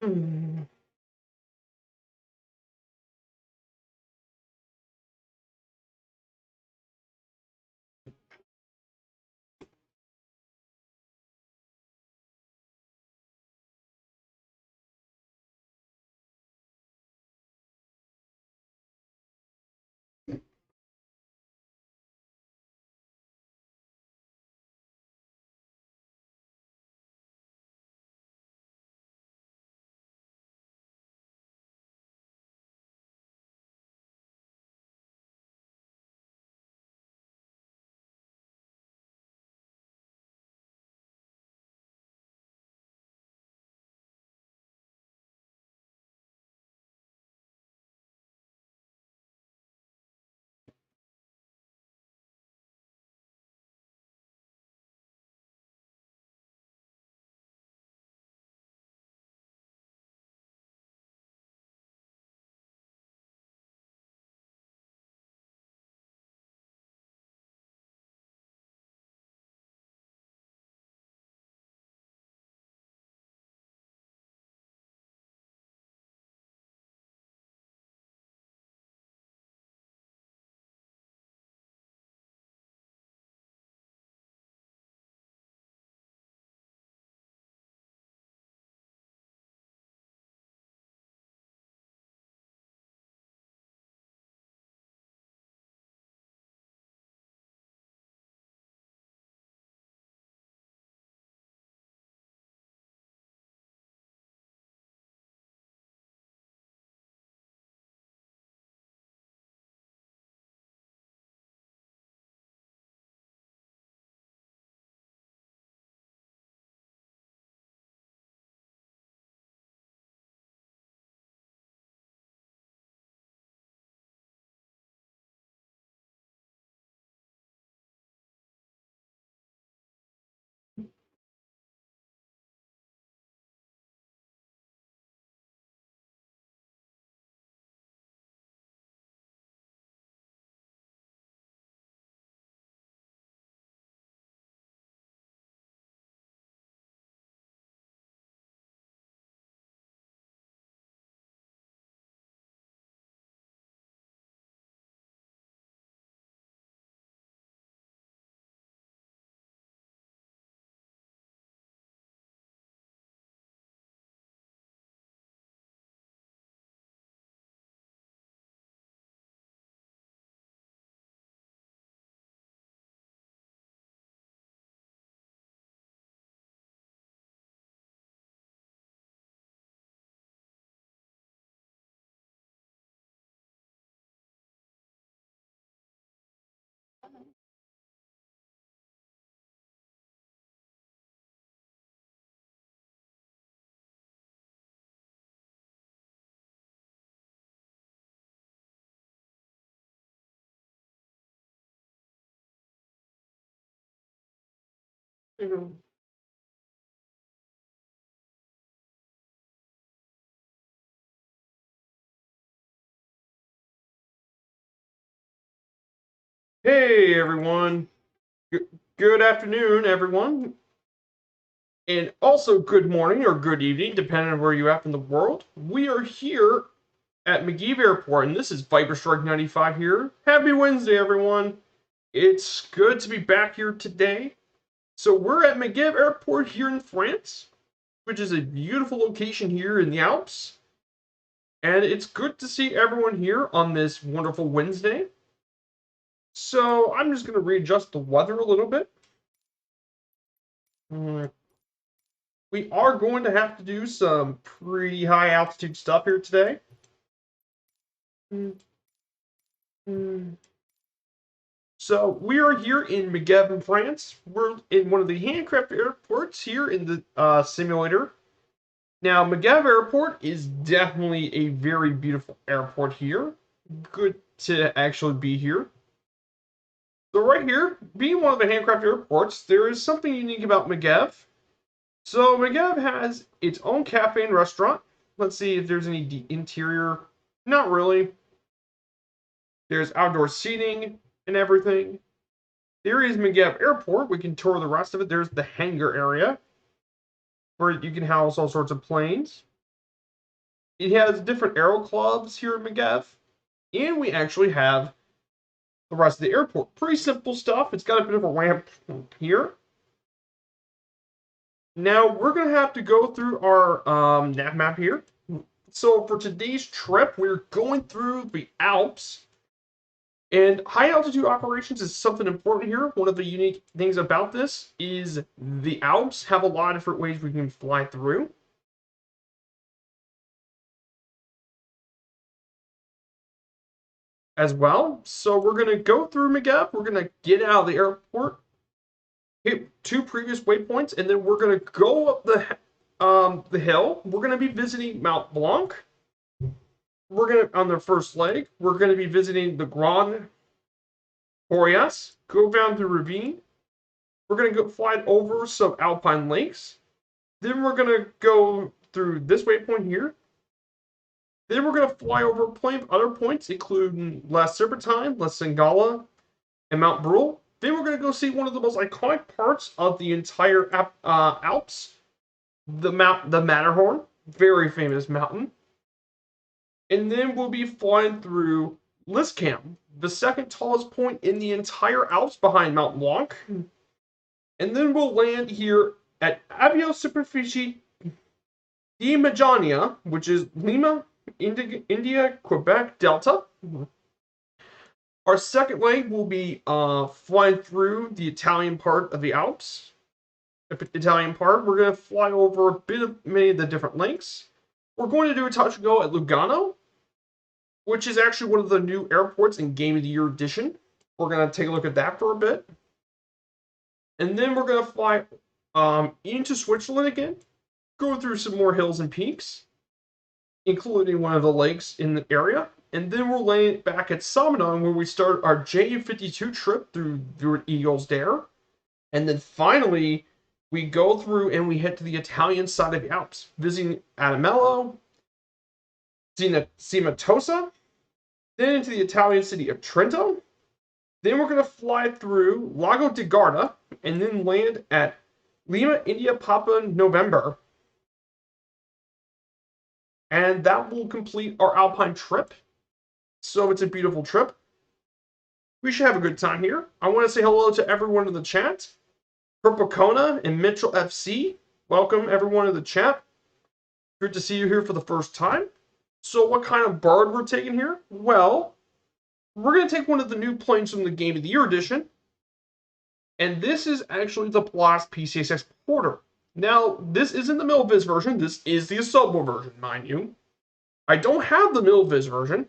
Mm. Mhm. Hey everyone. Good afternoon, everyone. And also good morning or good evening, depending on where you're at in the world. We are here at McGee Airport, and this is Viperstrike 95 here. Happy Wednesday, everyone. It's good to be back here today. So we're at McGee Airport here in France, which is a beautiful location here in the Alps. And it's good to see everyone here on this wonderful Wednesday. So I'm just going to readjust the weather a little bit. Uh, We are going to have to do some pretty high altitude stuff here today. So we are here in Megève, France. We're in one of the handcrafted airports here in the simulator. Now, Megève Airport is definitely a very beautiful airport here. Good to actually be here. So right here, being one of the handcrafted airports, there is something unique about Megève. So Megève has its own cafe and restaurant. Let's see if there's any interior. Not really. There's outdoor seating and everything. There is Megève Airport. We can tour the rest of it. There's the hangar area where you can house all sorts of planes. It has different aero clubs here at Megève. And we actually have the rest of the airport. Pretty simple stuff. It's got a bit of a ramp here. Now we're going to have to go through our nav map here. So for today's trip, we're going through the Alps. And high altitude operations is something important here. One of the unique things about this is the Alps have a lot of different ways we can fly through. As well. So we're going to go through Megève. We're going to get out of the airport, hit two previous waypoints, and then we're going to go up the hill. We're going to be visiting Mount Blanc. We're going to, on the first leg, we're going to be visiting the Grand Boreas, go down the ravine. We're going to go fly over some alpine lakes. Then we're going to go through this waypoint here. Then we're going to fly over plenty of other points, including La Serpentine, La Singala, and Mount Brule. Then we're going to go see one of the most iconic parts of the entire Alps, the Matterhorn, very famous mountain. And then we'll be flying through Liscam, the second tallest point in the entire Alps behind Mount Blanc. And then we'll land here at Avio Superficie di Maggiania, which is Lima, India, Quebec, Delta. Our second leg will be flying through the Italian part of the Alps. The Italian part, we're going to fly over a bit of many of the different lakes. We're going to do a touch and go at Lugano, which is actually one of the new airports in Game of the Year edition. We're going to take a look at that for a bit. And then we're going to fly into Switzerland again, go through some more hills and peaks, including one of the lakes in the area. And then we'll land back at Samadon, where we start our J52 trip through Eagles Dare. And then finally, we go through and we head to the Italian side of the Alps, visiting Atomello, Cimatosa, then into the Italian city of Trento. Then we're going to fly through Lago De Garda and then land at Lima, India, Papa, November. And that will complete our Alpine trip. So it's a beautiful trip. We should have a good time here. I want to say hello to everyone in the chat. Purple Kona and Mitchell FC. Welcome everyone in the chat. Good to see you here for the first time. So what kind of bird we're taking here? Well, we're going to take one of the new planes from the Game of the Year edition. And this is actually the Blast PCSX Porter. Now, this isn't the Milviz version. This is the Automelo version, mind you. I don't have the Milviz version.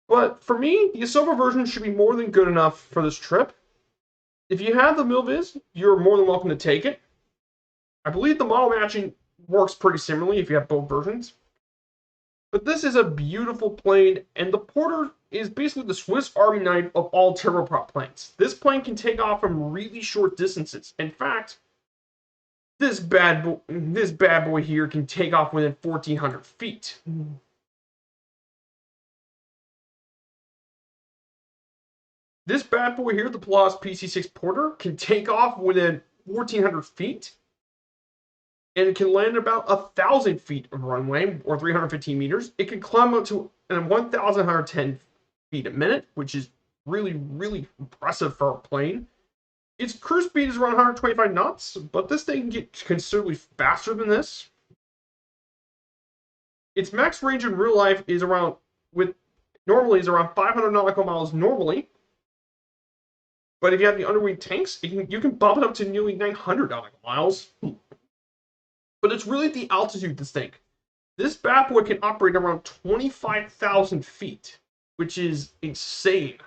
But for me, the Automelo version should be more than good enough for this trip. If you have the Milviz, you're more than welcome to take it. I believe the model matching works pretty similarly if you have both versions. But this is a beautiful plane, and the Porter is basically the Swiss Army knife of all turboprop planes. This plane can take off from really short distances. In fact, this bad boy here can take off within 1,400 feet. This bad boy here, the Pilatus PC-6 Porter, can take off within 1,400 feet, and it can land about 1,000 feet of runway, or 315 meters. It can climb up to 1,110 feet a minute, which is really, really impressive for a plane. Its cruise speed is around 125 knots, but this thing can get considerably faster than this. Its max range in real life is around, normally is around 500 nautical miles normally. But if you have the underwing tanks, you can bump it up to nearly 900 nautical miles. But it's really the altitude this thing. This bad boy can operate around 25,000 feet, which is insane.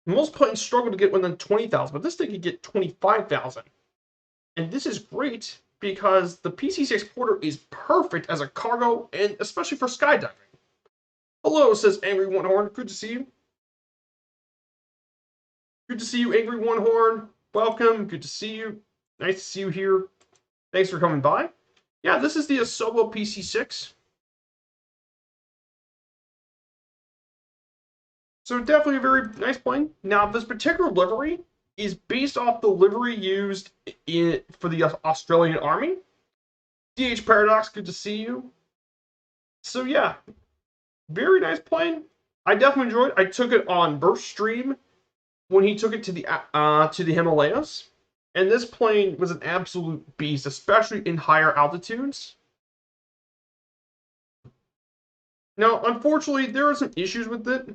Most planes struggle to get within 20,000, but this thing can get 25,000. And this is great because the PC-6 Porter is perfect as a cargo, and especially for skydiving. Hello, says Angry One Horn. Good to see you. Good to see you, Angry One Horn. Welcome. Good to see you. Nice to see you here. Thanks for coming by. Yeah, this is the Automelo PC-6. So definitely a very nice plane. Now, this particular livery is based off the livery used for the Australian Army. DH Paradox, good to see you. So yeah, very nice plane. I definitely enjoyed it. I took it on Burst Stream when he took it to the Himalayas. And this plane was an absolute beast, especially in higher altitudes. Now, unfortunately, there are some issues with it,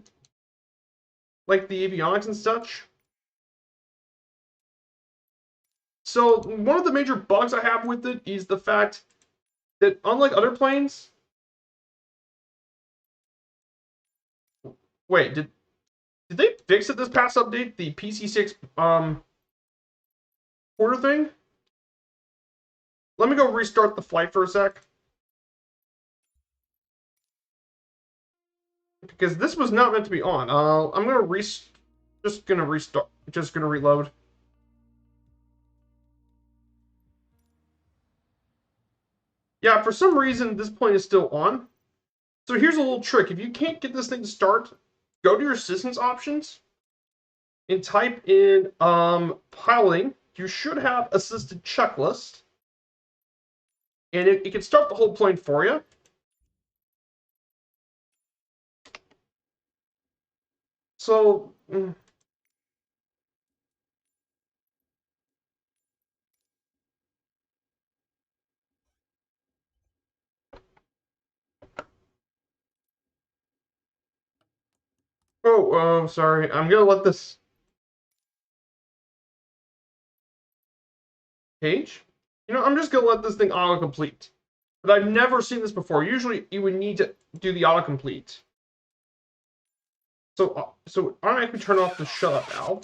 like the avionics and such. So, one of the major bugs I have with it is the fact that, unlike other planes... Wait, did they fix it this past update? The PC-6, Porter thing? Let me go restart the flight for a sec. Because this was not meant to be on. I'm gonna restart. Just gonna reload. Yeah, for some reason this plane is still on. So here's a little trick. If you can't get this thing to start, go to your assistance options and type in piloting. You should have assisted checklist. And it can start the whole plane for you. So... Oh, sorry. I'm gonna let this page. You know, I'm just gonna let this thing autocomplete. But I've never seen this before. Usually, you would need to do the autocomplete. So automatically turn off the shut up valve.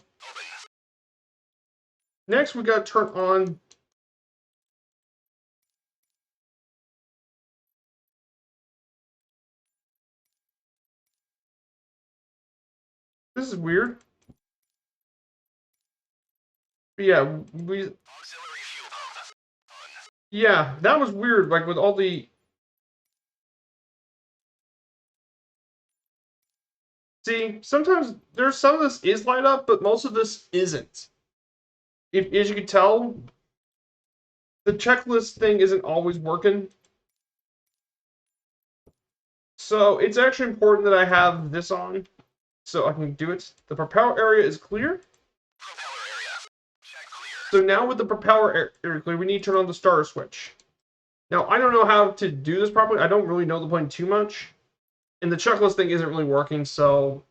Next, we gotta turn on. This is weird. But yeah, yeah, that was weird. Like with all the. See, sometimes there's some of this is light up, but most of this isn't. As you can tell, the checklist thing isn't always working. So it's actually important that I have this on so I can do it. The propeller area is clear. Propeller area. Check clear. So now with the propeller area clear, we need to turn on the starter switch. Now, I don't know how to do this properly. I don't really know the plane too much. And the checklist thing isn't really working, so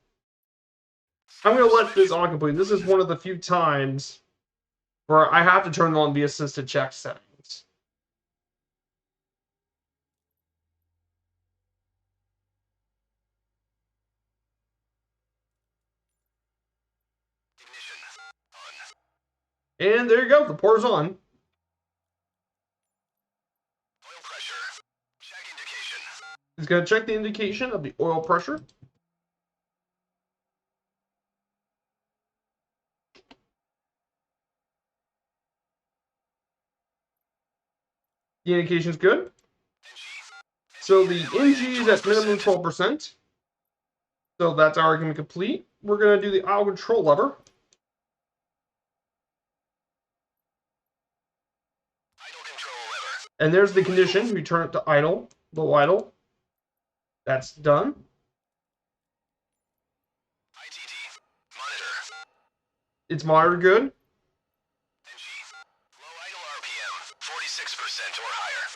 I'm going to let this on complete. This is one of the few times where I have to turn on the assisted check settings. And there you go, the Porter's on. Oil pressure. Check indication. It's going to check the indication of the oil pressure. The indication is good. So the NG is at minimum 12%. So that's argument complete. we're going to do the idle control lever. Idle control lever. And there's the condition. We turn it to idle, low idle. That's done. ITT. Monitor. It's monitored good. NG. Low idle RPM. 46% or higher.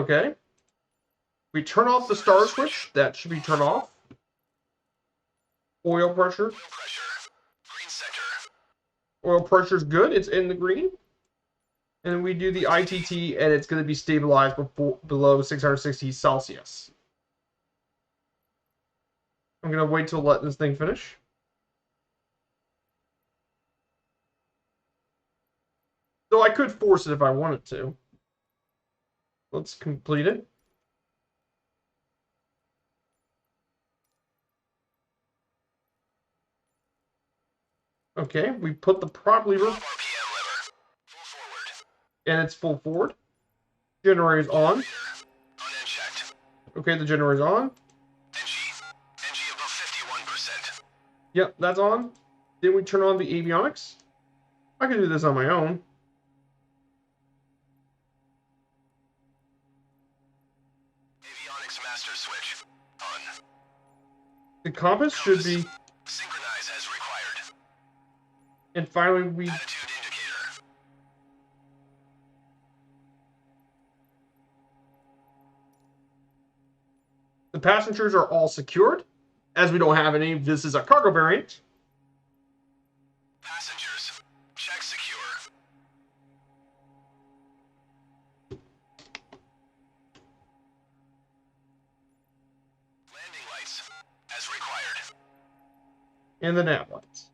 Okay. We turn off the star switch. That should be turned off. Oil pressure. Oil pressure. Green sector. Oil pressure is good. It's in the green. And we do the ITT, and it's going to be stabilized below 660 Celsius. I'm going to wait till let this thing finish. Though I could force it if I wanted to. Let's complete it. Okay, we put the prop lever. RPM lever. Full forward. And it's full forward. Generator's on. Unchecked. Okay, the generator's on. NG above 51%. Yep, that's on. Then we turn on the avionics. I can do this on my own. Avionics master switch. On. The compass should be. Synchronize as required. And finally, we. Attitude indicator. The passengers are all secured. As we don't have any, this is a cargo variant. Passengers. Check secure. Landing lights. As required. And the nav lights.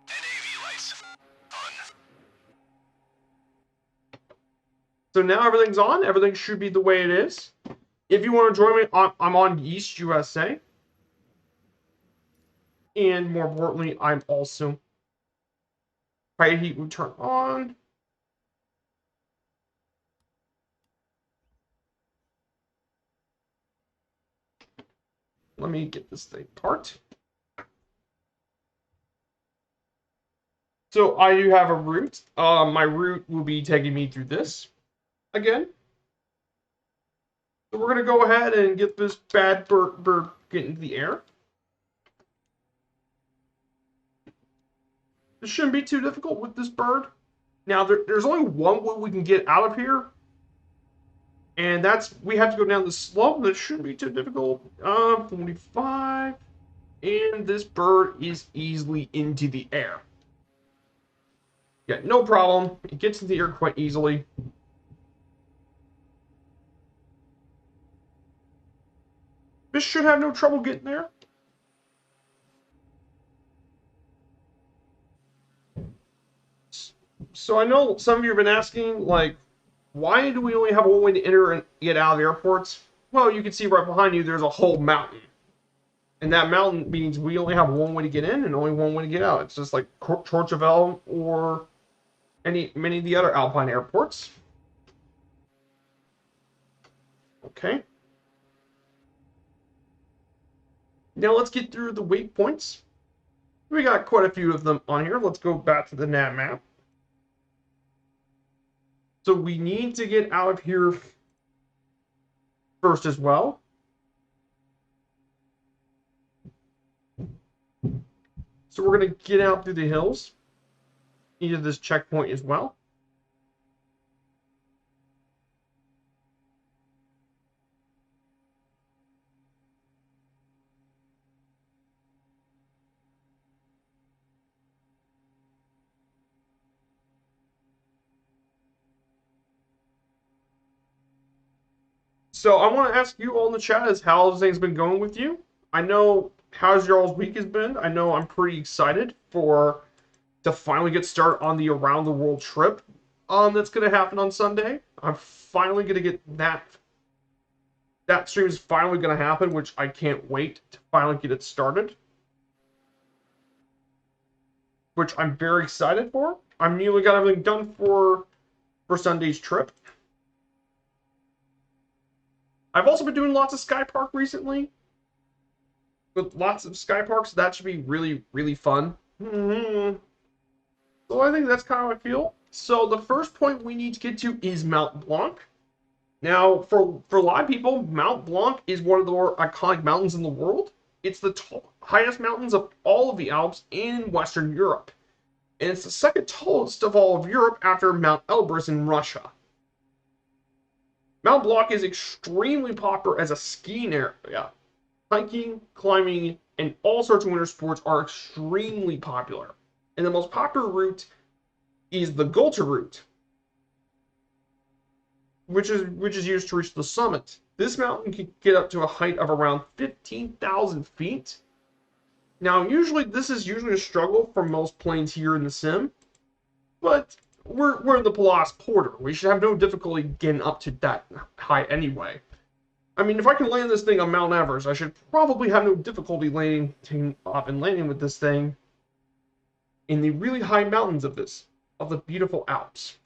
NAV lights. On. So now everything's on. Everything should be the way it is. If you want to join me, I'm on East USA. And more importantly, I'm also. High heat will turn on. Let me get this thing apart. So I do have a route. My route will be taking me through this again. So we're going to go ahead and get this bad bird get into the air. This shouldn't be too difficult with this bird. Now, there's only one way we can get out of here. And that's, we have to go down the slope. That shouldn't be too difficult. 45. And this bird is easily into the air. Yeah, no problem. It gets into the air quite easily. This should have no trouble getting there. So I know some of you have been asking, like, why do we only have one way to enter and get out of the airports? Well, you can see right behind you, there's a whole mountain. And that mountain means we only have one way to get in and only one way to get out. It's just like Courchevel or many of the other Alpine airports. Okay. Now let's get through the waypoints. We got quite a few of them on here. Let's go back to the nav map. So we need to get out of here first as well. So we're going to get out through the hills into this checkpoint as well. So I want to ask you all in the chat is how everything's been going with you. I know how's your all's week has been. I know I'm pretty excited to finally get started on the around the world trip that's going to happen on Sunday. I'm finally going to get that stream is finally going to happen, which I can't wait to finally get it started. Which I'm very excited for. I'm nearly got everything done for Sunday's trip. I've also been doing lots of Sky Park recently. with lots of sky parks. That should be really, really fun. So I think that's kind of how I feel. So the first point we need to get to is Mount Blanc. Now, for a lot of people, Mount Blanc is one of the more iconic mountains in the world. It's the highest mountains of all of the Alps in Western Europe, and it's the second tallest of all of Europe after Mount Elbrus in Russia. Mount Blanc is extremely popular as a skiing area. Hiking, climbing, and all sorts of winter sports are extremely popular. And the most popular route is the Gulter route, which is used to reach the summit. This mountain can get up to a height of around 15,000 feet. Now, this is usually a struggle for most planes here in the sim, but we're in the Polaris Porter. We should have no difficulty getting up to that height anyway. I mean, if I can land this thing on Mount Everest, I should probably have no difficulty landing with this thing in the really high mountains of the beautiful Alps.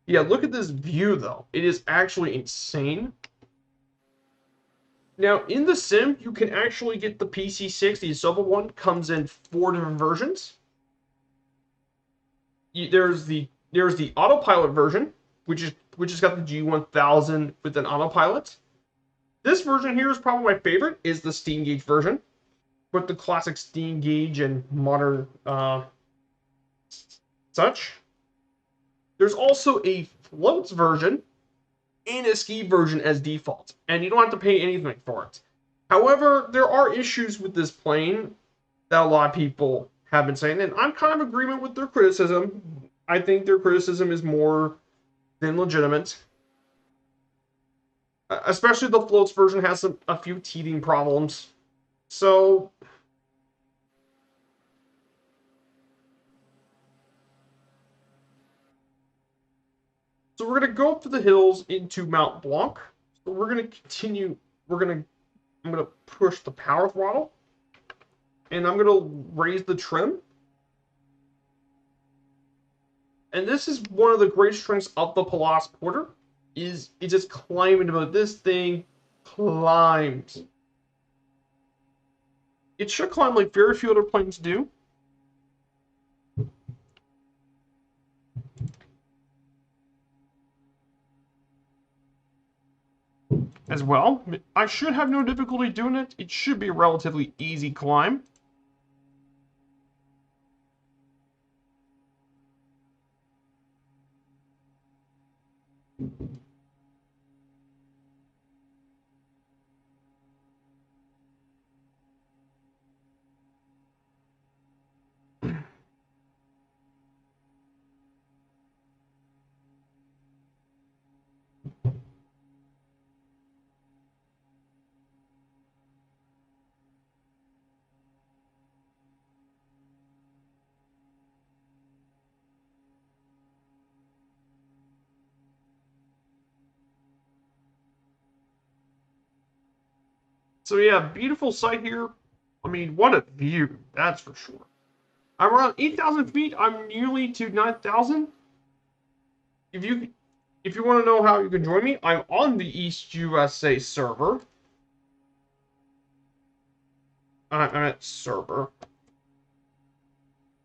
Yeah, look at this view though. It is actually insane. Now, in the sim, you can actually get the PC6. The silver one comes in 4 different versions. There's the autopilot version, which has got the G1000 with an autopilot. This version here is probably my favorite. Is the steam gauge version with the classic steam gauge and modern such. There's also a floats version and a ski version as default, and you don't have to pay anything for it. However, there are issues with this plane that a lot of people have been saying, and I'm kind of agreement with their criticism. I think their criticism is more than legitimate. Especially the floats version has a few teething problems. So we're gonna go up to the hills into Mount Blanc. So we're gonna continue. I'm gonna push the power throttle, and I'm gonna raise the trim. And this is one of the great strengths of the Polaris Porter, is it just climbing about. This thing climbs. It should climb like very few other planes do. As well. I should have no difficulty doing it. It should be a relatively easy climb. So yeah, beautiful sight here. I mean, what a view, that's for sure. I'm around 8,000 feet. I'm nearly to 9,000. If you want to know how you can join me, I'm on the East USA server. I'm at server.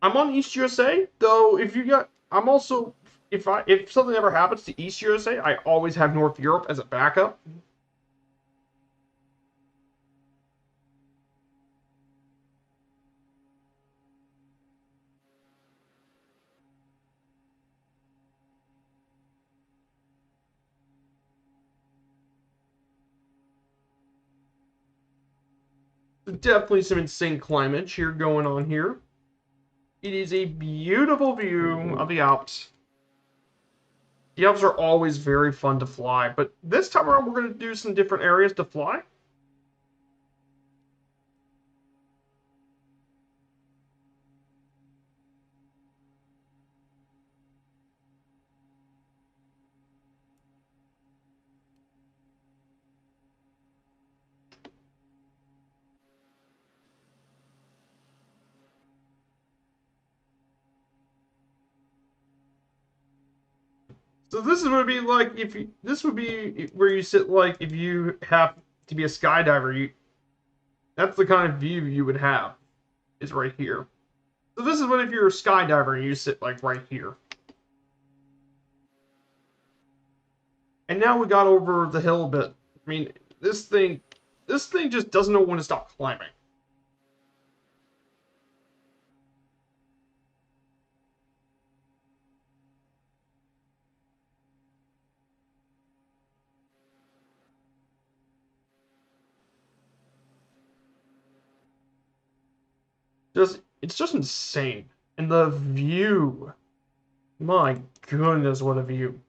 I'm on East USA, though. I'm also if something ever happens to East USA, I always have North Europe as a backup. Definitely some insane climate here going on here. It is a beautiful view of the Alps. The Alps are always very fun to fly, but this time around we're going to do some different areas to fly. So this would be like if you, this would be where you sit like if you have to be a skydiver. That's the kind of view you would have. Is right here. So this is what if you're a skydiver and you sit like right here. And now we got over the hill a bit. I mean, this thing just doesn't know when to stop climbing. It's just insane. And the view. My goodness, what a view.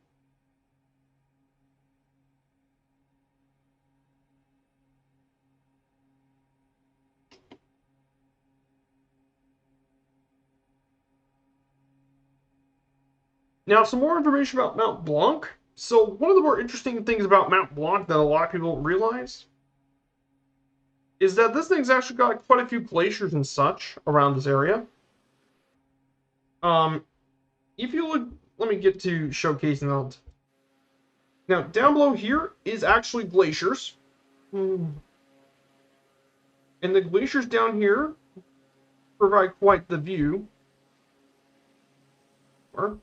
Now, some more information about Mount Blanc. So, one of the more interesting things about Mount Blanc that a lot of people don't realize is that this thing's actually got quite a few glaciers and such around this area. Um, if you look, let me get to showcasing that. Now, down below here is actually glaciers. And the glaciers down here provide quite the view. Or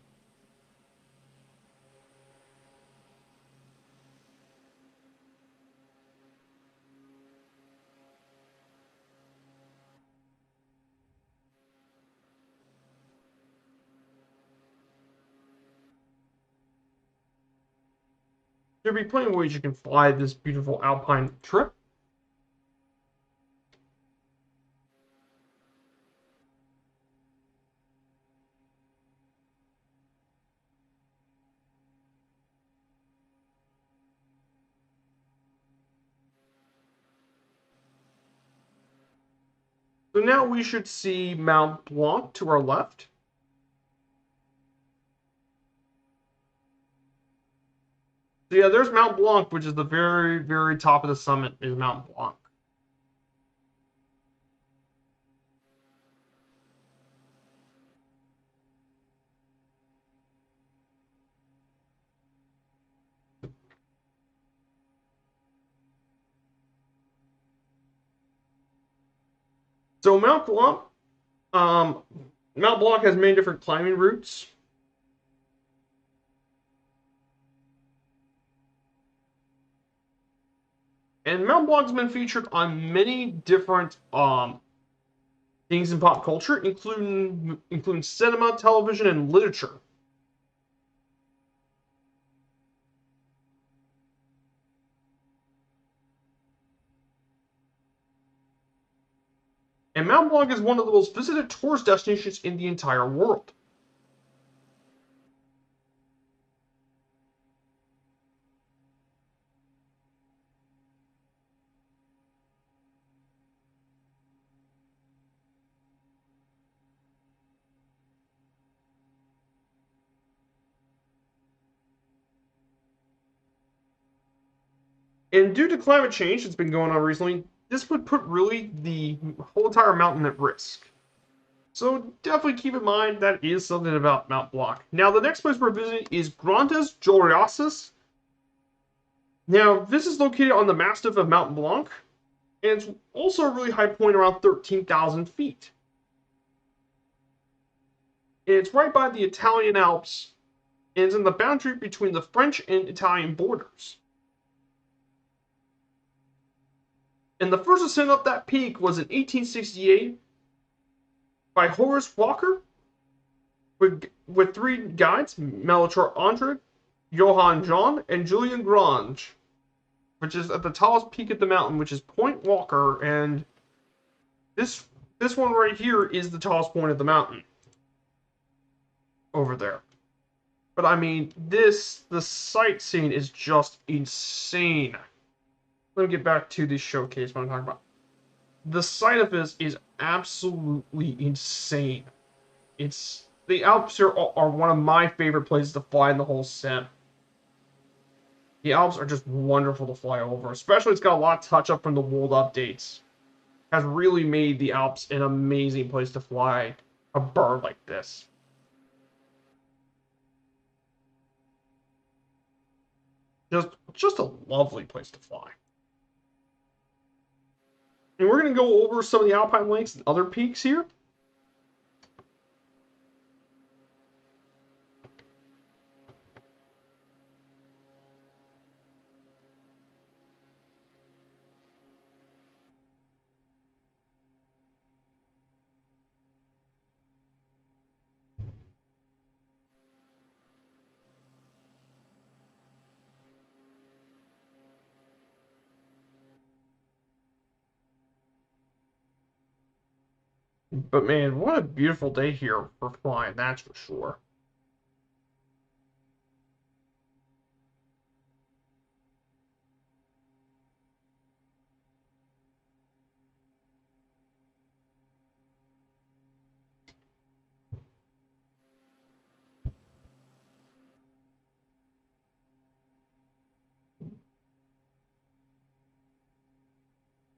there'll be plenty of ways you can fly this beautiful alpine trip. So now we should see Mount Blanc to our left. So yeah, there's Mount Blanc, which is the very, very top of the summit is Mount Blanc. So um, Mount Blanc has many different climbing routes. And Mount Blanc's been featured on many different things in pop culture, including cinema, television, and literature. And Mount Blanc is one of the most visited tourist destinations in the entire world. And due to climate change that's been going on recently, this would put really the whole entire mountain at risk. So definitely keep in mind that is something about Mount Blanc. Now the next place we're visiting is Grandes Gloriosas. Now this is located on the massif of Mount Blanc, and it's also a really high point around 13,000 feet. And it's right by the Italian Alps, and it's in the boundary between the French and Italian borders. And the first ascent up that peak was in 1868 by Horace Walker with three guides, Melchior Andre, Johann John, and Julian Grange, which is at the tallest peak of the mountain, which is Point Walker, and this one right here is the tallest point of the mountain. Over there. But I mean, the sightseeing is just insane. Let me get back to the showcase what I'm talking about. The sight of this is absolutely insane. The Alps are one of my favorite places to fly in the whole sim. The Alps are just wonderful to fly over, especially it's got a lot of touch up from the world updates. Has really made the Alps an amazing place to fly a bird like this. Just a lovely place to fly. And we're going to go over some of the Alpine lakes and other peaks here. But man, what a beautiful day here for flying, that's for sure.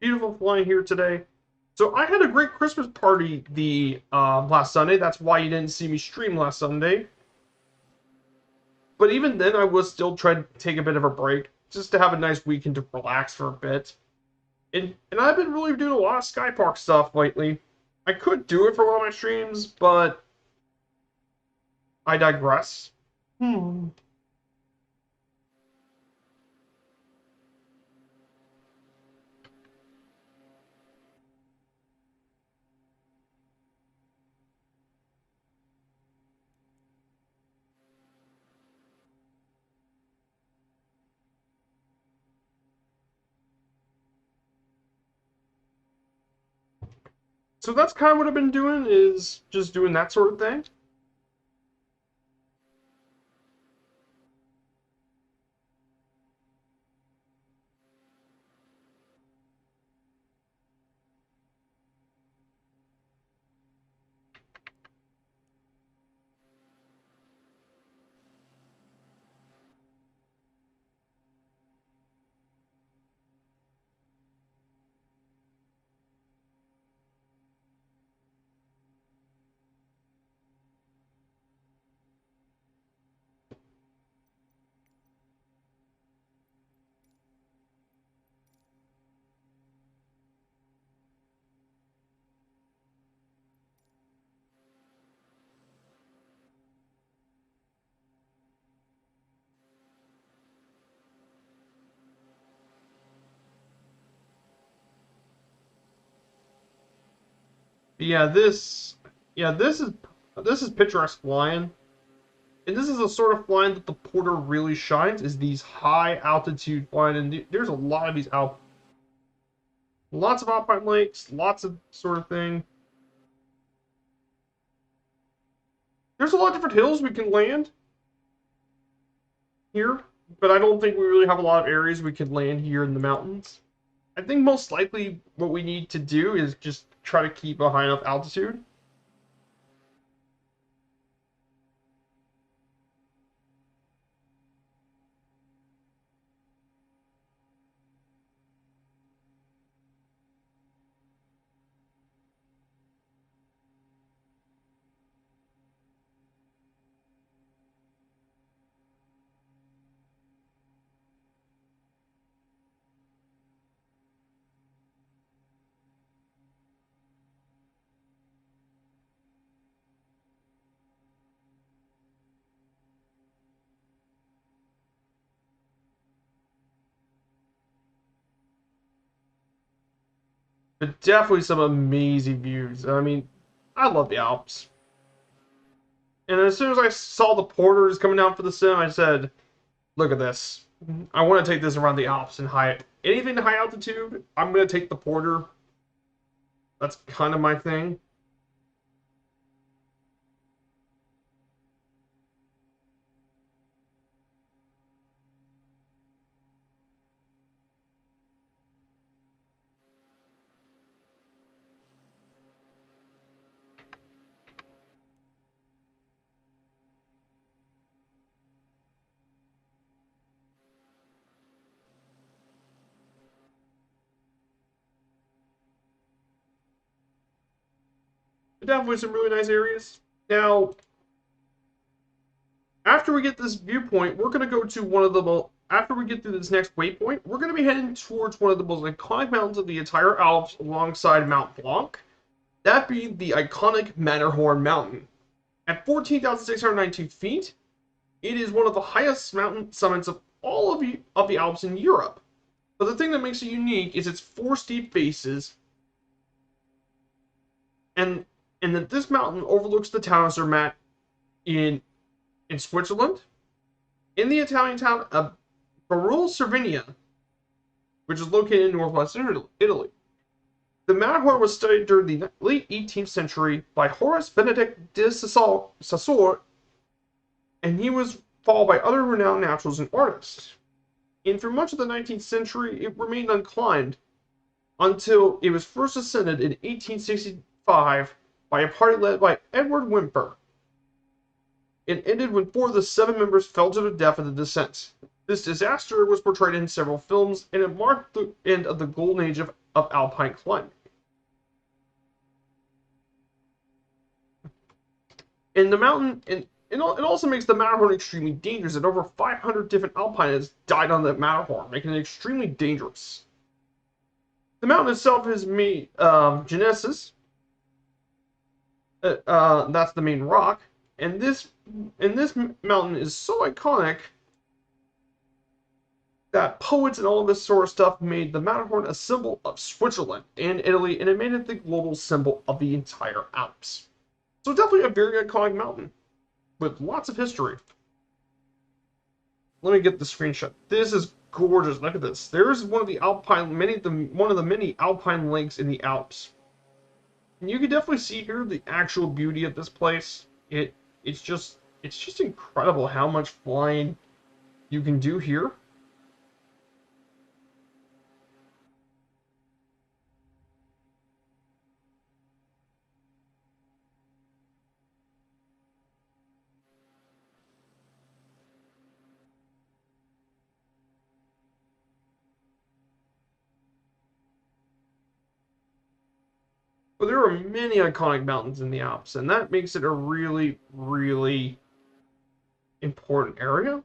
Beautiful flying here today. So I had a great Christmas party the last Sunday. That's why you didn't see me stream last Sunday. But even then, I was still trying to take a bit of a break, just to have a nice weekend to relax for a bit. And I've been really doing a lot of Sky Park stuff lately. I could do it for one of my streams, but I digress. So that's kind of what I've been doing, is just doing that sort of thing. Yeah, this is picturesque flying, and this is the sort of flying that the Porter really shines. Is these high altitude flying, and there's a lot of these lots of alpine lakes, lots of sort of thing. There's a lot of different hills we can land here, but I don't think we really have a lot of areas we can land here in the mountains. I think most likely what we need to do is just try to keep a high enough altitude. But definitely some amazing views. I mean, I love the Alps. And as soon as I saw the porters coming down for the sim, I said, "Look at this. I want to take this around the Alps and high anything to high altitude. I'm gonna take the porter. That's kind of my thing." But definitely some really nice areas. Now, after we get this viewpoint, we're gonna go to one of the after we get through this next waypoint, we're going to be heading towards one of the most iconic mountains of the entire Alps alongside Mount Blanc, that being the iconic Matterhorn mountain. At 14,692 feet, it is one of the highest mountain summits of all of the Alps in Europe. But the thing that makes it unique is its four steep faces, and that this mountain overlooks the town of Zermatt in Switzerland, in the Italian town of Barul Cervinia, which is located in northwestern Italy. The Matterhorn was studied during the late 18th century by Horace Benedict de Saussure, and he was followed by other renowned naturalists and artists. And for much of the 19th century, it remained unclimbed until it was first ascended in 1865 by a party led by Edward Whymper. It ended when 4 of the 7 members fell to their death in the descent. This disaster was portrayed in several films, and it marked the end of the golden age of alpine climbing. And the mountain, and it also makes the Matterhorn extremely dangerous, and over 500 different alpinists died on the Matterhorn, making it extremely dangerous. The mountain itself is made of genesis. That's the main rock, and this mountain is so iconic that poets and all of this sort of stuff made the Matterhorn a symbol of Switzerland and Italy, and it made it the global symbol of the entire Alps. So definitely a very iconic mountain with lots of history. Let me get the screenshot. This is gorgeous. Look at this. There's one of the many alpine lakes in the Alps. And you can definitely see here the actual beauty of this place. It's just incredible how much flying you can do here. But there are many iconic mountains in the Alps, and that makes it a really, really important area.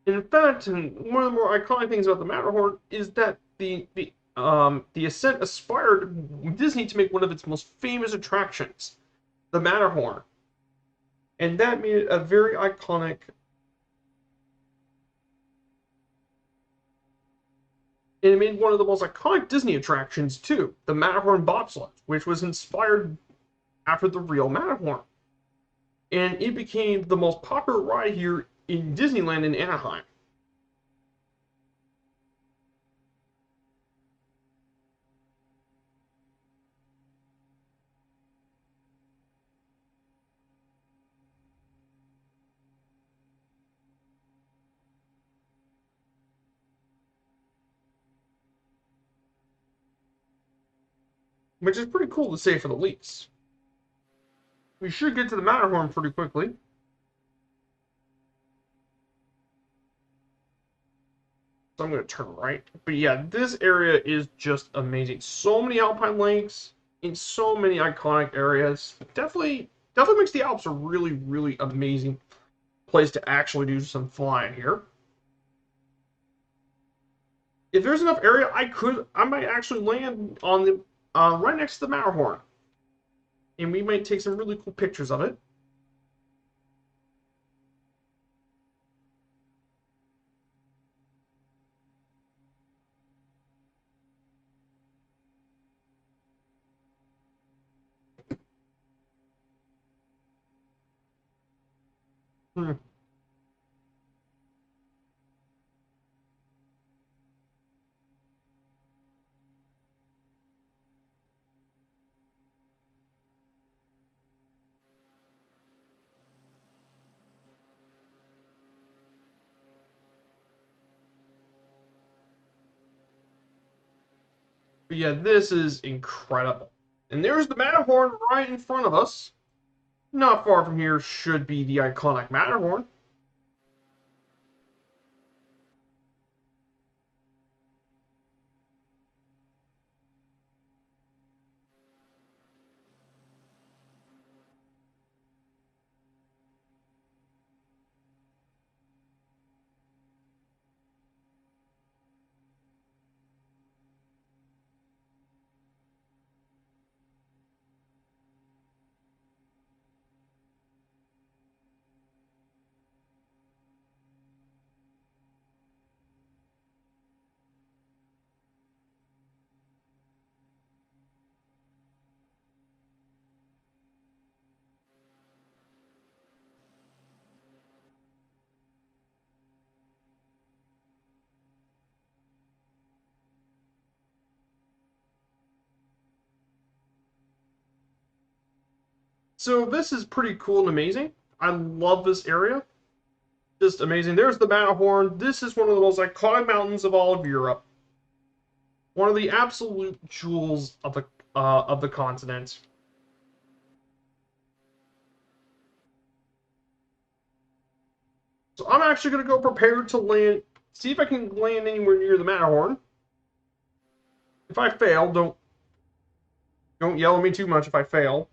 In fact, and one of the more iconic things about the Matterhorn is that the ascent aspired Disney to make one of its most famous attractions, the Matterhorn. And that made it a very iconic. And it made one of the most iconic Disney attractions too, the Matterhorn bobsled, which was inspired after the real Matterhorn. And it became the most popular ride here in Disneyland in Anaheim. Which is pretty cool to say for the least. We should get to the Matterhorn pretty quickly. So I'm going to turn right. But yeah, this area is just amazing. So many alpine lakes in so many iconic areas. Definitely makes the Alps a really, really amazing place to actually do some flying here. If there's enough area, I might actually land on the right next to the Matterhorn, and we might take some really cool pictures of it. Hmm. But yeah, this is incredible. And there's the Matterhorn right in front of us. Not far from here should be the iconic Matterhorn. So this is pretty cool and amazing. I love this area. Just amazing. There's the Matterhorn. This is one of the most iconic mountains of all of Europe. One of the absolute jewels of the continent. So I'm actually going to go prepared to land. See if I can land anywhere near the Matterhorn. If I fail, don't yell at me too much if I fail.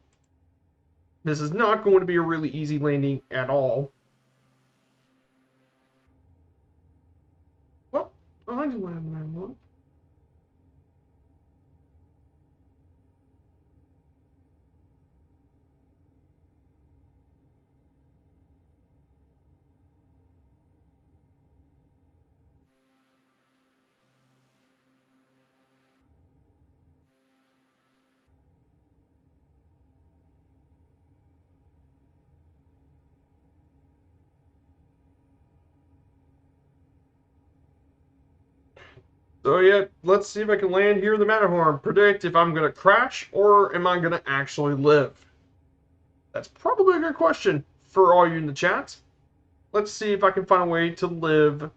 This is not going to be a really easy landing at all. Well, I can land when I want. So yeah, let's see if I can land here in the Matterhorn. Predict if I'm going to crash or am I going to actually live? That's probably a good question for all you in the chat. Let's see if I can find a way to live.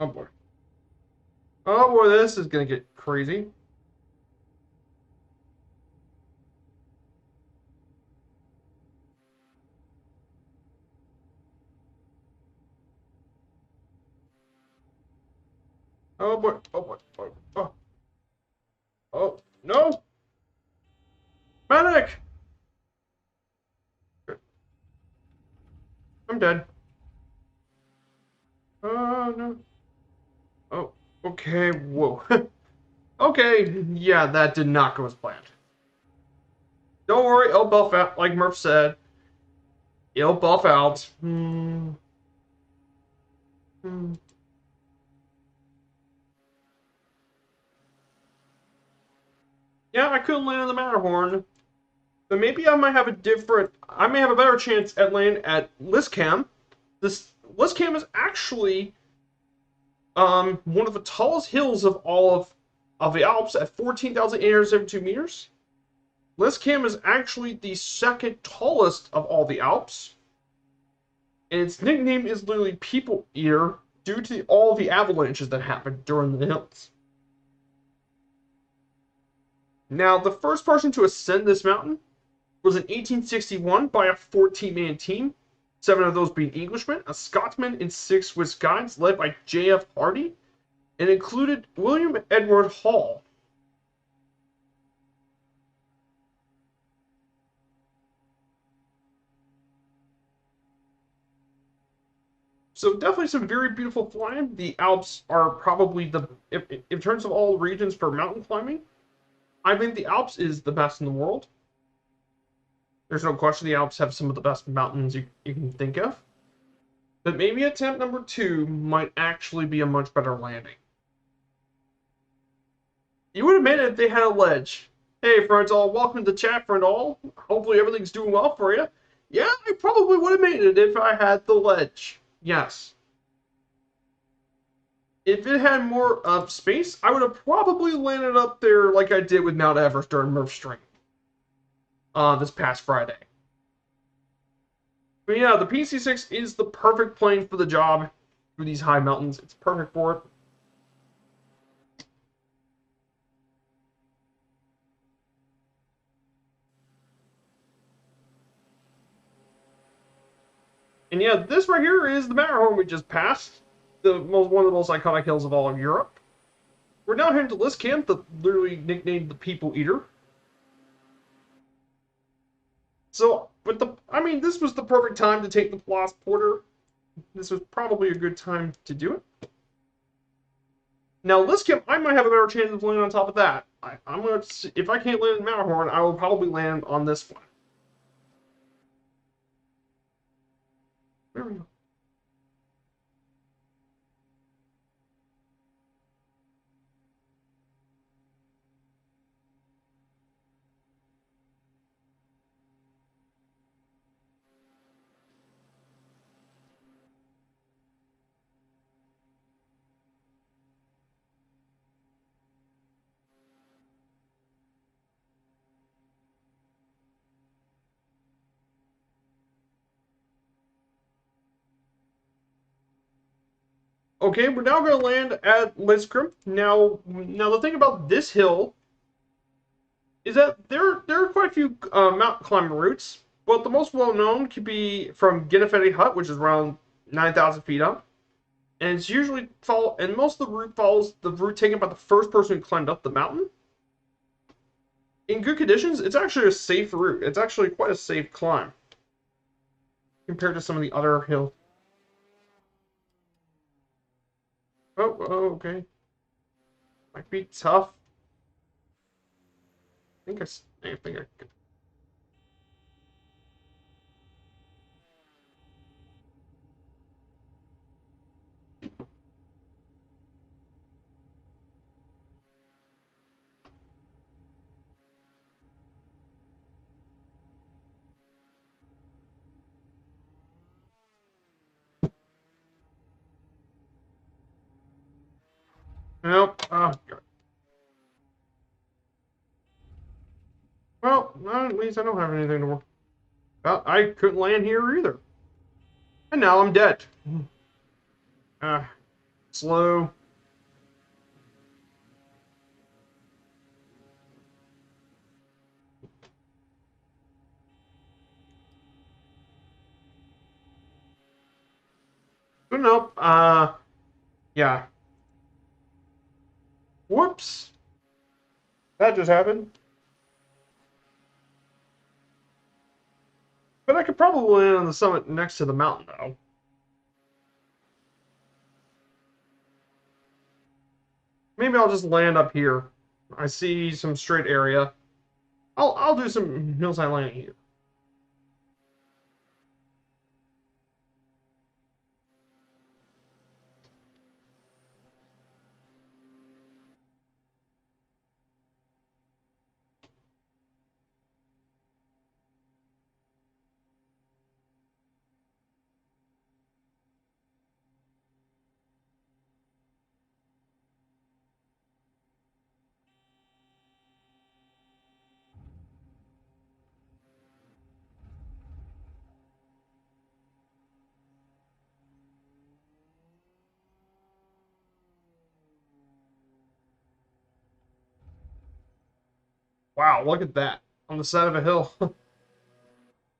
Oh boy. Oh boy, this is going to get crazy. Oh boy. Oh boy. Oh, oh. Oh no. Medic! I'm dead. Oh no. Oh, okay. Whoa. Okay. Yeah, that did not go as planned. Don't worry, it'll buff out, like Murph said. It'll buff out. Hmm. Yeah, I couldn't land on the Matterhorn. But maybe I might have a different. I may have a better chance at landing at Liscam. This Liscam is actually one of the tallest hills of all of the Alps at 14,872 meters. Liscam is actually the second tallest of all the Alps, and its nickname is literally People Eater due to all the avalanches that happened during the hills. Now, the first person to ascend this mountain was in 1861 by a 14-man team, 7 of those being Englishmen, a Scotsman, and 6 Swiss guides led by J.F. Hardy, and included William Edward Hall. So definitely some very beautiful flying. The Alps are probably in terms of all regions for mountain climbing, I think the Alps is the best in the world. There's no question the Alps have some of the best mountains you can think of. But maybe attempt number 2 might actually be a much better landing. You would have made it if they had a ledge. Hey, friends all, welcome to the chat, friend all. Hopefully everything's doing well for you. Yeah, I probably would have made it if I had the ledge. Yes. If it had more space, I would have probably landed up there like I did with Mount Everest during Murph String this past Friday. But yeah, the PC-6 is the perfect plane for the job for these high mountains. It's perfect for it. And yeah, this right here is the Matterhorn we just passed. One of the most iconic hills of all of Europe. We're now heading to Liscam, literally nicknamed the People Eater. So, I mean, this was the perfect time to take the Blast Porter. This was probably a good time to do it. Now, Liscam, I might have a better chance of landing on top of that. I'm gonna see, if I can't land in Matterhorn, I will probably land on this one. There we go. Okay, we're now going to land at Liskrim. Now the thing about this hill is that there are quite a few mountain climbing routes, but the most well known could be from Ginefetti Hut, which is around 9,000 feet up, and it's usually and most of the route follows the route taken by the first person who climbed up the mountain. In good conditions, it's actually a safe route. It's actually quite a safe climb compared to some of the other hills. Okay. Might be tough. I think I could. Nope. Oh, God. Well, at least I don't have anything to worry about. I couldn't land here either. And now I'm dead. Ah, slow. But nope. Yeah. Whoops. That just happened. But I could probably land on the summit next to the mountain, though. Maybe I'll just land up here. I see some straight area. I'll do some hillside landing here. Wow, look at that. On the side of a hill.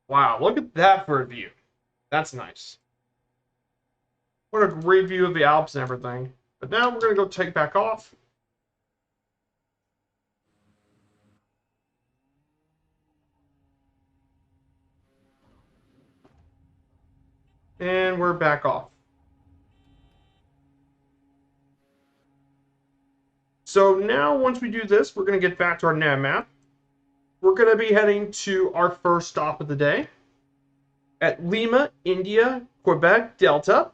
Wow, look at that for a view. That's nice. What a great view of the Alps and everything. But now we're going to go take back off. And we're back off. So now, once we do this, we're going to get back to our nav map. We're going to be heading to our first stop of the day at Lima, India, Quebec, Delta.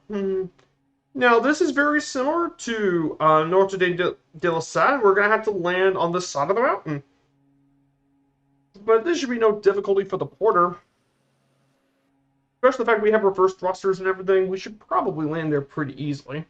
Now, this is very similar to Notre Dame de la Salle. We're going to have to land on this side of the mountain. But this should be no difficulty for the porter. Especially the fact we have reverse thrusters and everything, we should probably land there pretty easily.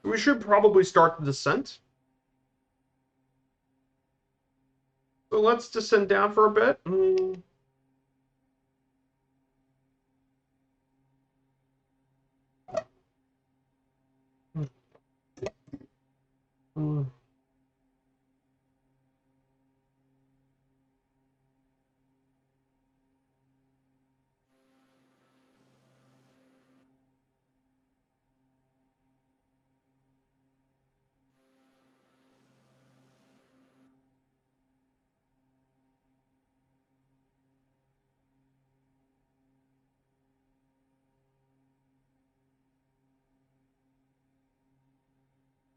We should probably start the descent. So let's descend down for a bit.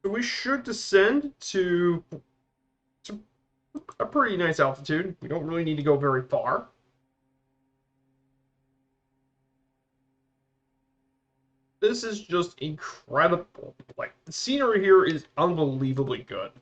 So we should descend to a pretty nice altitude. We don't really need to go very far. This is just incredible. Like, the scenery here is unbelievably good.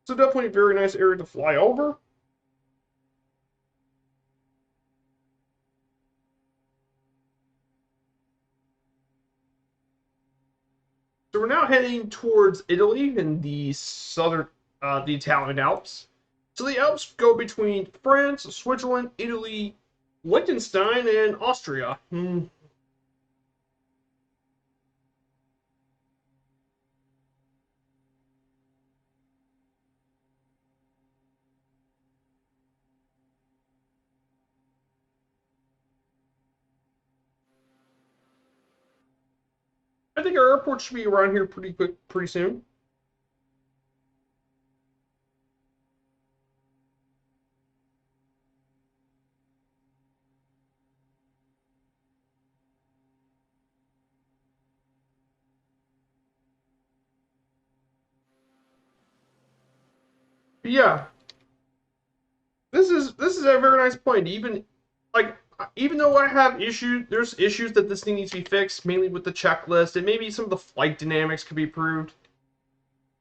So definitely a very nice area to fly over. So we're now heading towards Italy in the the Italian Alps. So the Alps go between France, Switzerland, Italy, Liechtenstein, and Austria. I think our airport should be around here pretty quick, pretty soon. But yeah, this is a very nice point. Even though I have issues, there's issues that this thing needs to be fixed, mainly with the checklist, and maybe some of the flight dynamics could be improved.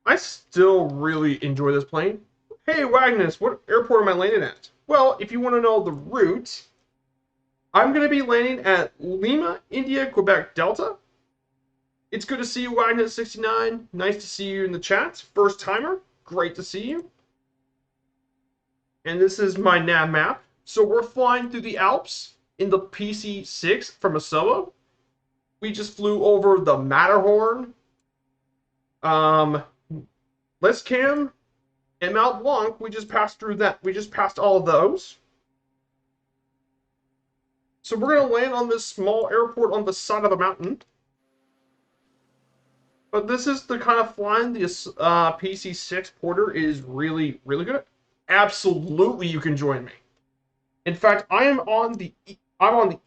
I still really enjoy this plane. Hey, Wagnus, what airport am I landing at? Well, if you want to know the route, I'm going to be landing at Lima, India, Quebec, Delta. It's good to see you, Wagnus69. Nice to see you in the chat. First timer, great to see you. And this is my nav map. So we're flying through the Alps in the PC-6 from a solo. We just flew over the Matterhorn, Liscam, and Mount Blanc. We just passed through that. We just passed all of those. So we're going to land on this small airport on the side of a mountain. But this is the kind of flying the PC-6 Porter is really, really good at. Absolutely, you can join me. In fact, I'm on the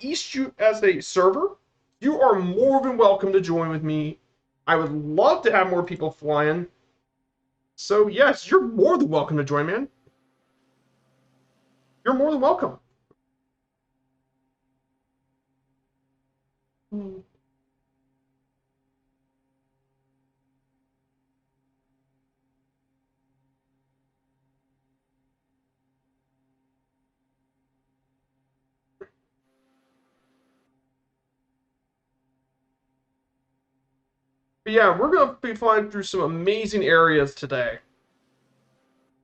East Shoot as a server. You are more than welcome to join with me. I would love to have more people flying. So yes, you're more than welcome to join, man. You're more than welcome. But yeah, we're going to be flying through some amazing areas today.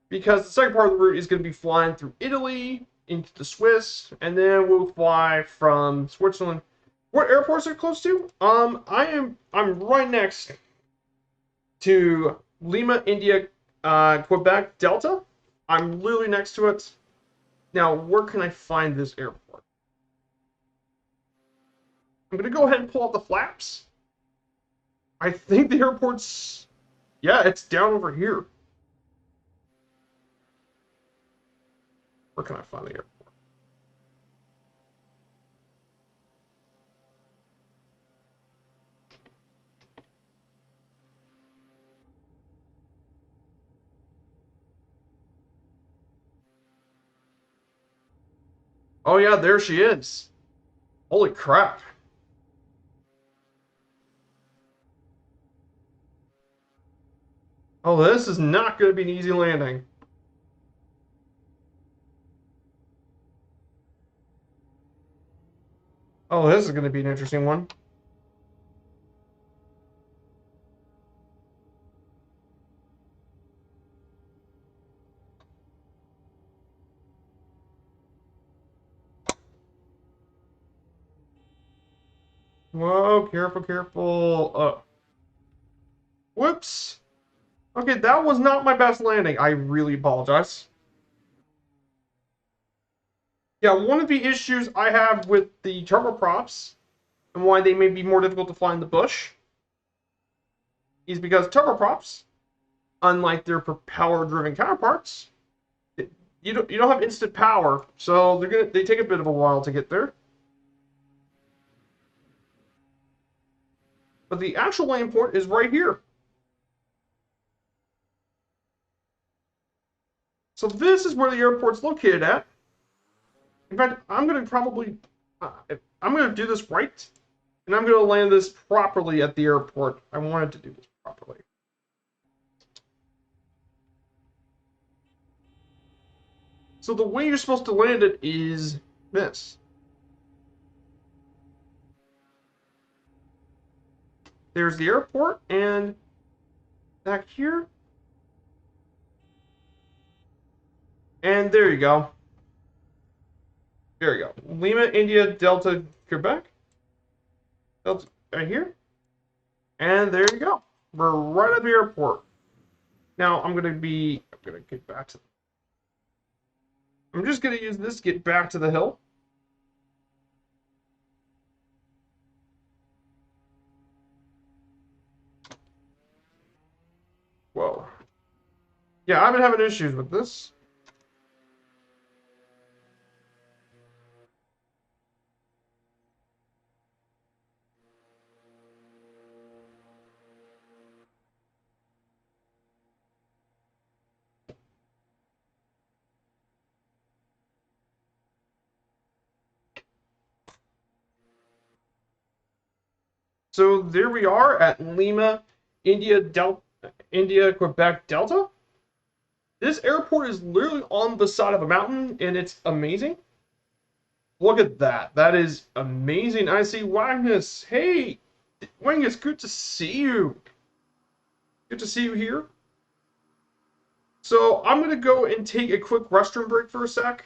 Because the second part of the route is going to be flying through Italy, into the Swiss, and then we'll fly from Switzerland. What airports are close to? I'm right next to Lima, India, Quebec, Delta. I'm literally next to it. Now, where can I find this airport? I'm going to go ahead and pull out the flaps. I think the airport's... Yeah, it's down over here. Where can I find the airport? Oh yeah, there she is. Holy crap. Oh, this is not going to be an easy landing. Oh, this is going to be an interesting one. Whoa, careful, careful. Whoops. Okay, that was not my best landing. I really apologize. Yeah, one of the issues I have with the turboprops and why they may be more difficult to fly in the bush is because turboprops, unlike their propeller-driven counterparts, you don't have instant power, so they take a bit of a while to get there. but the actual landing port is right here. So this is where the airport's located at. In fact, I'm going to probably, I'm going to do this right, and I'm going to land this properly at the airport. I wanted to do this properly. So the way you're supposed to land it is this. There's the airport, and back here. And there you go. There you go. Lima, India, Delta, Quebec. Delta, right here. And there you go. We're right at the airport. Now, I'm going to get back to... I'm just going to use this to get back to the hill. Whoa. Yeah, I've been having issues with this. So there we are at Lima, India, Quebec, Delta. This airport is literally on the side of a mountain, and it's amazing. Look at that. That is amazing. I see Wagnus. Hey, Wagnus, good to see you. Good to see you here. So I'm going to go and take a quick restroom break for a sec.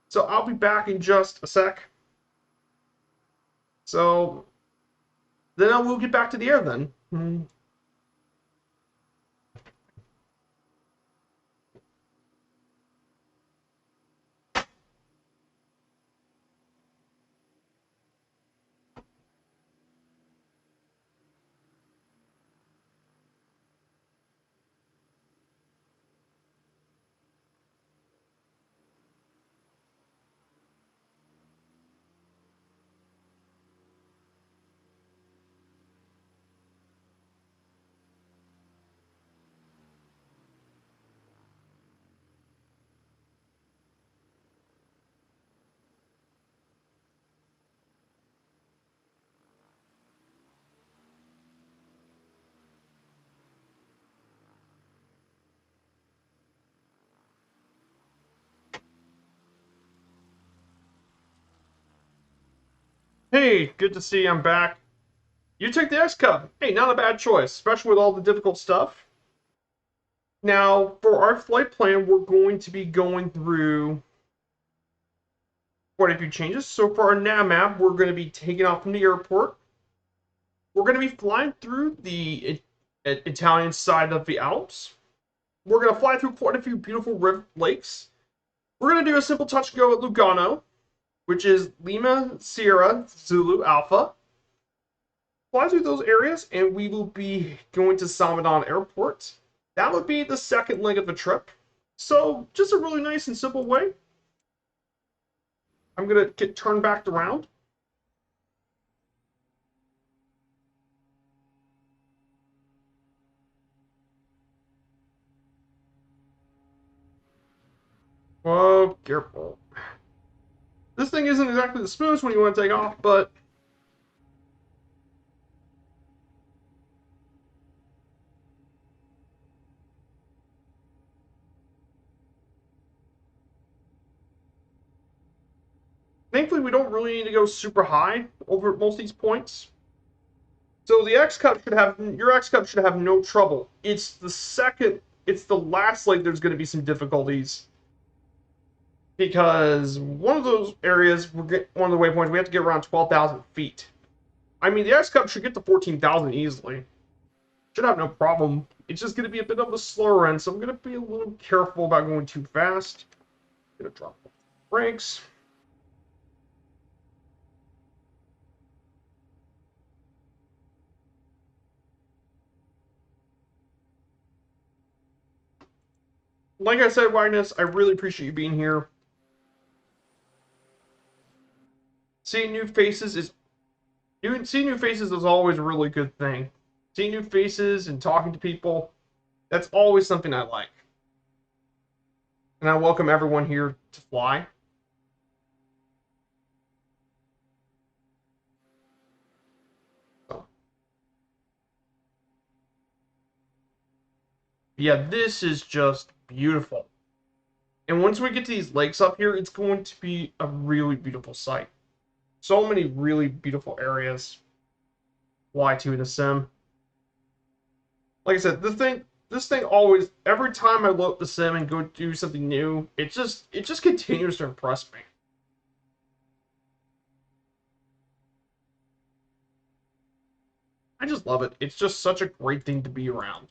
So I'll be back in just a sec. So then I will get back to the air then. Hey, good to see you. I'm back. You took the X-Cub. Hey, not a bad choice, especially with all the difficult stuff. Now, for our flight plan, we're going to be going through quite a few changes. So for our nav map, we're going to be taking off from the airport. We're going to be flying through the Italian side of the Alps. We're going to fly through quite a few beautiful lakes. We're going to do a simple touch go at Lugano, which is Lima, Sierra, Zulu, Alpha. Fly through those areas, and we will be going to Samadon Airport. That would be the second leg of the trip. So, just a really nice and simple way. I'm going to get turned back around. Whoa, careful. This thing isn't exactly the smoothest when you want to take off, but thankfully we don't really need to go super high over most of these points. So the your X-Cup should have no trouble. It's the last leg there's going to be some difficulties. Because one of those areas, one of the waypoints, we have to get around 12,000 feet. I mean, the X-Cup should get to 14,000 easily. Should have no problem. It's just going to be a bit of a slower end, so I'm going to be a little careful about going too fast. I'm going to drop the brakes. Like I said, Wagnus, I really appreciate you being here. Seeing new faces is Seeing new faces is always a really good thing. Seeing new faces and talking to people, that's always something I like. And I welcome everyone here to fly. So, yeah, this is just beautiful. And once we get to these lakes up here, it's going to be a really beautiful sight. So many really beautiful areas. Fly to in a sim. Like I said, this thing always, every time I load the sim and go do something new, it just continues to impress me. I just love it. It's just such a great thing to be around.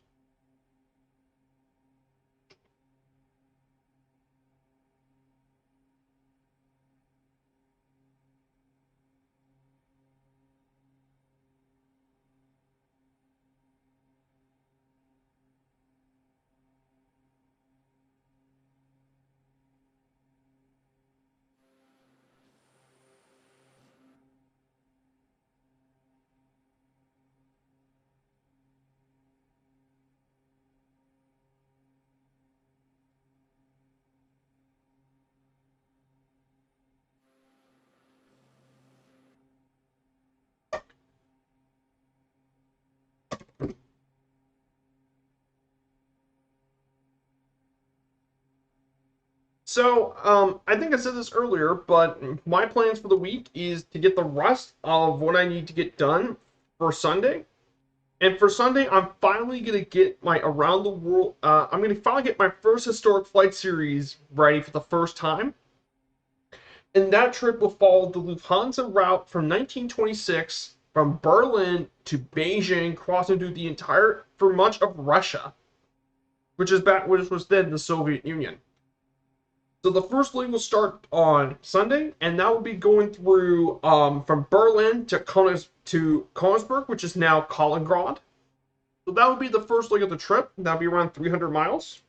So, I think I said this earlier, but my plans for the week is to get the rest of what I need to get done for Sunday. And for Sunday, I'm finally gonna get my around the world. I'm gonna finally get my first historic flight series ready for the first time. And that trip will follow the Lufthansa route from 1926 from Berlin to Beijing, crossing through the entire for much of Russia, which was then the Soviet Union. So the first leg will start on Sunday, and that will be going through from Berlin to Königsberg, which is now Kaliningrad. So that would be the first leg of the trip. That'll be around 300 miles.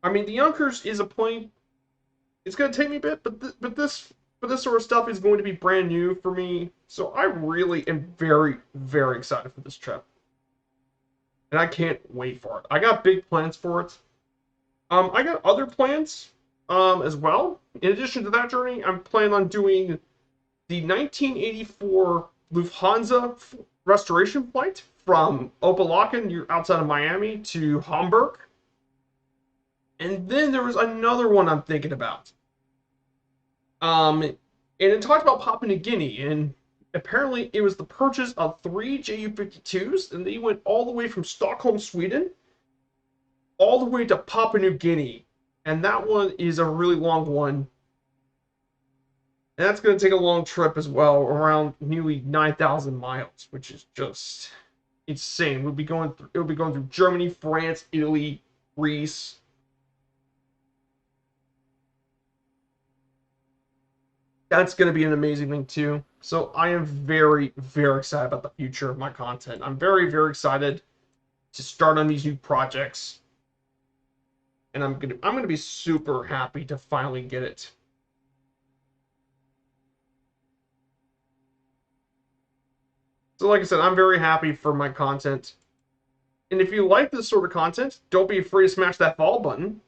I mean, the Yonkers is a plane. It's going to take me a bit, but this sort of stuff is going to be brand new for me. So I really am very, very excited for this trip, and I can't wait for it. I got big plans for it. I got other plans as well. In addition to that journey, I'm planning on doing the 1984 Lufthansa restoration flight from Opelaken, outside of Miami, to Hamburg. And then there was another one I'm thinking about. And it talked about Papua New Guinea, and apparently it was the purchase of 3 Ju-52s, and they went all the way from Stockholm, Sweden, all the way to Papua New Guinea. And that one is a really long one. And that's going to take a long trip as well, around nearly 9,000 miles, which is just insane. It will be going through Germany, France, Italy, Greece. That's going to be an amazing thing too. So I am very, very excited about the future of my content. I'm very, very excited to start on these new projects, and I'm gonna be super happy to finally get it. So like I said, I'm very happy for my content. And if you like this sort of content, don't be afraid to smash that follow button.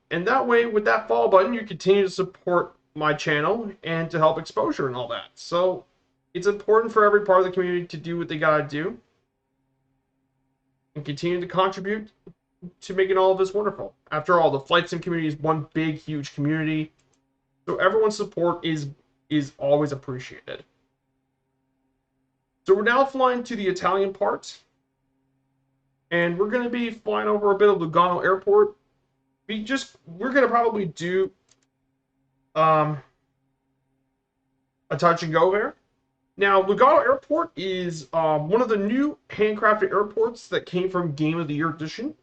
And that way, with that follow button, you continue to support my channel and to help exposure and all that. So it's important for every part of the community to do what they gotta do and continue to contribute to making all of this wonderful. After all, the flight sim community is one big, huge community, so everyone's support is always appreciated. So we're now flying to the Italian part, and we're going to be flying over a bit of Legato Airport. We're going to probably do a touch and go there. Now, Legato Airport is one of the new handcrafted airports that came from Game of the Year edition.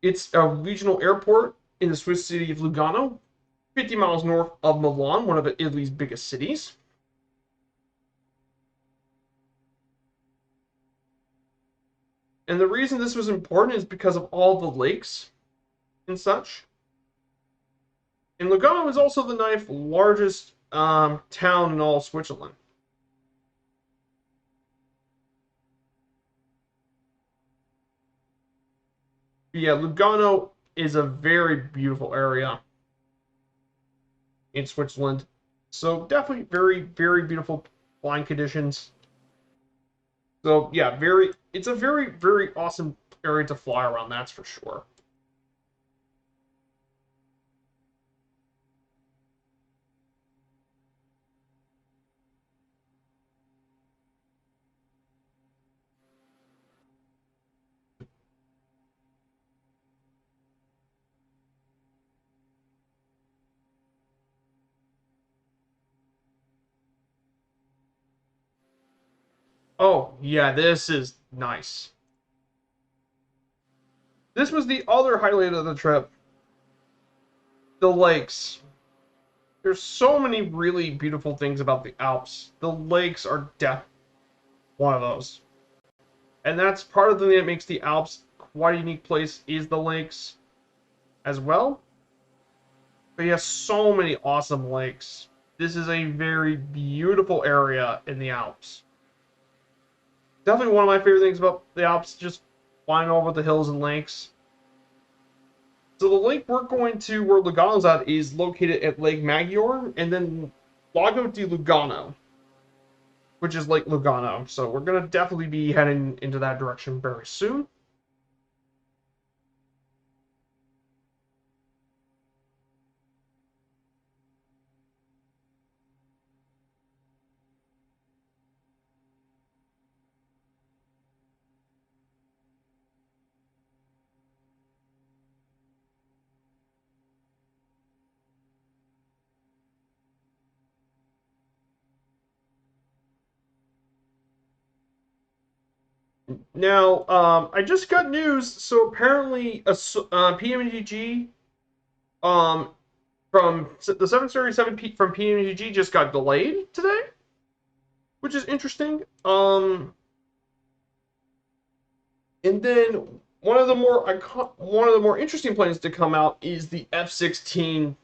It's a regional airport in the Swiss city of Lugano, 50 miles north of Milan, one of Italy's biggest cities. And the reason this was important is because of all the lakes and such. And Lugano is also the ninth largest town in all of Switzerland. Yeah, Lugano is a very beautiful area in Switzerland. So definitely very, very beautiful flying conditions. So yeah, it's a very, very awesome area to fly around, that's for sure. Oh, yeah, this is nice. This was the other highlight of the trip. The lakes. There's so many really beautiful things about the Alps. The lakes are definitely one of those. And that's part of the thing that makes the Alps quite a unique place is the lakes as well. But you have so many awesome lakes. This is a very beautiful area in the Alps. Definitely one of my favorite things about the Alps, just flying over the hills and lakes. So the lake we're going to, where Lugano's at, is located at Lake Maggiore, and then Lago di Lugano, which is Lake Lugano. So we're gonna definitely be heading into that direction very soon. Now, I just got news. So apparently, PMGG from the 737 from PMGG just got delayed today, which is interesting. And then one of the more interesting planes to come out is the F-16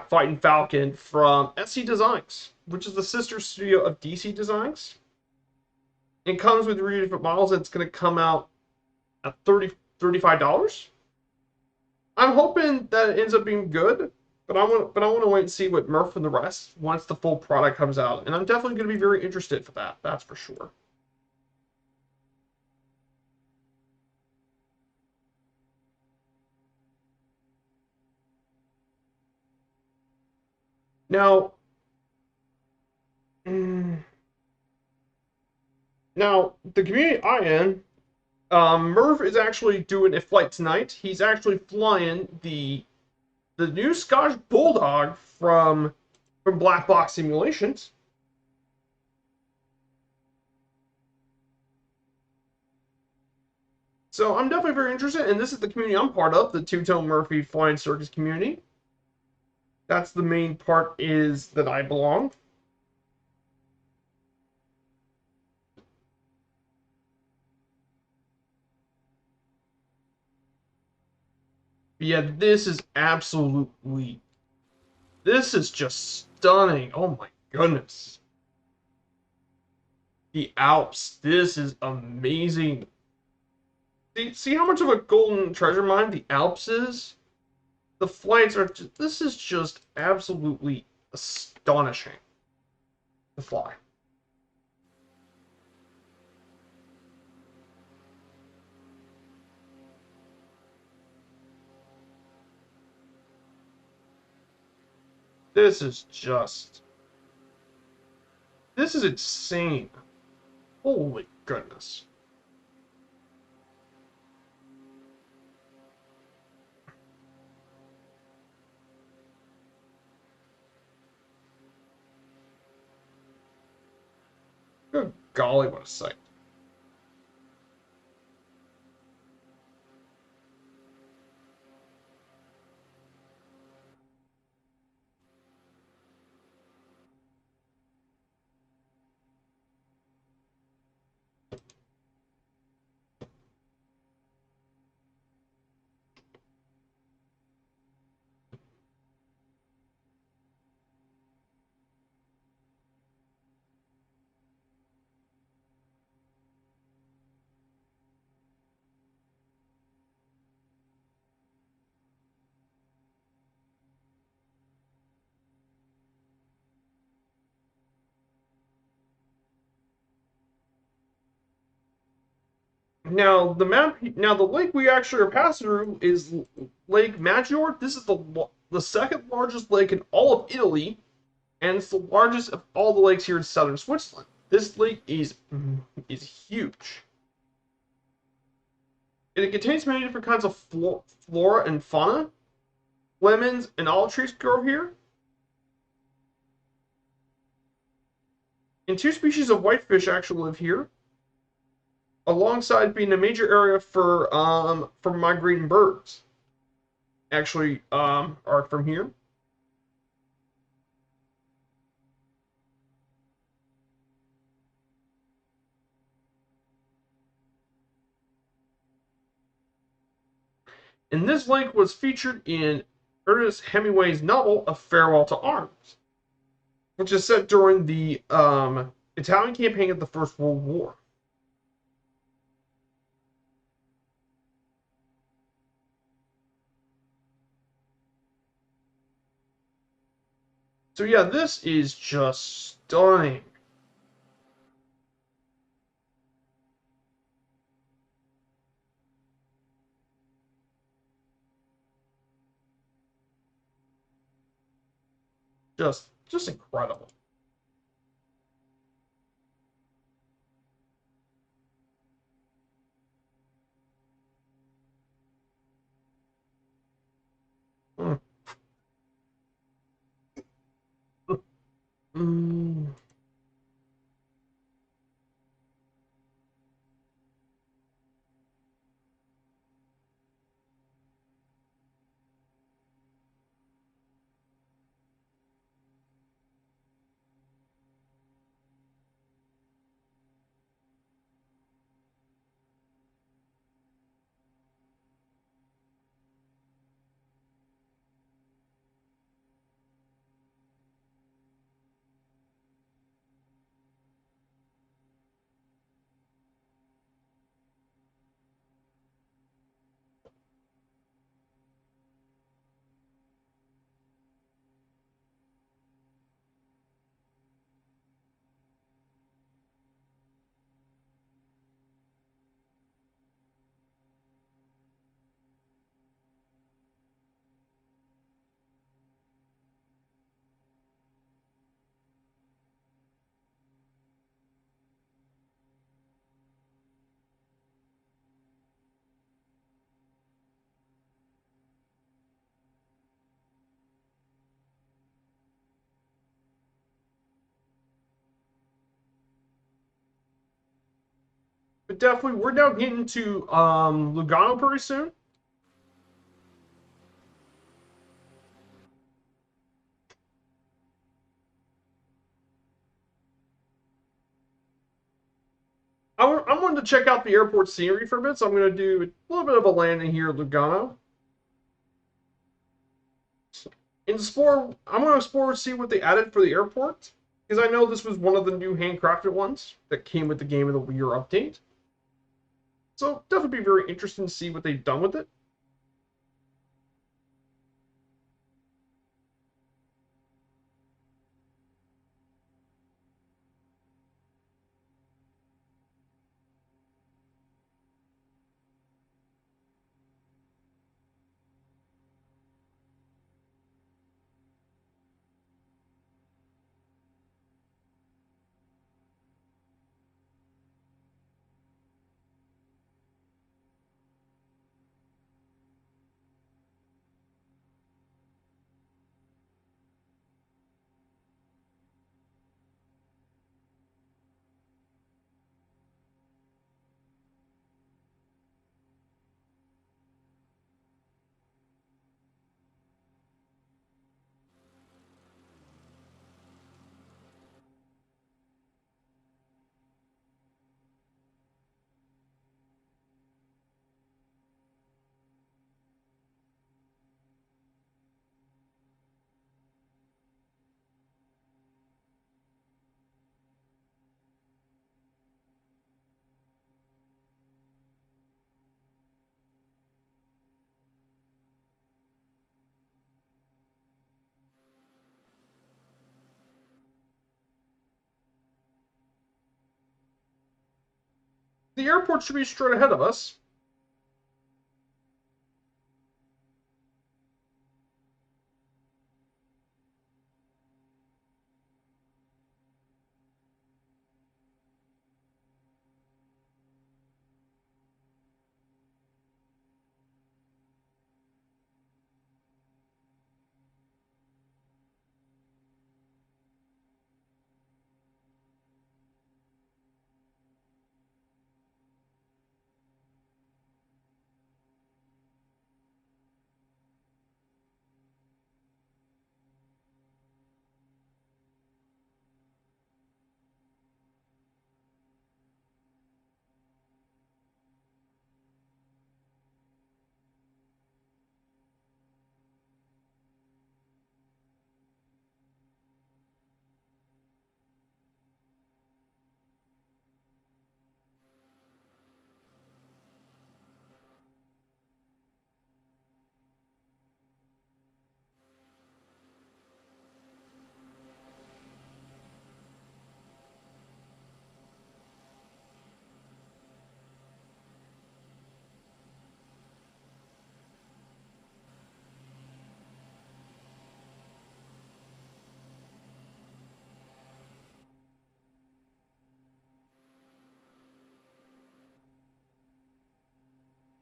Fighting Falcon from SC Designs, which is the sister studio of DC Designs. It comes with three different models. And it's going to come out at $35. I'm hoping that it ends up being good, but I want to wait and see what Murph and the rest once the full product comes out, and I'm definitely going to be very interested for that. That's for sure. Now, mm, now the community I am, Murph is actually doing a flight tonight. He's actually flying the new Scottish Bulldog from Black Box Simulations. So I'm definitely very interested, and this is the community I'm part of, the Two-Tone Murphy Flying Circus community. That's the main part is that I belong. But yeah, this is just stunning. Oh my goodness. The Alps, this is amazing. See how much of a golden treasure mine the Alps is? The flights are just, this is just absolutely astonishing to fly. This is just, this is insane. Holy goodness. Good golly, what a sight. Now the lake we actually are passing through is Lake Maggiore. This is the second largest lake in all of Italy, and it's the largest of all the lakes here in southern Switzerland. This lake is huge. And it contains many different kinds of flora and fauna. Lemons and olive trees grow here, and two species of whitefish actually live here, alongside being a major area for migrating birds. Actually, are from here. And this lake was featured in Ernest Hemingway's novel A Farewell to Arms, which is set during the Italian campaign of the First World War. So yeah, this is just stunning. Just incredible. Mm. Mm. But definitely, we're now getting to Lugano pretty soon. I'm going to check out the airport scenery for a bit, so I'm going to do a little bit of a landing here at Lugano. I'm going to explore and see what they added for the airport, because I know this was one of the new handcrafted ones that came with the Game of the Year update. So definitely be very interesting to see what they've done with it. The airport should be straight ahead of us.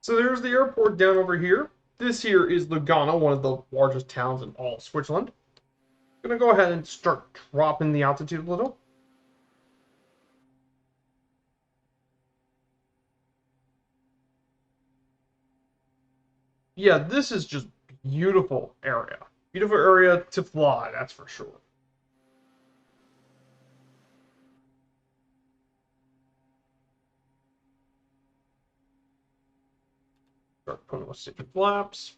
So there's the airport down over here. This here is Lugano, one of the largest towns in all of Switzerland. I'm going to go ahead and start dropping the altitude a little. Yeah, this is just beautiful area. Beautiful area to fly, that's for sure. Start putting with safety flaps.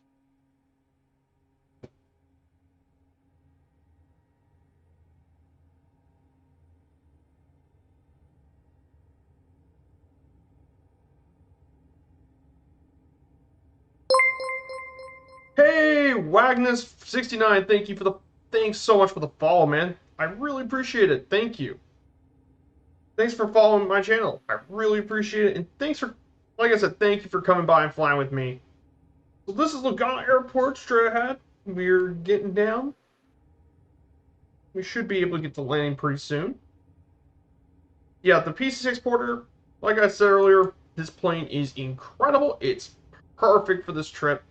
Hey, Wagnus69, thanks so much for the follow, man. I really appreciate it. Thank you. Thanks for following my channel. I really appreciate it. And thanks for, like I said, thank you for coming by and flying with me. So this is Legato Airport, straight ahead. We're getting down. We should be able to get to landing pretty soon. Yeah, the PC6 Porter, like I said earlier, this plane is incredible. It's perfect for this trip.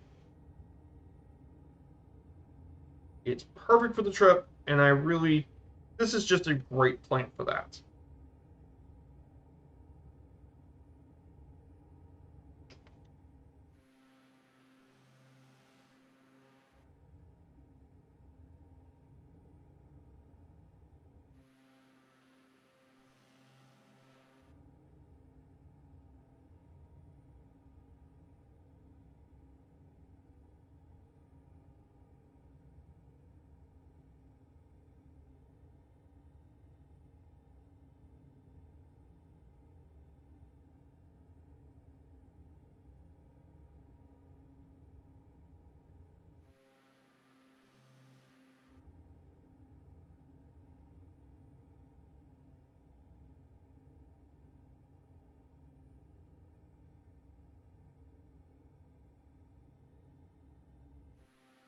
It's perfect for the trip, and this is just a great plane for that.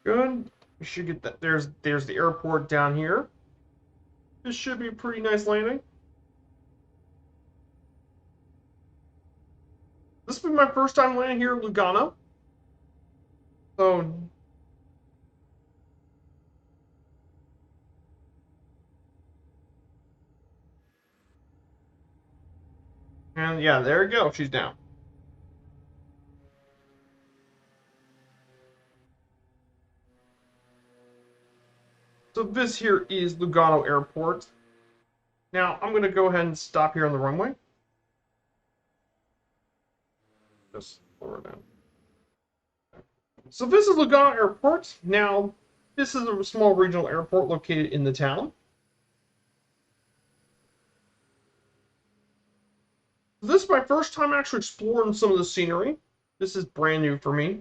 Good. We should get that. There's the airport down here. This should be a pretty nice landing. This will be my first time landing here in Lugano. So, and yeah, there you go. She's down. So this here is Lugano Airport. Now, I'm going to go ahead and stop here on the runway. Just lower down. So this is Lugano Airport. Now, this is a small regional airport located in the town. This is my first time actually exploring some of the scenery. This is brand new for me.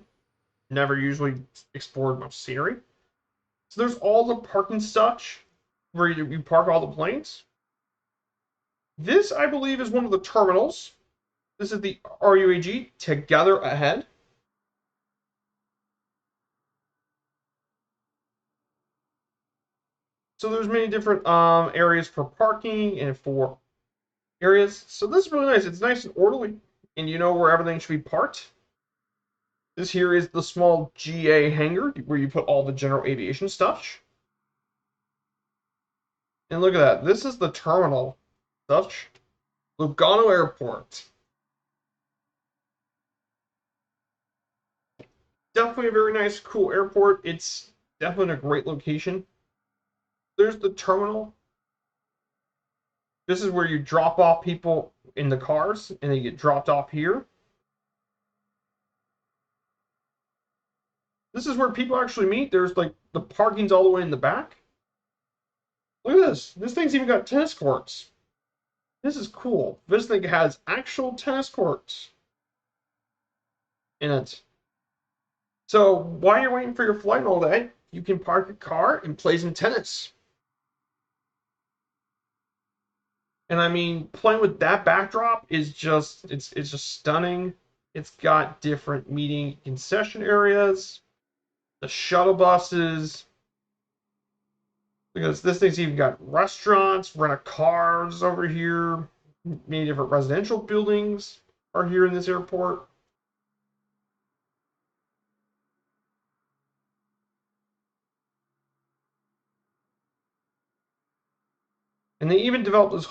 Never usually explored much scenery. So there's all the parking such where you park all the planes. This, I believe, is one of the terminals. This is the RUAG, Together Ahead. So there's many different areas for parking and for areas. So this is really nice. It's nice and orderly, and you know where everything should be parked. This here is the small GA hangar where you put all the general aviation stuff. And look at that. This is the terminal stuff. Legato Airport. Definitely a very nice, cool airport. It's definitely a great location. There's the terminal. This is where you drop off people in the cars and they get dropped off here. This is where people actually meet. There's like the parking's all the way in the back. Look at this. This thing's even got tennis courts. This is cool. This thing has actual tennis courts in it. So while you're waiting for your flight all day, you can park your car and play some tennis. And I mean, playing with that backdrop is just it's just stunning. It's got different meeting concession areas, the shuttle buses. Because this thing's even got restaurants, rent-a-cars over here. Many different residential buildings are here in this airport. And they even developed this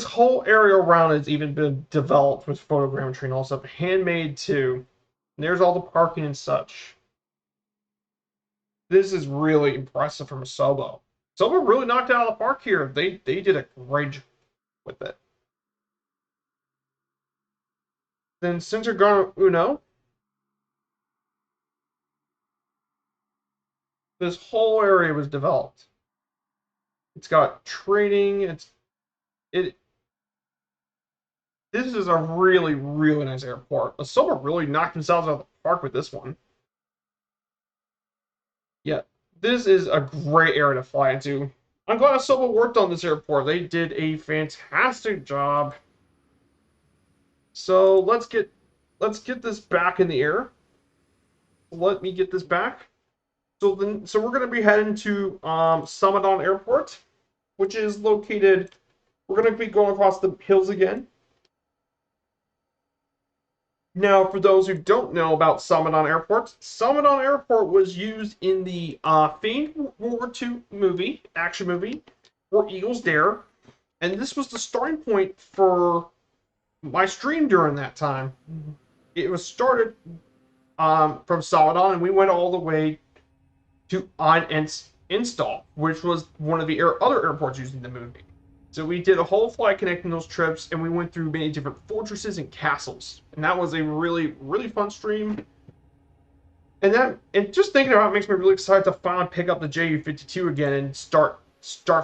whole area around it's even been developed with photogrammetry and all stuff, handmade too. And there's all the parking and such. This is really impressive from Sobo. Sobo really knocked it out of the park here. They did a great job with it. Then Center Garden Uno. This whole area was developed. It's got training. It. This is a really nice airport. Sobo really knocked themselves out of the park with this one. Yeah, this is a great area to fly into. I'm glad Sobo worked on this airport. They did a fantastic job. So let's get this back in the air. Let me get this back. So we're gonna be heading to Samadon Airport, which is located. We're gonna be going across the hills again. Now, for those who don't know about Samadon Airport, Samadon Airport was used in the famed World War II movie, action movie, War Eagles Dare, and this was the starting point for my stream during that time. It was started from Samadon, and we went all the way to Install, which was one of the other airports used in the movie. So we did a whole flight connecting those trips, and we went through many different fortresses and castles, and that was a really fun stream. And just thinking about it makes me really excited to finally pick up the JU-52 again and start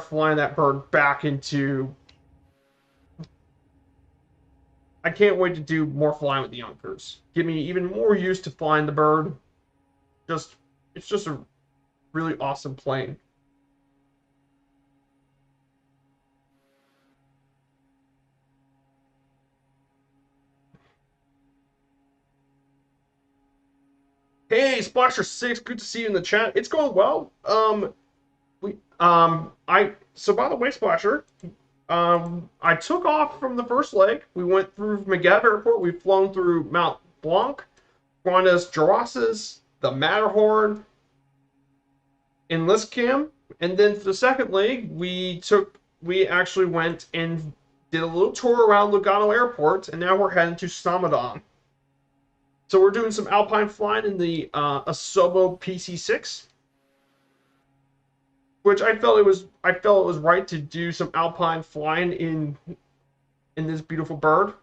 flying that bird back into. I can't wait to do more flying with the Yonkers. Get me even more used to flying the bird. It's just a really awesome plane. Hey, Splasher6, good to see you in the chat. It's going well. By the way, Splasher, I took off from the first leg. We went through Legato Airport. We've flown through Mount Blanc, Grandas Jurasis, the Matterhorn, in Liscam, and then for the second leg, we actually went and did a little tour around Legato Airport, and now we're heading to Samadon. So we're doing some alpine flying in the Asobo PC6, which I felt it was right to do some alpine flying in this beautiful bird.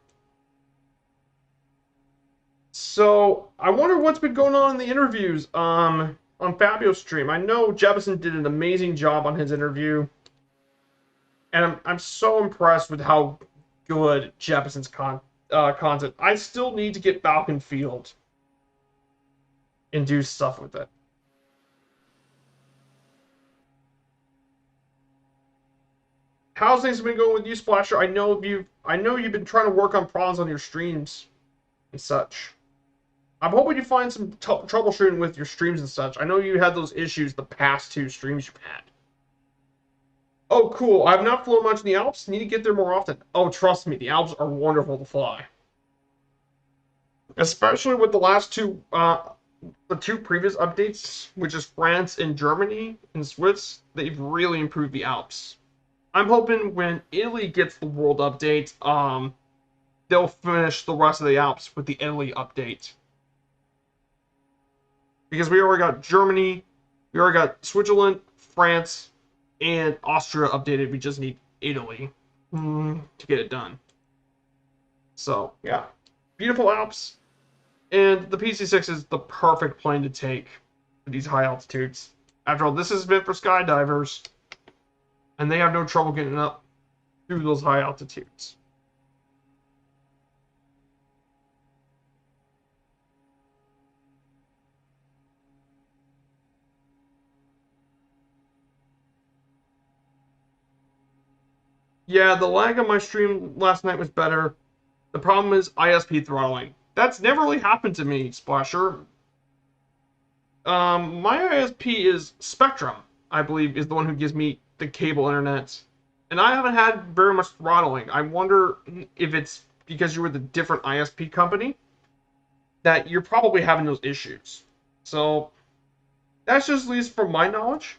So I wonder what's been going on in the interviews on Fabio's stream. I know Jefferson did an amazing job on his interview, and I'm so impressed with how good Jefferson's content. I still need to get Falcon Field and do stuff with it. how's things been going with you, Splasher? I know you've been trying to work on problems on your streams and such. I'm hoping you find some troubleshooting with your streams and such. I know you had those issues the past 2 streams you've had. Oh, cool. I've not flown much in the Alps. Need to get there more often. Oh, trust me, the Alps are wonderful to fly. Especially with the last the 2 previous updates, which is France and Germany and Swiss, they've really improved the Alps. I'm hoping when Italy gets the world update, they'll finish the rest of the Alps with the Italy update. Because we already got Germany, we already got Switzerland, France, and Austria updated. We just need Italy to get it done. So, yeah. Beautiful Alps. And the PC-6 is the perfect plane to take for these high altitudes. After all, this is meant for skydivers. And they have no trouble getting up through those high altitudes. Yeah, the lag on my stream last night was better. The problem is ISP throttling. That's never really happened to me, Splasher. My ISP is Spectrum, I believe, is the one who gives me the cable internet. And I haven't had very much throttling. I wonder if it's because you were the different ISP company that you're probably having those issues. So that's just at least from my knowledge.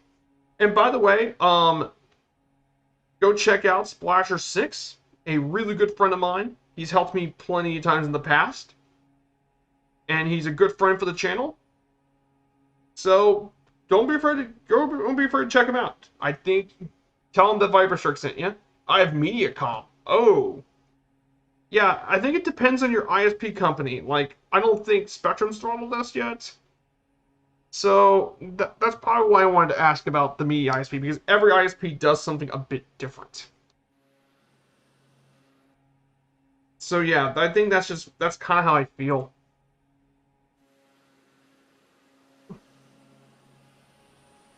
And by the way, go check out Splasher6, a really good friend of mine. He's helped me plenty of times in the past. And he's a good friend for the channel. So don't be afraid to check him out. I think tell him that Viperstrike sent you. I have MediaCom. Oh. Yeah, I think it depends on your ISP company. Like, I don't think Spectrum's throttled us yet. So that's probably why I wanted to ask about the Media ISP, because every ISP does something a bit different. So yeah, I think that's kind of how I feel.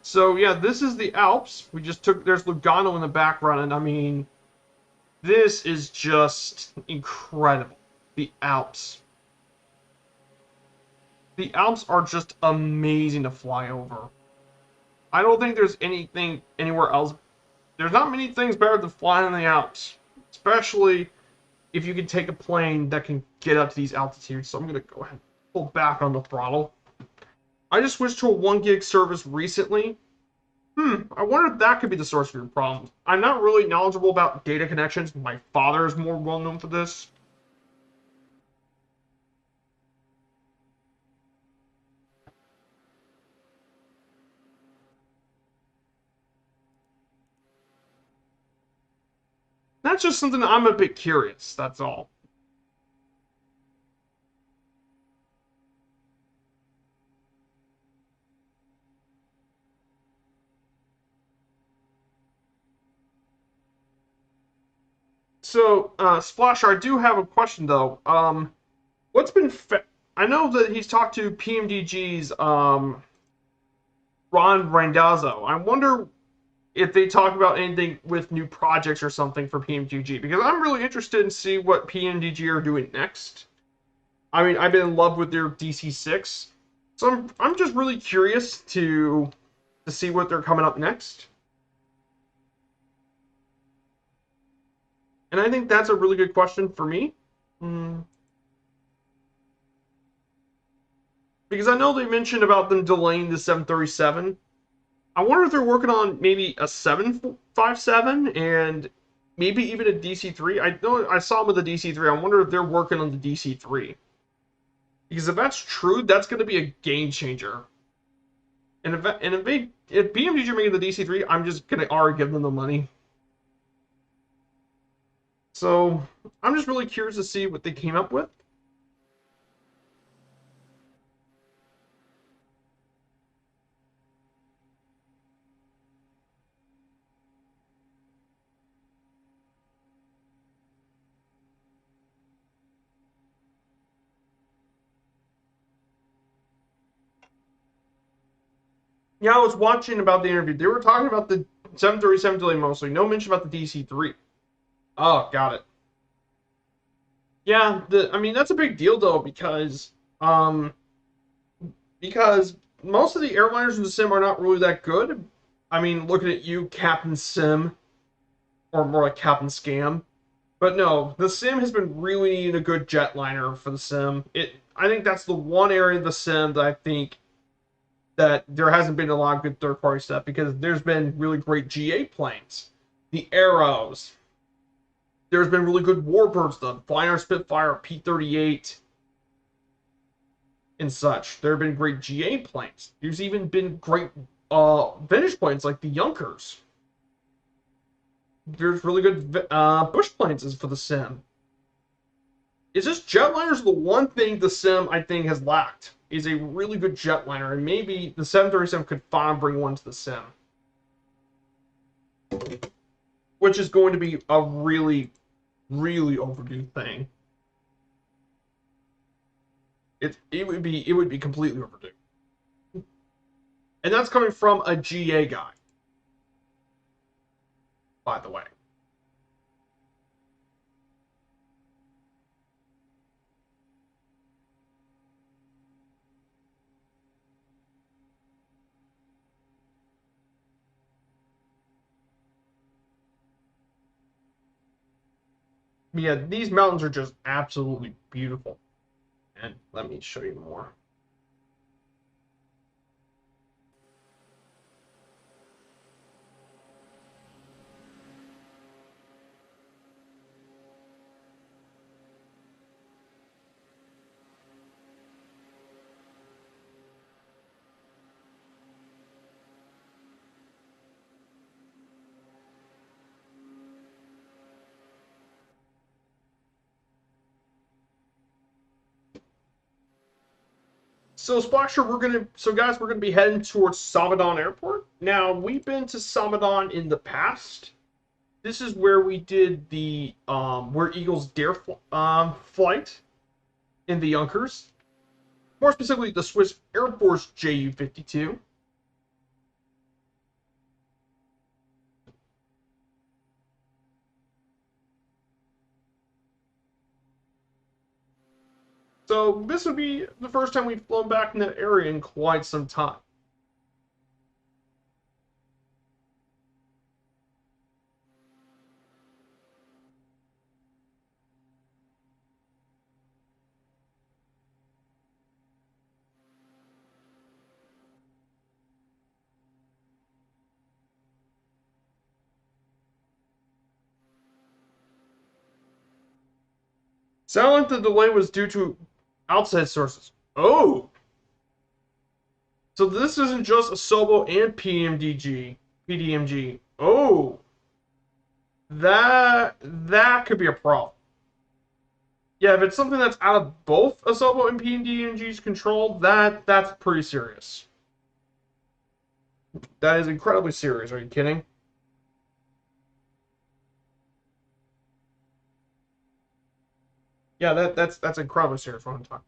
So yeah, this is the Alps. There's Lugano in the background, and I mean, this is just incredible. The Alps. The Alps are just amazing to fly over. I don't think there's anything anywhere else. There's not many things better than flying in the Alps, especially if you can take a plane that can get up to these altitudes. So I'm going to go ahead and pull back on the throttle. I just switched to a 1 gig service recently. I wonder if that could be the source of your problem. I'm not really knowledgeable about data connections. My father is more well known for this. That's just something that I'm a bit curious, that's all. So, Splasher, I do have a question though. What's been I know that he's talked to PMDG's Ron Randazzo. I wonder if they talk about anything with new projects or something for PMDG, because I'm really interested in see what PMDG are doing next. I mean, I've been in love with their DC6, so I'm just really curious to see what they're coming up next. And I think that's a really good question for me. Because I know they mentioned about them delaying the 737. I wonder if they're working on maybe a 757 and maybe even a DC-3. I know I saw them with the DC-3. I wonder if they're working on the DC-3. Because if that's true, that's going to be a game changer. And if BMDG are making the DC-3, I'm just going to already give them the money. So I'm just really curious to see what they came up with. Yeah, I was watching about the interview. They were talking about the 737 delay mostly. No mention about the DC-3. Oh, got it. Yeah, I mean that's a big deal though um because most of the airliners in the sim are not really that good. I mean, looking at you, Captain Sim, or more like Captain Scam. But no, the sim has been really needing a good jetliner for the sim. I think that's the one area of the sim that I think that there hasn't been a lot of good third-party stuff because there's been really great GA planes, the Arrows. There's been really good Warbirds done, Flyer Spitfire, P-38, and such. There have been great GA planes. There's even been great vintage planes like the Junkers. There's really good bush planes for the sim. It's just jetliners are the one thing the sim I think has lacked is a really good jetliner, and maybe the 737 could finally bring one to the sim, which is going to be a really, really overdue thing. It would be completely overdue, and that's coming from a GA guy, by the way. Yeah, these mountains are just absolutely beautiful. And let me show you more. So Splasher, guys, we're gonna be heading towards Samadon Airport. Now we've been to Samadon in the past. This is where we did the where Eagles dare flight in the Junkers. More specifically, the Swiss Air Force Ju-52. So this would be the first time we've flown back in that area in quite some time. Sound like the delay was due to outside sources. Oh, so this isn't just Asobo and PDMG. Oh, that could be a problem. Yeah, if it's something that's out of both Asobo and PDMG's control, that's pretty serious. That is incredibly serious. Are you kidding? Yeah, that's incredibly serious. What I'm talking.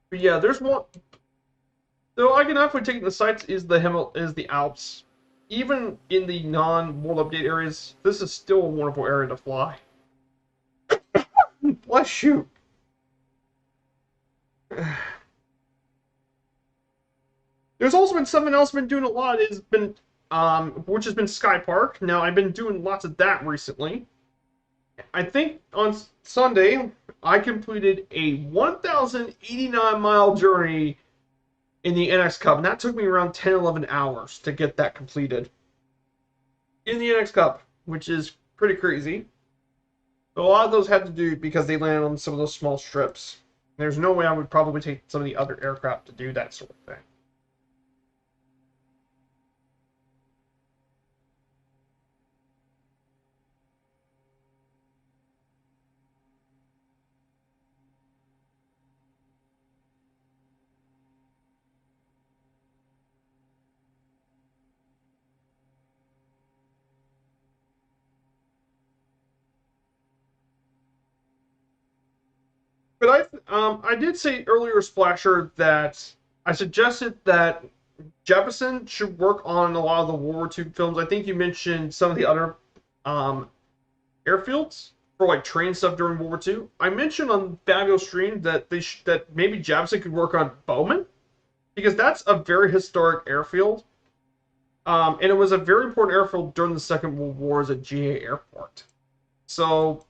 But yeah, there's one. Though I can definitely take the sights is the Alps. Even in the non-world update areas, this is still a wonderful area to fly. Bless you. There's also been something else I've been doing a lot. It's been which has been Sky Park. Now I've been doing lots of that recently. I think on Sunday I completed a 1,089-mile journey in the NX Cup, and that took me around 10, 11 hours to get that completed in the NX Cup, which is pretty crazy. But a lot of those had to do because they landed on some of those small strips. There's no way I would probably take some of the other aircraft to do that sort of thing. I did say earlier, Splasher, that I suggested that Jefferson should work on a lot of the World War II films. I think you mentioned some of the other um, airfields for like train stuff during World War II. I mentioned on Fabio's stream that that maybe Jefferson could work on Bowman because that's a very historic airfield, and it was a very important airfield during the Second World War as a GA airport. So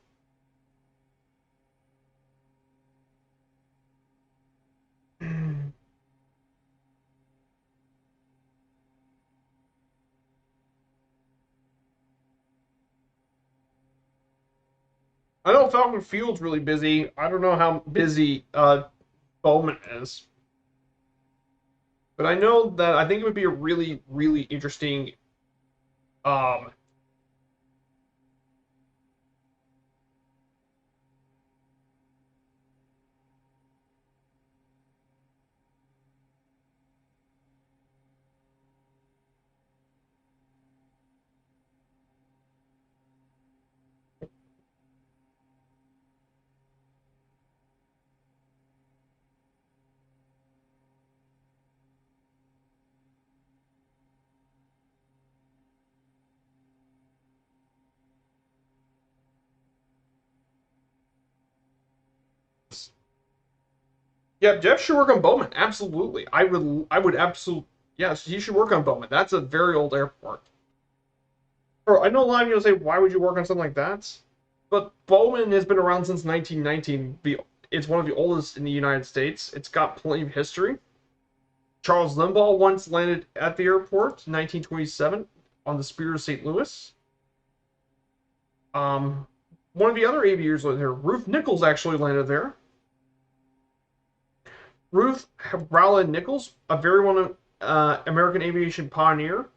I know Falcon Field's really busy. I don't know how busy Bowman is, but I know that I think it would be a really, really interesting. Um, yeah, Jeff should work on Bowman. Absolutely, I would absolutely. Yes, he should work on Bowman. That's a very old airport. Or I know a lot of you will say, why would you work on something like that? But Bowman has been around since 1919. It's one of the oldest in the United States. It's got plenty of history. Charles Limbaugh once landed at the airport in 1927 on the Spirit of St. Louis. Um, One of the other aviators landed there. Ruth Nichols actually landed there. Ruth Roland Nichols, a very well-known American aviation pioneer.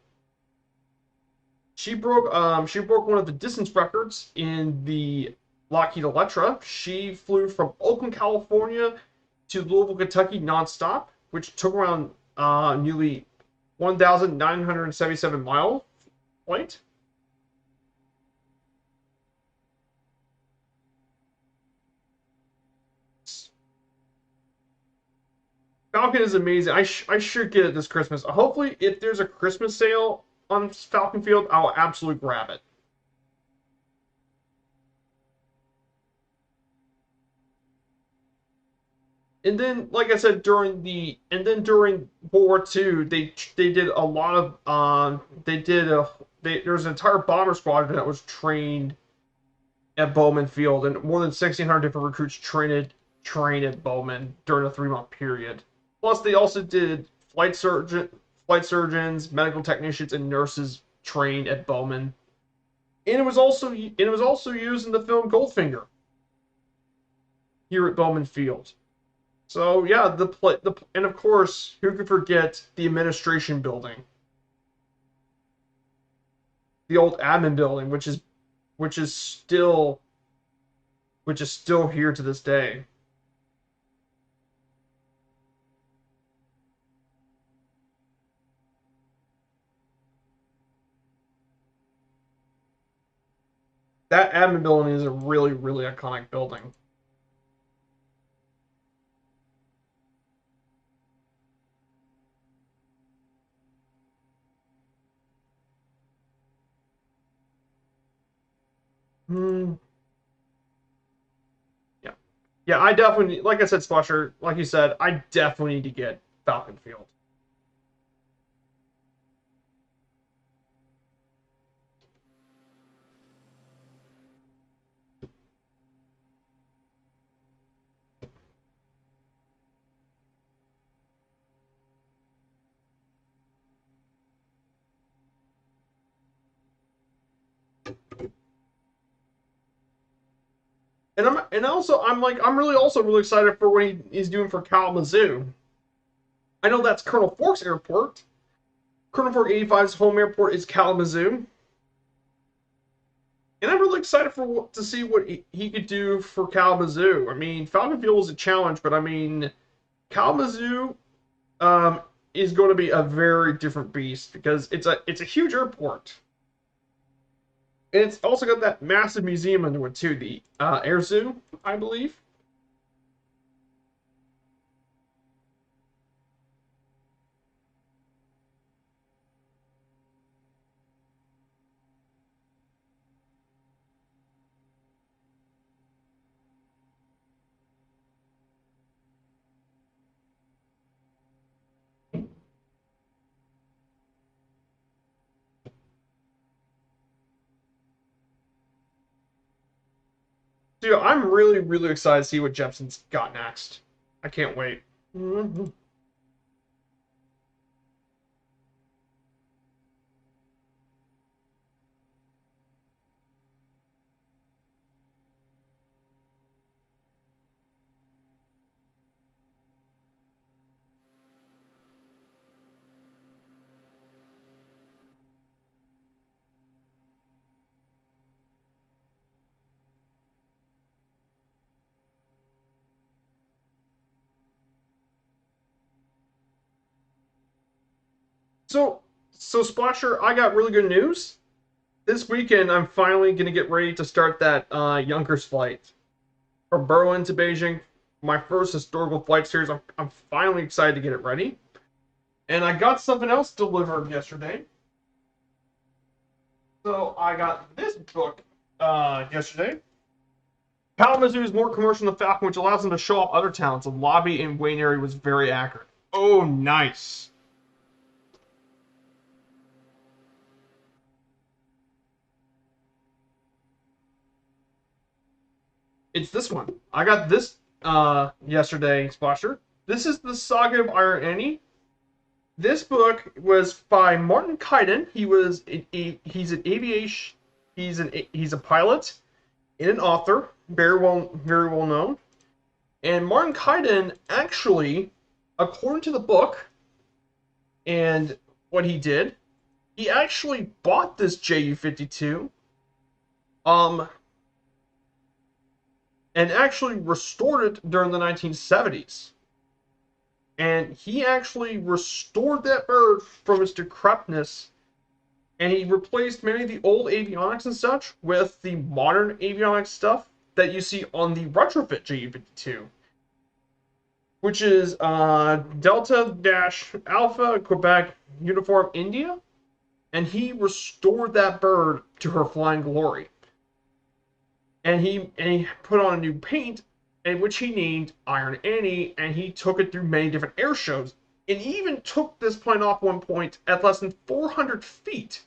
She broke one of the distance records in the Lockheed Electra. She flew from Oakland, California to Louisville, Kentucky nonstop, which took around nearly 1,977 mile flight. Falcon is amazing. I should get it this Christmas. Hopefully, if there's a Christmas sale on Falcon Field, I'll absolutely grab it. And then, like I said, during World War II, they did a lot of there's an entire bomber squadron that was trained at Bowman Field, and more than 1,600 different recruits trained at Bowman during a 3 month period. Plus, they also did flight surgeons, medical technicians, and nurses trained at Bowman. And it was also used in the film Goldfinger here at Bowman Field. So yeah, and of course, who could forget the administration building, the old admin building, which is still here to this day. That admin building is a really, really iconic building. Hmm. Yeah. Yeah, I definitely, like I said, Splasher, like you said, I definitely need to get Falcon Field. I'm really also really excited for what he's doing for Kalamazoo. I know that's Colonel Fork's airport. Colonel Fork 85's home airport is Kalamazoo. And I'm really excited to see what he could do for Kalamazoo. I mean, Falcon Field was a challenge, but I mean, Kalamazoo is going to be a very different beast because it's a huge airport, and it's also got that massive museum under it too, the Air Zoo, I believe. Dude, I'm really, really excited to see what Jepson's got next. I can't wait. Mhm. So, so Splasher, I got really good news. This weekend, I'm finally gonna get ready to start that Yonkers flight from Berlin to Beijing. My first historical flight series. I'm finally excited to get it ready. And I got something else delivered yesterday. So I got this book yesterday. Kalamazoo is more commercial than Falcon, which allows them to show off other talents. The lobby and waiting area was very accurate. Oh, nice. It's this one. I got this yesterday, Splasher. This is the Saga of Iron Annie. This book was by Martin Kiden. He's an aviation he's a pilot and an author, very well known. And Martin Kiden actually, according to the book and what he did, he actually bought this Ju-52 um and actually restored it during the 1970s. And he actually restored that bird from its decrepitness, and he replaced many of the old avionics and such with the modern avionics stuff that you see on the retrofit Ju-52, which is Delta Dash Alpha Quebec Uniform India, and he restored that bird to her flying glory. And he put on a new paint, and which he named Iron Annie, and he took it through many different air shows, and he even took this plane off one point at less than 400 feet.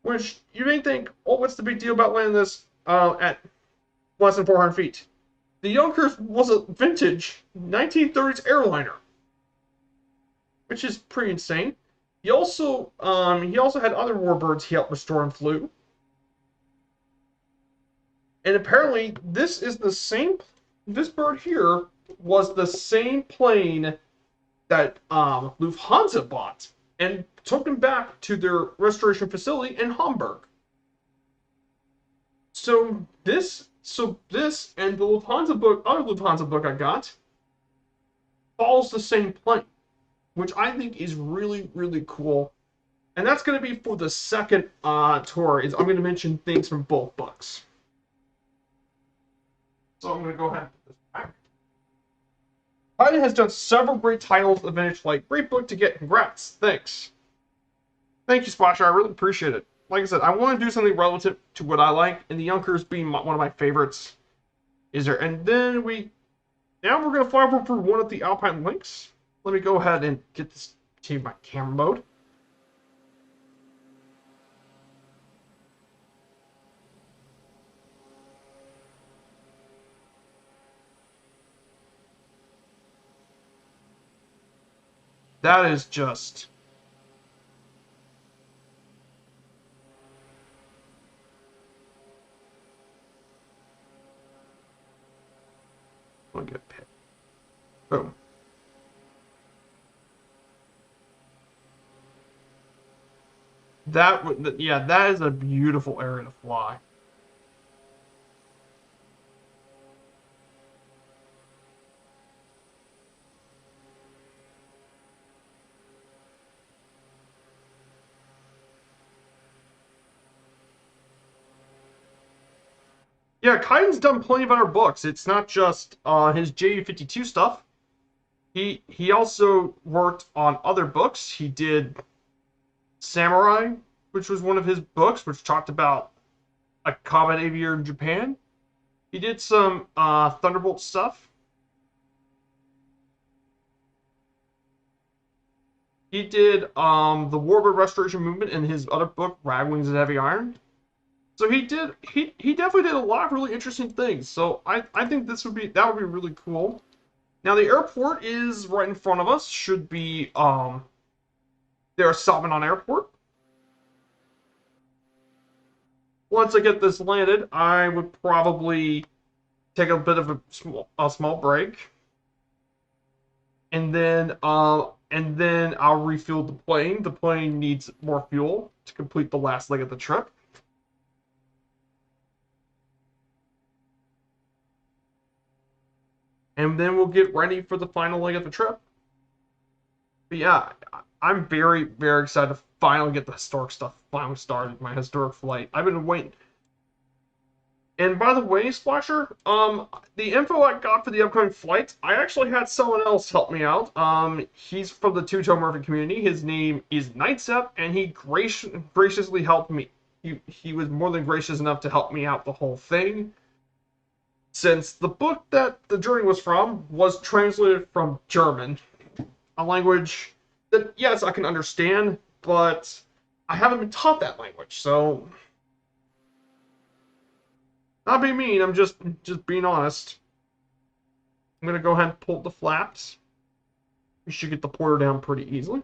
Which you may think, oh, what's the big deal about landing this at less than 400 feet? The Yonkers was a vintage 1930s airliner, which is pretty insane. He also had other warbirds he helped restore and flew. And apparently, this is the same. This bird here was the same plane that Lufthansa bought and took them back to their restoration facility in Hamburg. So this and the Lufthansa book, other Lufthansa book I got, follows the same plane, which I think is really really cool. And that's going to be for the second tour. Is I'm going to mention things from both books. So I'm going to go ahead and put this back. Biden has done several great titles of Vintage Flight. Great book to get. Congrats. Thanks. Thank you, Splasher. I really appreciate it. Like I said, I want to do something relative to what I like, and the Yonkers being one of my favorites. Is there? And then now we're going to fly over for one of the Alpine links. Let me go ahead and get this to my camera mode. That is just... I'll get picked. Boom. That is a beautiful area to fly. Yeah, Kaiden's done plenty of other books. It's not just his Ju-52 stuff. He also worked on other books. He did Samurai, which was one of his books, which talked about a combat aviator in Japan. He did some Thunderbolt stuff. He did the Warbird Restoration Movement in his other book, Rag Wings and Heavy Iron. So he definitely did a lot of really interesting things. So I think that would be really cool. Now the airport is right in front of us. Should be there's Salmonon Airport. Once I get this landed, I would probably take a bit of a small break, and then I'll refuel the plane. The plane needs more fuel to complete the last leg of the trip. And then we'll get ready for the final leg of the trip. But yeah, I'm very, very excited to finally get the historic stuff finally started, my historic flight. I've been waiting. And by the way, Splasher, the info I got for the upcoming flights, I actually had someone else help me out. He's from the Two-Toe Murphy community. His name is Nightsep, and he graciously helped me. He was more than gracious enough to help me out the whole thing. Since the book that the journey was from was translated from German, a language that, yes, I can understand, but I haven't been taught that language, so not being mean, I'm just being honest. I'm gonna go ahead and pull the flaps. We should get the porter down pretty easily.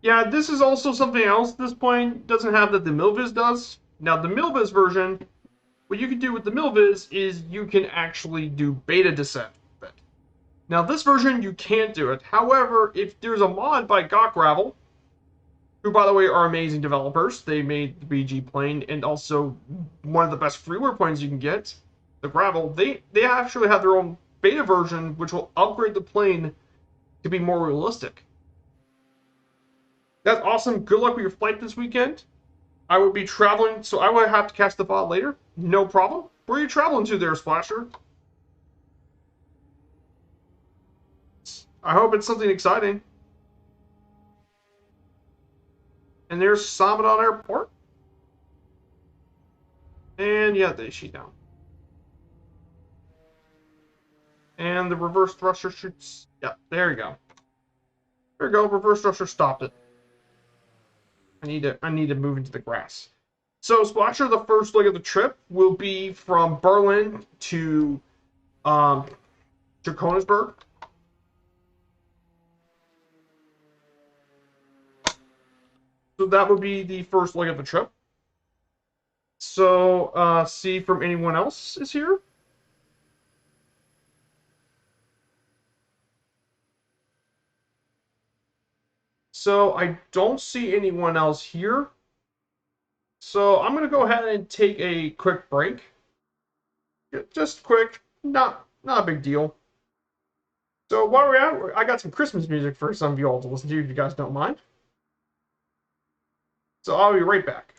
Yeah, this is also something else this plane doesn't have that the Milviz does. Now, the Milviz version, what you can do with the Milviz is you can actually do beta descent with it. Now, this version, you can't do it. However, if there's a mod by Gawk Gravel, who, by the way, are amazing developers, they made the BG plane and also one of the best freeware planes you can get, the Gravel, they actually have their own beta version, which will upgrade the plane to be more realistic. That's awesome. Good luck with your flight this weekend. I would be traveling, so I would have to catch the VOD later. No problem. Where are you traveling to there, Splasher? I hope it's something exciting. And there's Samadon Airport. And yeah, they sheet down. And the reverse thruster shoots. Yeah, there you go. There you go. Reverse thruster stopped it. I need to move into the grass. So Splasher, the first leg of the trip will be from Berlin um to Königsberg. So that would be the first leg of the trip. So see from anyone else is here. So I don't see anyone else here. So I'm gonna go ahead and take a quick break. Just quick, not a big deal. So while we're at, I got some Christmas music for some of you all to listen to if you guys don't mind. So I'll be right back.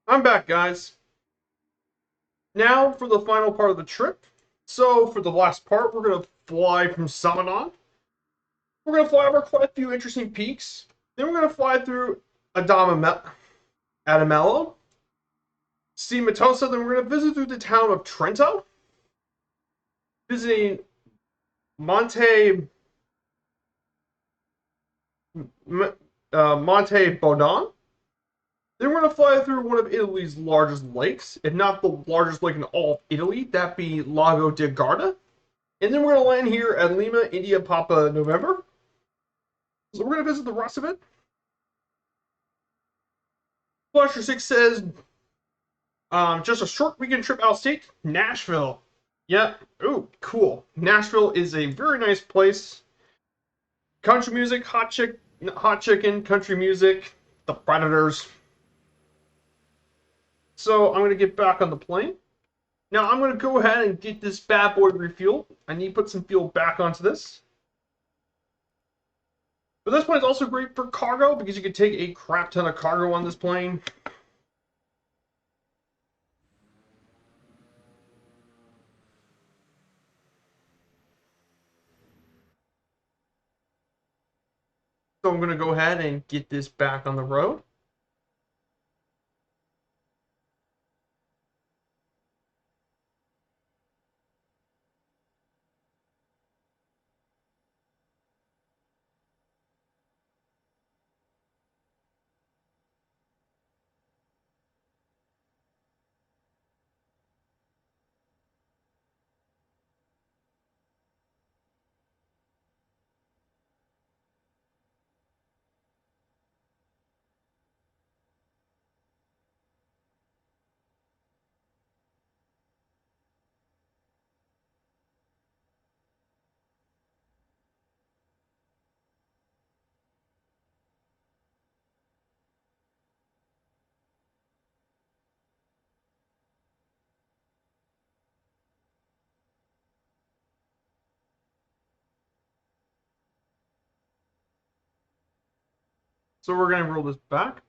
I'm back, guys. Now for the final part of the trip. So for the last part, we're gonna fly from Samanon. We're gonna fly over quite a few interesting peaks. Then we're gonna fly through Atomello, see Matosa. Then we're gonna visit through the town of Trento, visiting Monte Monte Bodon. Then we're gonna fly through one of Italy's largest lakes, if not the largest lake in all of Italy. That be Lago De Garda. And then we're gonna land here at Lima, India, Papa, November. So we're gonna visit the rest of it. Flasher 6 says, just a short weekend trip out of state, Nashville. Yeah, ooh, cool. Nashville is a very nice place. Country music, hot chicken, country music, the Predators. So I'm gonna get back on the plane. Now I'm gonna go ahead and get this bad boy refueled. I need to put some fuel back onto this. But this plane is also great for cargo because you can take a crap ton of cargo on this plane. So I'm going to go ahead and get this back on the road. So we're going to roll this back.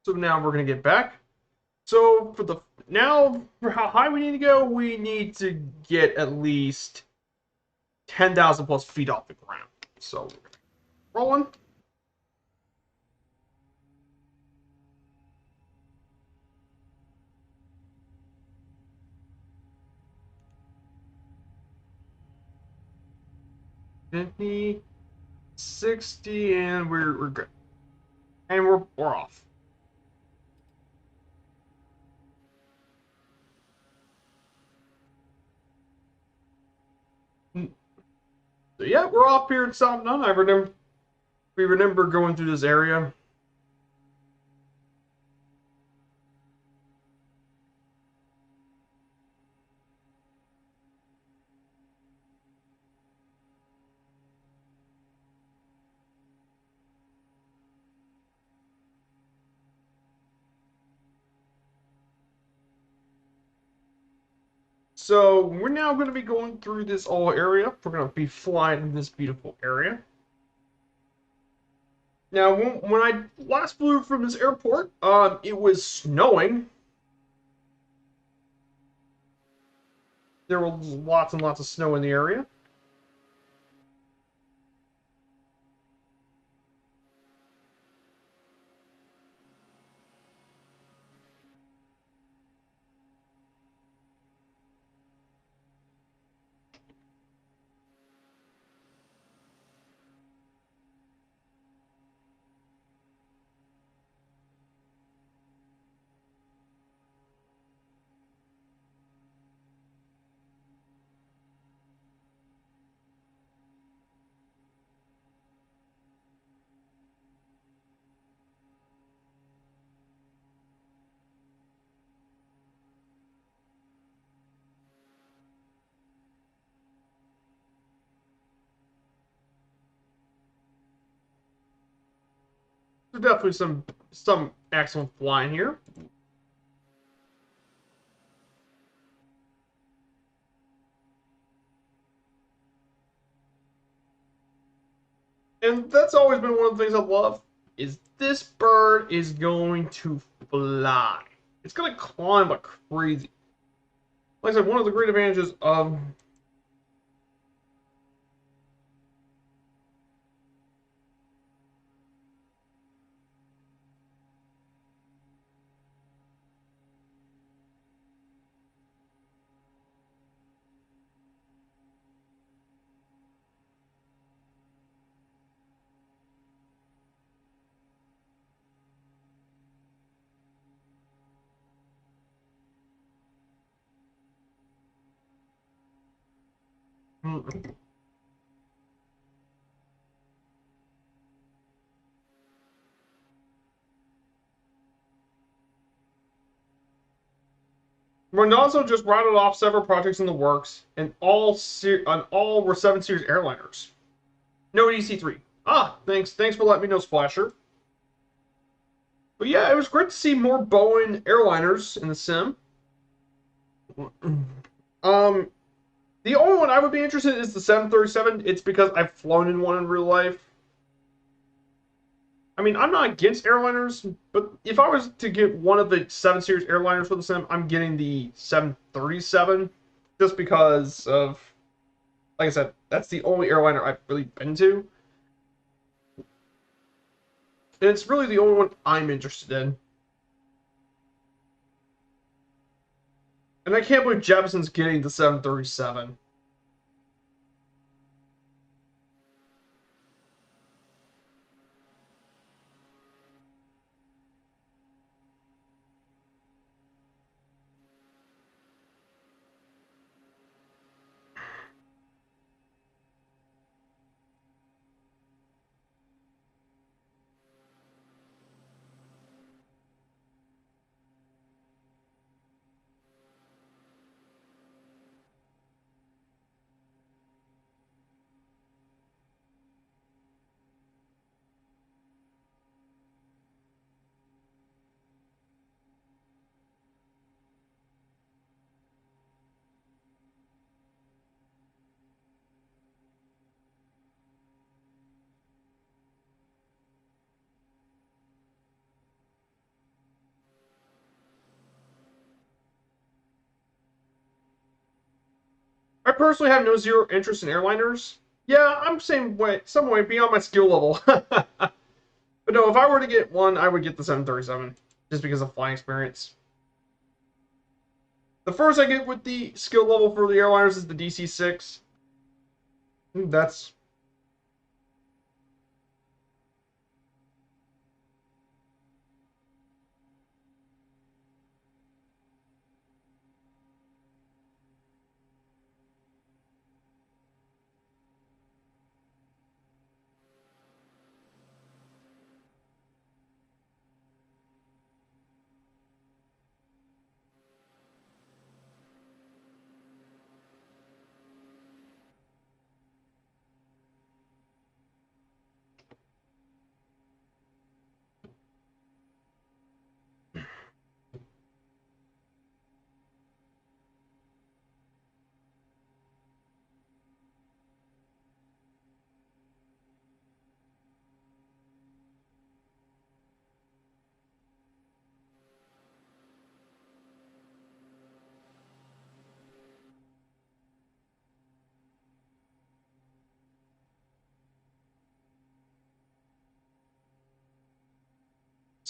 So now we're going to get back. So for the now, for how high we need to go, we need to get at least 10,000 plus feet off the ground. So rolling. $50, $60, and we're good. And we're off. So yeah, we're off here at South None. We remember going through this area. So we're now going to be going through this whole area. We're going to be flying in this beautiful area. Now, when I last flew from this airport, it was snowing. There was lots and lots of snow in the area. There's definitely some excellent flying here. And that's always been one of the things I love, is this bird is going to fly. It's going to climb like crazy. Like I said, one of the great advantages of Randazzo just rattled off several projects in the works, and all were 7 Series airliners. No DC-3. Ah, thanks for letting me know, Splasher. But yeah, it was great to see more Boeing airliners in the sim. Um, the only one I would be interested in is the 737. It's because I've flown in one in real life. I mean, I'm not against airliners, but if I was to get one of the 7 Series airliners for the sim, I'm getting the 737, just because of, like I said, that's the only airliner I've really been to. And it's really the only one I'm interested in. And I can't believe Jefferson's getting the 737. I personally have no zero interest in airliners. Yeah, I'm same way, some way beyond my skill level. But no, if I were to get one, I would get the 737, just because of flying experience. The first I get with the skill level for the airliners is the DC-6. That's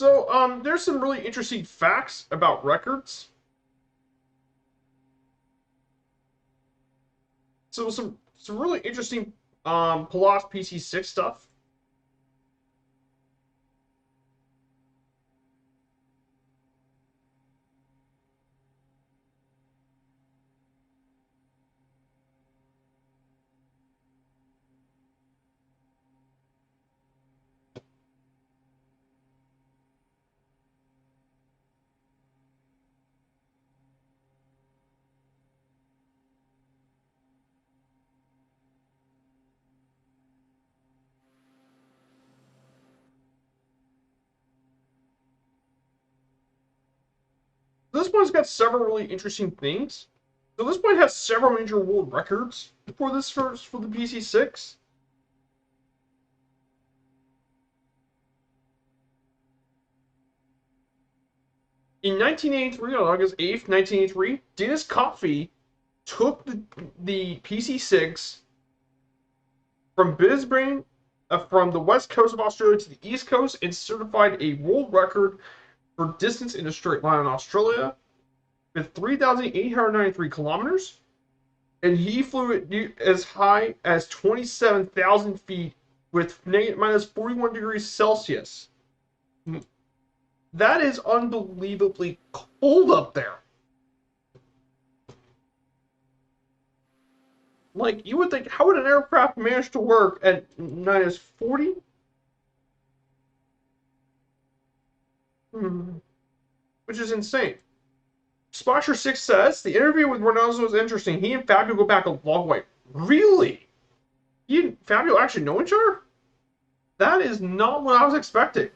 So, there's some really interesting facts about records. So, some really interesting Palos PC6 stuff. This one's got several really interesting things. So this one has several major world records for this for the PC6. In 1983, on August 8th, 1983, Dennis Coffey took the PC6 from Brisbane, from the west coast of Australia to the east coast, and certified a world record for distance in a straight line in Australia with 3,893 kilometers. And he flew it as high as 27,000 feet with minus 41 degrees Celsius. That is unbelievably cold up there. Like, you would think, how would an aircraft manage to work at minus 40? Which is insane. Splasher6 says, the interview with Ronaldo was interesting. He and Fabio go back a long way. Really? He and Fabio actually know each other? That is not what I was expecting.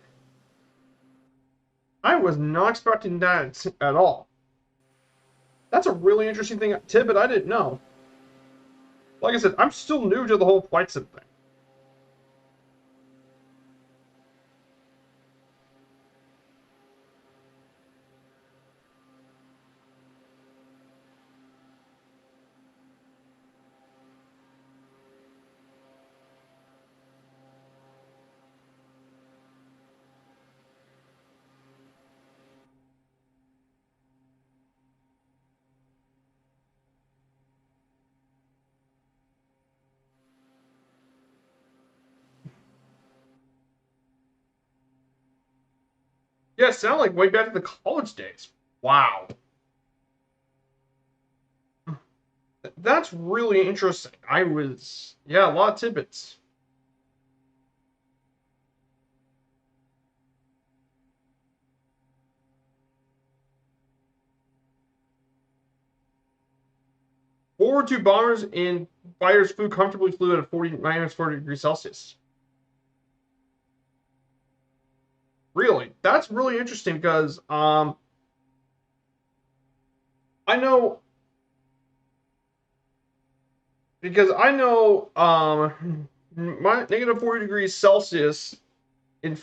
I was not expecting that at all. That's a really interesting tidbit I didn't know. Like I said, I'm still new to the whole flight sim thing. Yeah, it sounded like way back to the college days. Wow. That's really interesting. Yeah, a lot of tidbits. Forward two bombers and fighters flew at a minus 40 degrees Celsius. Really, that's really interesting because I know my negative 40 degrees Celsius in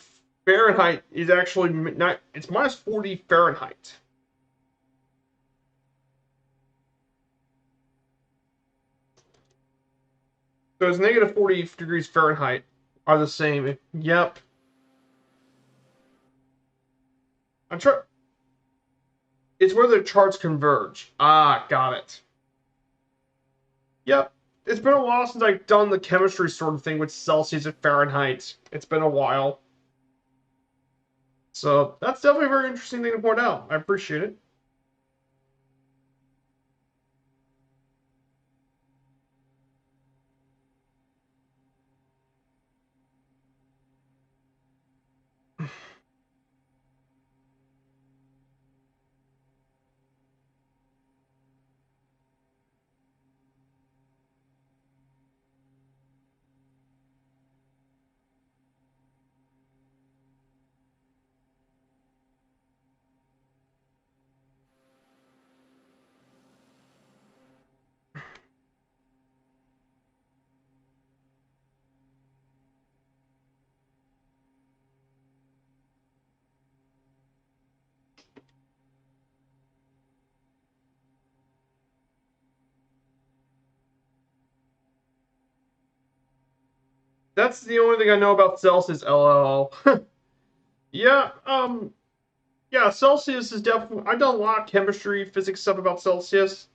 Fahrenheit is actually not, it's minus 40 Fahrenheit. So it's negative 40 degrees Fahrenheit are the same. Yep. I'm trying. It's where the charts converge. Ah, got it. Yep. It's been a while since I've done the chemistry sort of thing with Celsius and Fahrenheit. It's been a while. So that's definitely a very interesting thing to point out. I appreciate it. That's the only thing I know about Celsius, LOL. Yeah, yeah, Celsius is definitely. I've done a lot of chemistry, physics stuff about Celsius.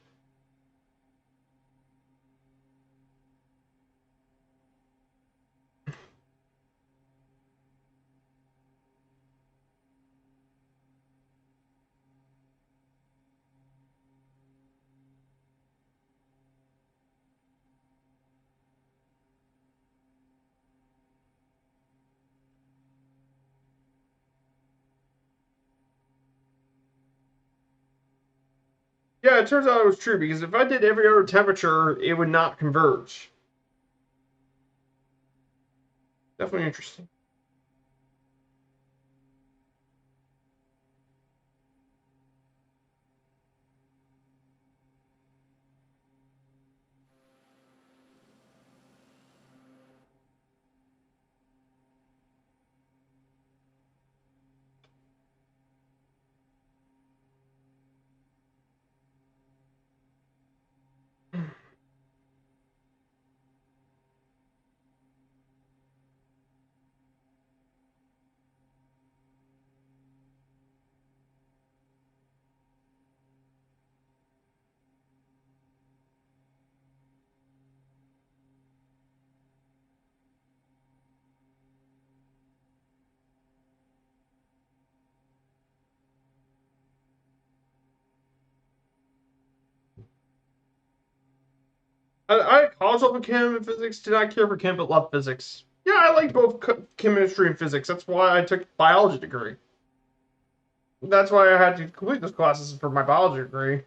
Yeah, it turns out it was true because if I did every other temperature, it would not converge. Definitely interesting. I had college level chem and physics. Did not care for chem, but loved physics. Yeah, I like both chemistry and physics. That's why I took a biology degree. That's why I had to complete those classes for my biology degree.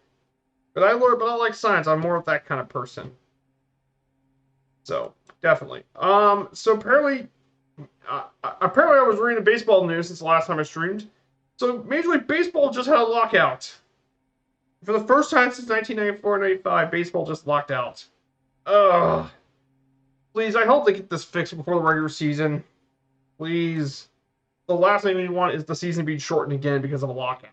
But I like science. I'm more of that kind of person. So definitely. So apparently I was reading the baseball news since the last time I streamed. So Major League Baseball just had a lockout. For the first time since 1994-95, baseball just locked out. Ugh. Please, I hope they get this fixed before the regular season. Please. The last thing we want is the season being shortened again because of a lockout.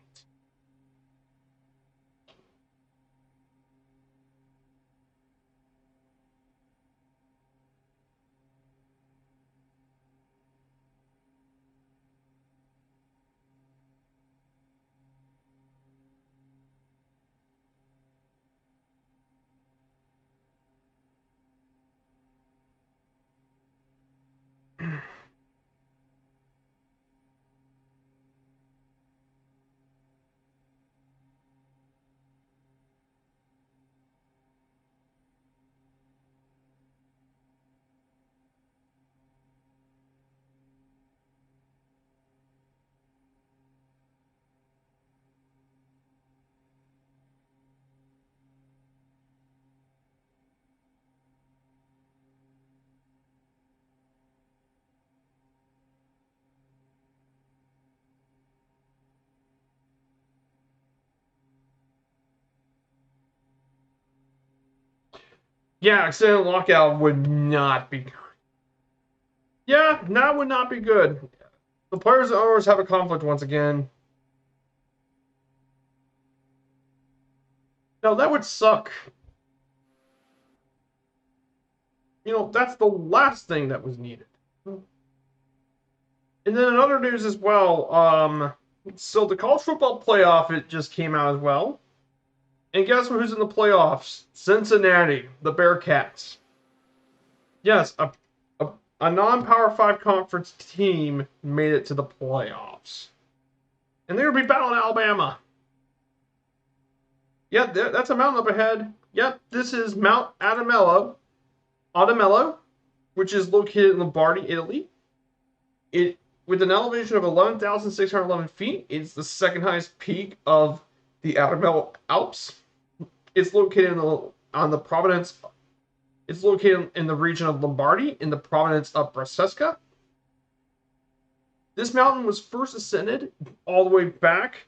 Yeah, extended lockout would not be. Yeah, that would not be good. The players and owners have a conflict once again. No, that would suck. That's the last thing that was needed. And then in other news as well, so the college football playoff it just came out as well. And guess who's in the playoffs? Cincinnati, the Bearcats. Yes, a, a non-Power 5 conference team made it to the playoffs. And they're going to be battling Alabama. Yep, that's a mountain up ahead. Yep, this is Mount Atomello, which is located in Lombardy, Italy. It with an elevation of 11,611 feet, it's the second highest peak of the Atomello Alps. It's located on the province. It's located in the region of Lombardy in the province of Brescia. This mountain was first ascended all the way back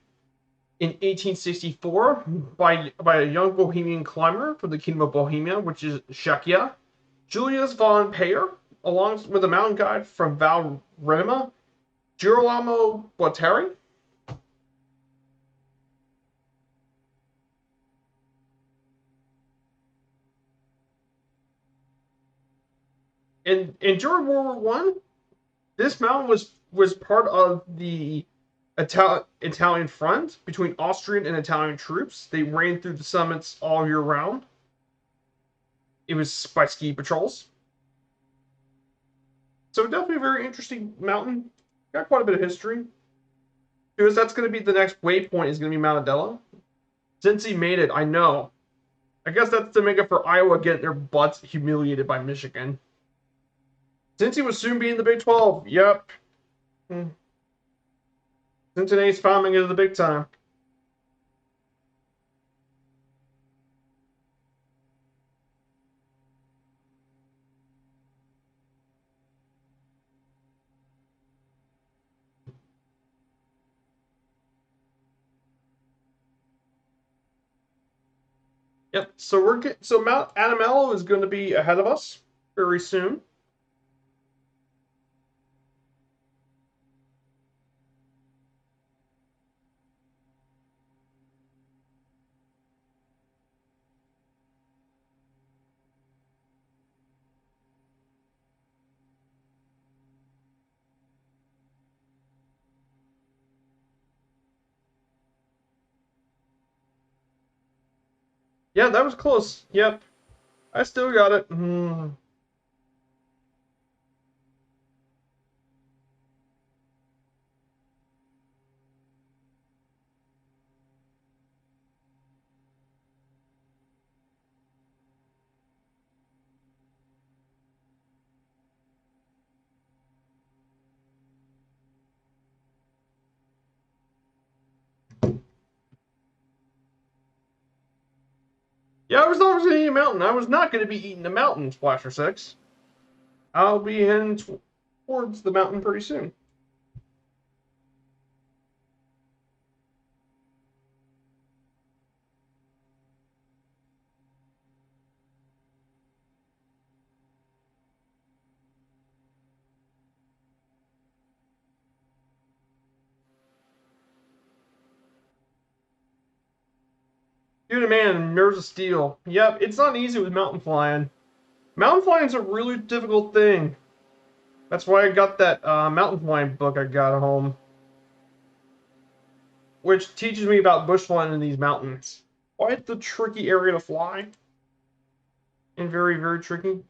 in 1864 by a young Bohemian climber from the Kingdom of Bohemia, which is Czechia, Julius von Payer, along with a mountain guide from Val Rema, Girolamo Botteri. And during World War One, this mountain was was part of the Italian front between Austrian and Italian troops. They ran through the summits all year round. It was by ski patrols. So definitely a very interesting mountain. Got quite a bit of history. Because that's going to be the next waypoint is going to be Monticello. Since he made it, I know. I guess that's to make up for Iowa getting their butts humiliated by Michigan. Since he will soon be in the Big 12. Yep. Cincinnati's farming into the big time. Yep. So Mount Atomello is going to be ahead of us very soon. Yeah, that was close. Yep. I still got it. Yeah, I was always going to eat a mountain. I was not going to be eating a mountain, Splasher 6. I'll be heading towards the mountain pretty soon. Dude, man, nerves of steel. Yep, it's not easy with mountain flying. Mountain flying is a really difficult thing. That's why I got that mountain flying book I got at home, which teaches me about bush flying in these mountains. Quite the tricky area to fly, and very, very tricky.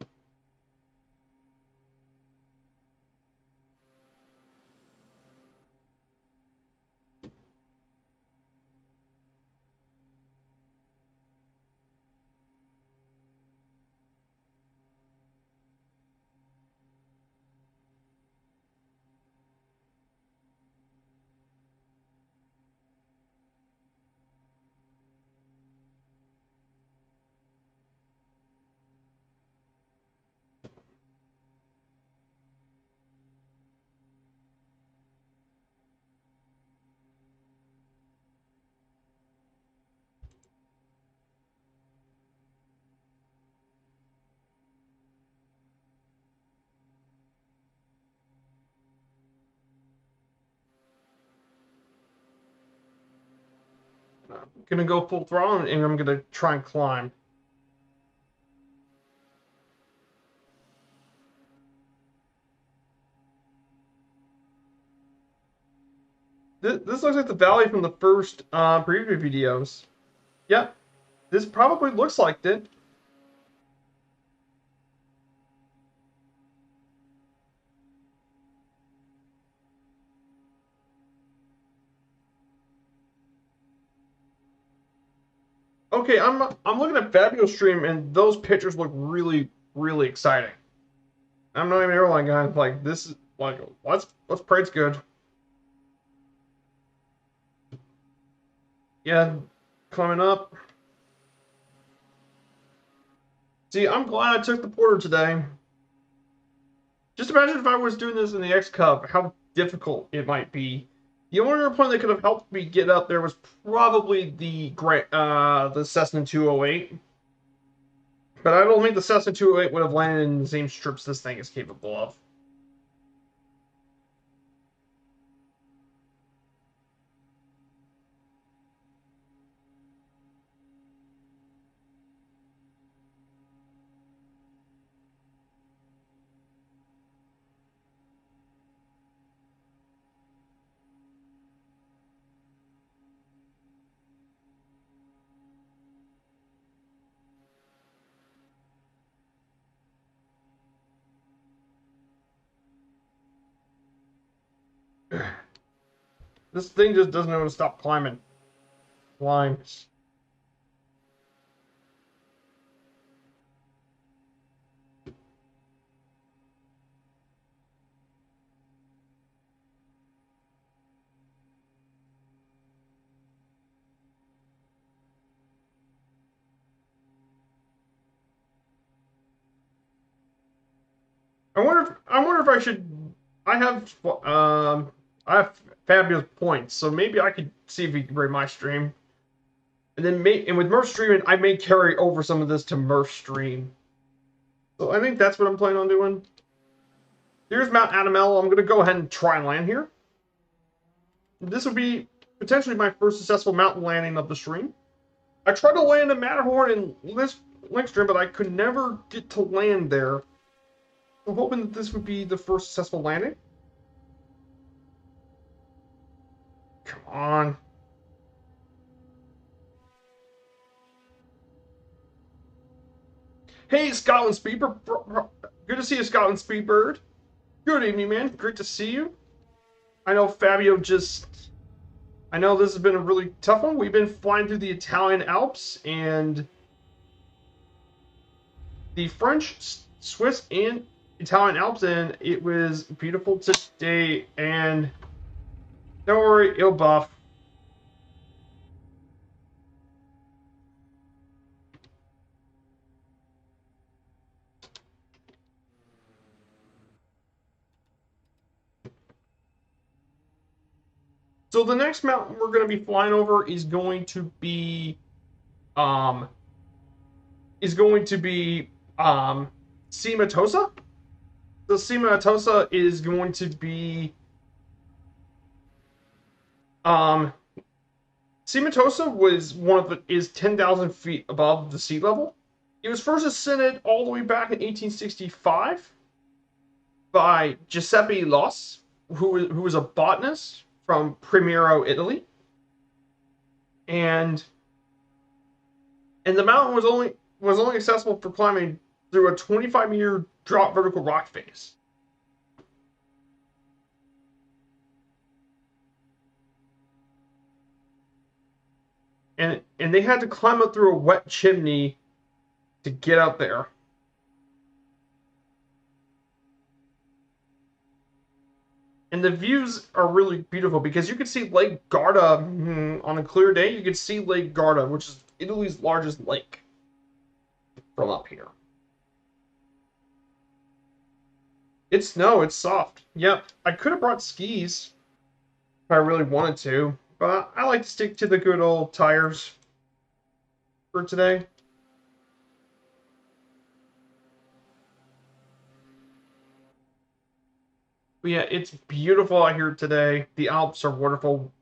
I'm gonna go full throttle and I'm gonna try and climb. This looks like the valley from the first preview videos. Yep, this probably looks like it. Okay, I'm looking at Fabio stream and those pictures look really really exciting. I'm not even an airline guy. Like this is like let's pray it's good. Yeah, climbing up. See, I'm glad I took the porter today. Just imagine if I was doing this in the X Cup, how difficult it might be. The only airplane that could have helped me get up there was probably the Cessna 208. But I don't think the Cessna 208 would have landed in the same strips this thing is capable of. This thing just doesn't know when to stop climbing. Flying. I wonder if I should. I have I have fabulous points, so maybe I could see if he can bring my stream, and then and with Murph streaming, I may carry over some of this to Murph stream. So I think that's what I'm planning on doing. Here's Mount Atomello. I'm gonna go ahead and try and land here. This would be potentially my first successful mountain landing of the stream. I tried to land at Matterhorn in this link stream, but I could never get to land there. I'm hoping that this would be the first successful landing. Come on. Hey, Scotland Speedbird. Good to see you, Scotland Speedbird. Good evening, man. Great to see you. I know Fabio just... I know this has been a really tough one. We've been flying through the Italian Alps and the French, Swiss, and Italian Alps, and it was beautiful today. And don't worry, it'll buff. So the next mountain we're going to be flying over is going to be Cima Tosa. The Cima Tosa is going to be Cima Tosa was is 10,000 feet above the sea level. It was first ascended all the way back in 1865 by Giuseppe Loss, who was a botanist from Primiero, Italy, and the mountain was only accessible for climbing through a 25-meter drop vertical rock face. And they had to climb up through a wet chimney to get up there. And the views are really beautiful because you can see Lake Garda on a clear day. You can see Lake Garda, which is Italy's largest lake, from up here. It's snow. It's soft. Yep. I could have brought skis if I really wanted to, but I like to stick to the good old tires for today. But yeah, it's beautiful out here today. The Alps are wonderful.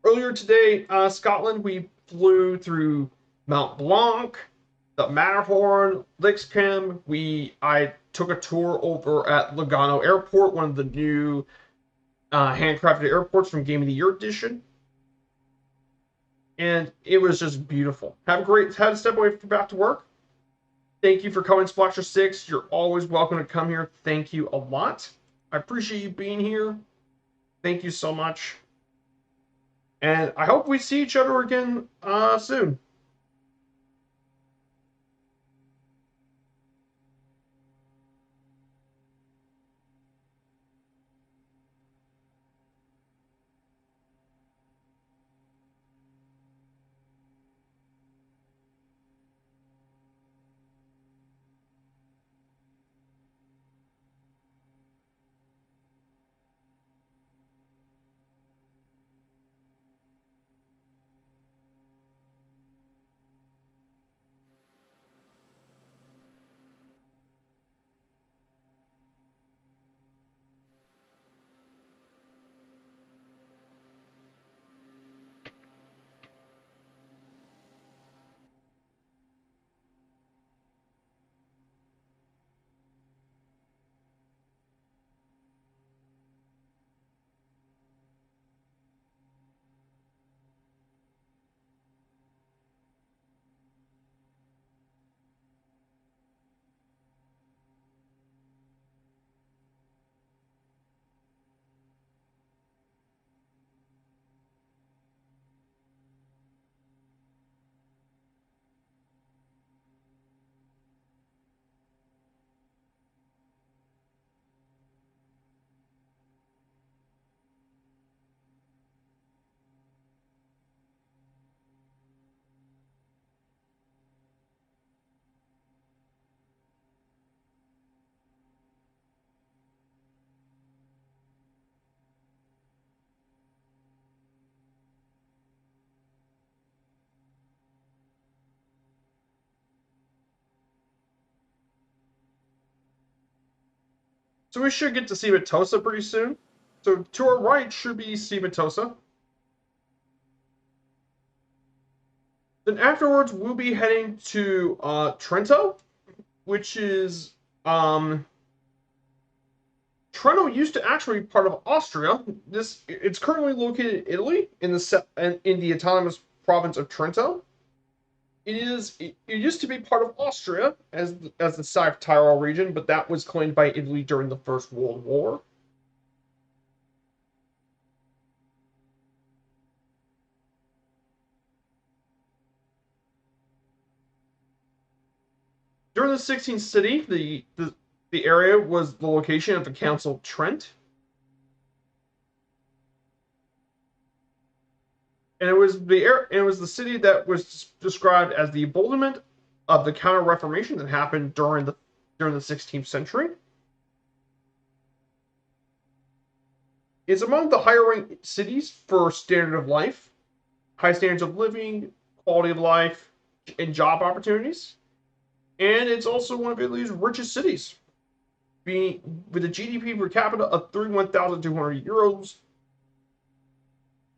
Earlier today, Scotland, we flew through Mount Blanc, the Matterhorn, Lixcombe. I took a tour over at Legato Airport, one of the new handcrafted airports from Game of the Year edition. And it was just beautiful. Had to step away from back to work. Thank you for coming, Splasher6. You're always welcome to come here. Thank you a lot. I appreciate you being here. Thank you so much. And I hope we see each other again soon. So we should get to Cimitosa pretty soon. So to our right should be Cimitosa. Then afterwards, we'll be heading to Trento, which is Trento used to actually be part of Austria. It's currently located in Italy in the autonomous province of Trento. It used to be part of Austria as the South Tyrol region, but that was claimed by Italy during the First World War. During the 16th city, the area was the location of the Council of Trent, and it was the city that was described as the embodiment of the Counter Reformation that happened during the 16th century. It's among the higher ranked cities for standard of life, high standards of living, quality of life, and job opportunities. And it's also one of Italy's richest cities, being with a GDP per capita of 31,200 euros,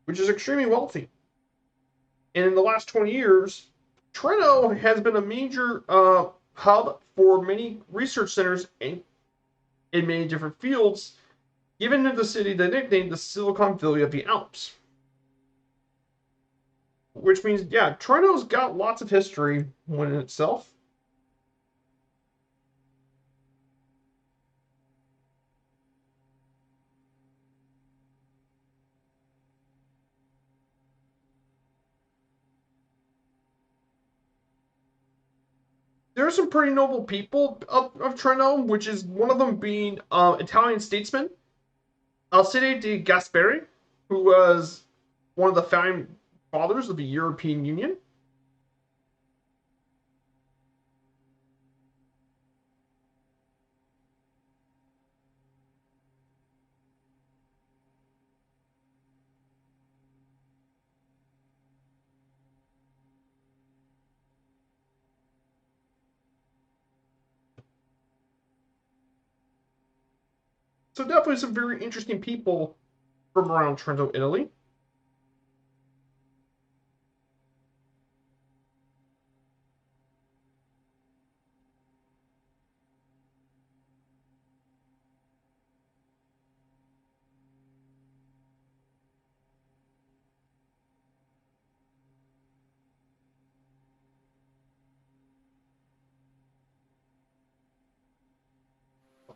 which is extremely wealthy. And in the last 20 years, Trento has been a major hub for many research centers in many different fields, giving the city the nickname the Silicon Valley of the Alps. Which means, yeah, Trento's got lots of history in itself. There are some pretty noble people of Trento, which is one of them being Italian statesman Alcide de Gasperi, who was one of the founding fathers of the European Union. So definitely some very interesting people from around Trento, Italy.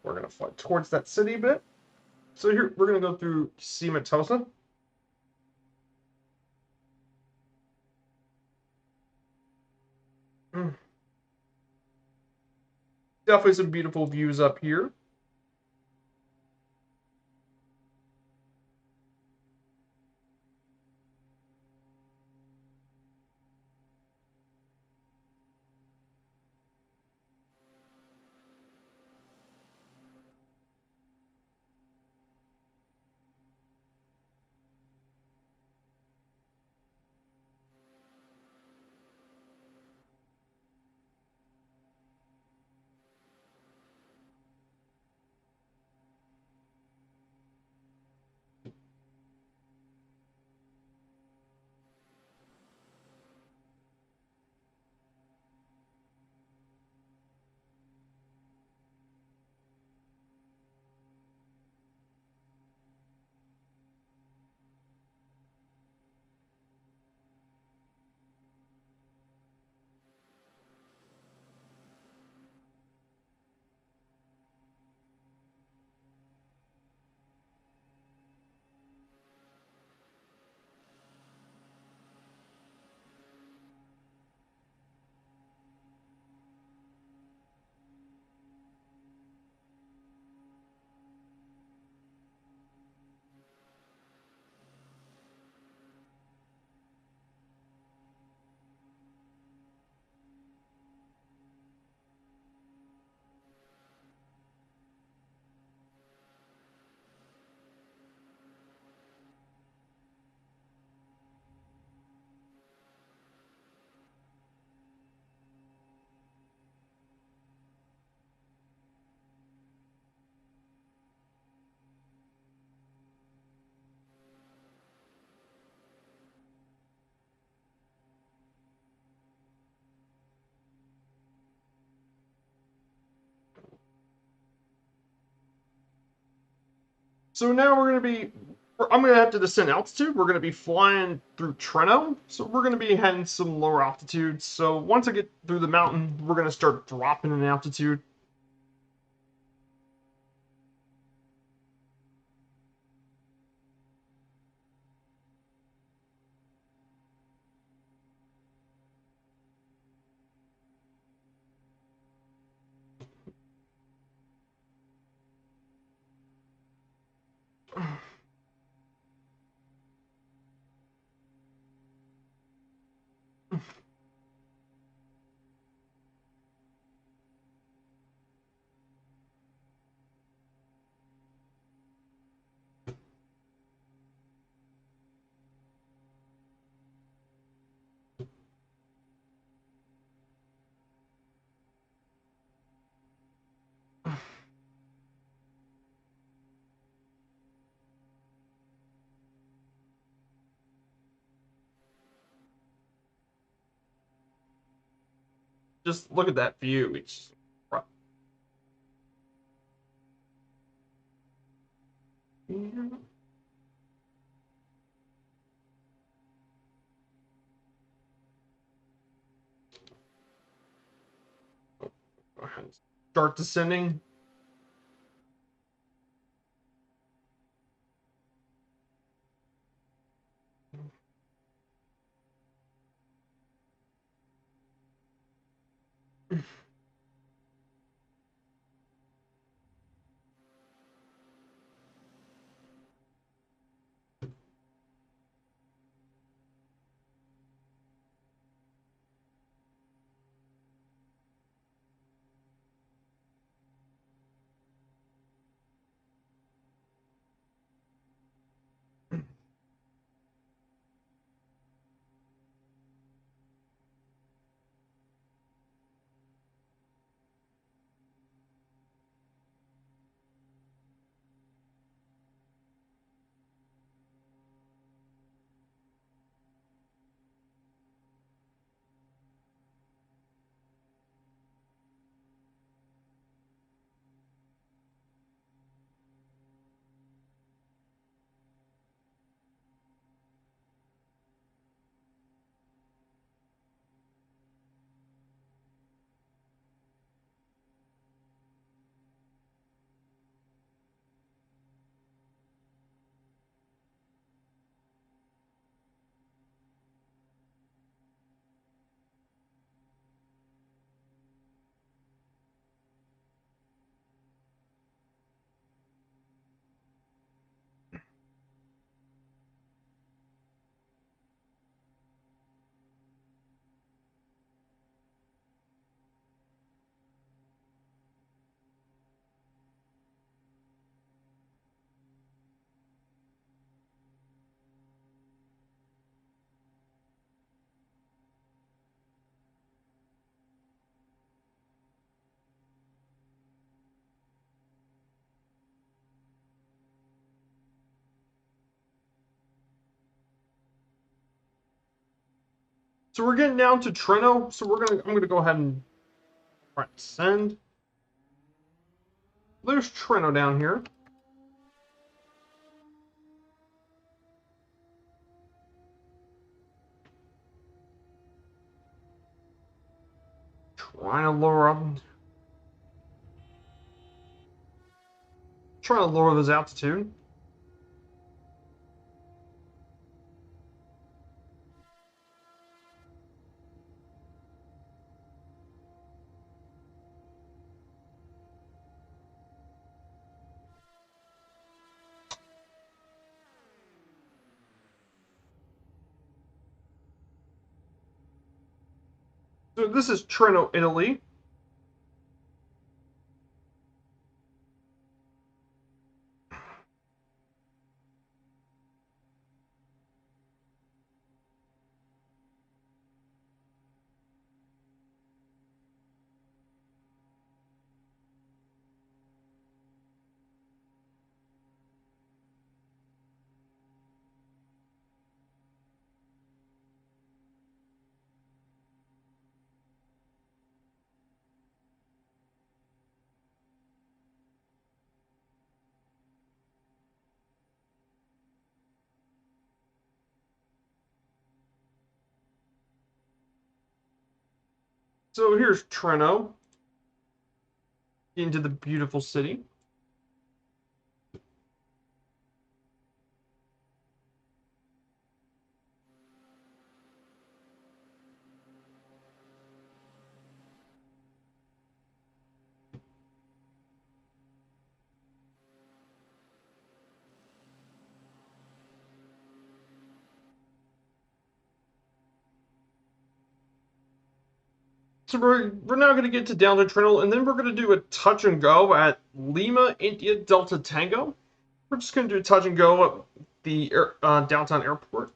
We're gonna fly towards that city a bit. So here we're gonna go through Cimitosa. Definitely some beautiful views up here. So now we're going to be, I'm going to have to descend altitude. We're going to be flying through Trento. So we're going to be heading some lower altitudes. So once I get through the mountain, we're going to start dropping in altitude. Just look at that view. It's start descending. So we're getting down to Trento. So I'm gonna go ahead and send. There's Trento down here. Trying to lower up. Trying to lower this altitude. So this is Trento, Italy. So here's Trento into the beautiful city. So we're now going to get to downtown Trento, and then we're going to do a touch and go at Lima India Delta Tango. We're just going to do a touch and go at the downtown airport.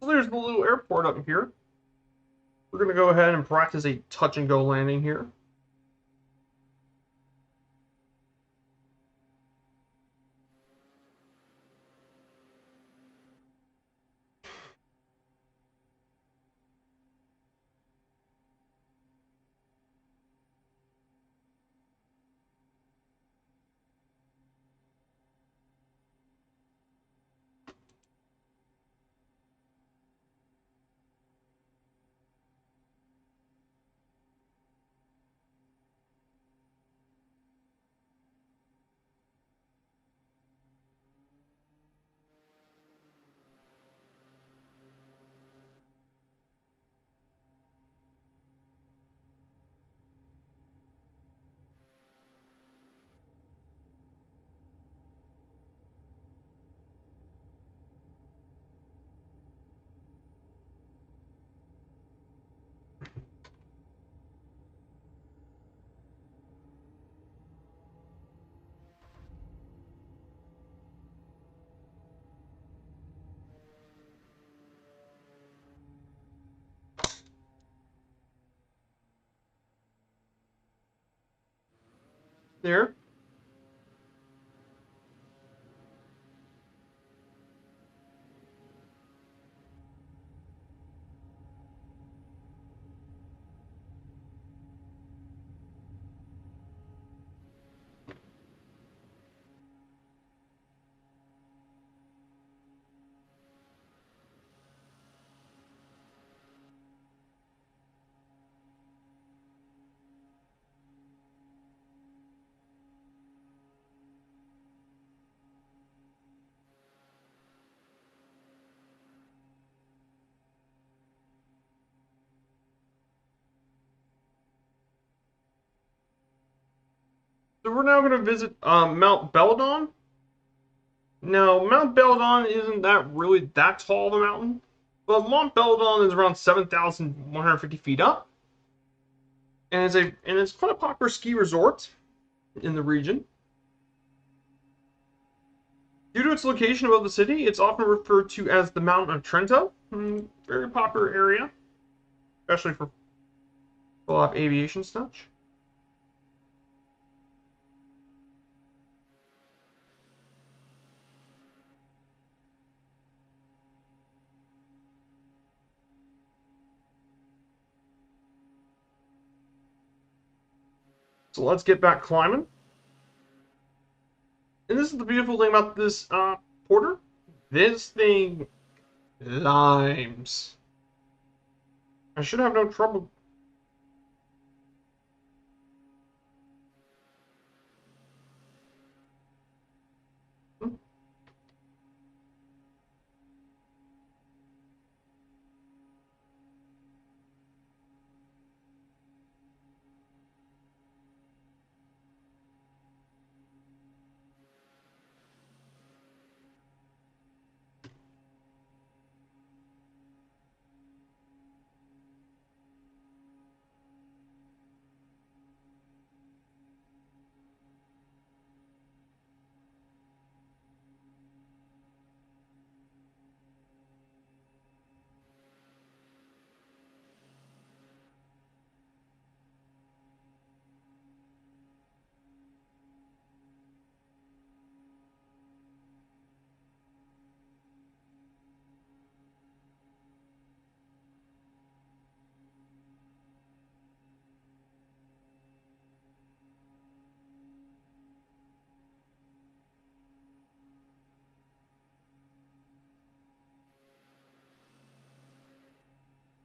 So there's the little airport up here. We're going to go ahead and practice a touch and go landing here. There. So we're now going to visit Mount Belladon. Now, Mount Belladon isn't that really that tall of a mountain, but Mount Belladon is around 7,150 feet up, and it's quite a popular ski resort in the region. Due to its location above the city, it's often referred to as the Mountain of Trento. Very popular area, especially for a lot of aviation stuff. So let's get back climbing. And this is the beautiful thing about this porter. This thing limes. I should have no trouble.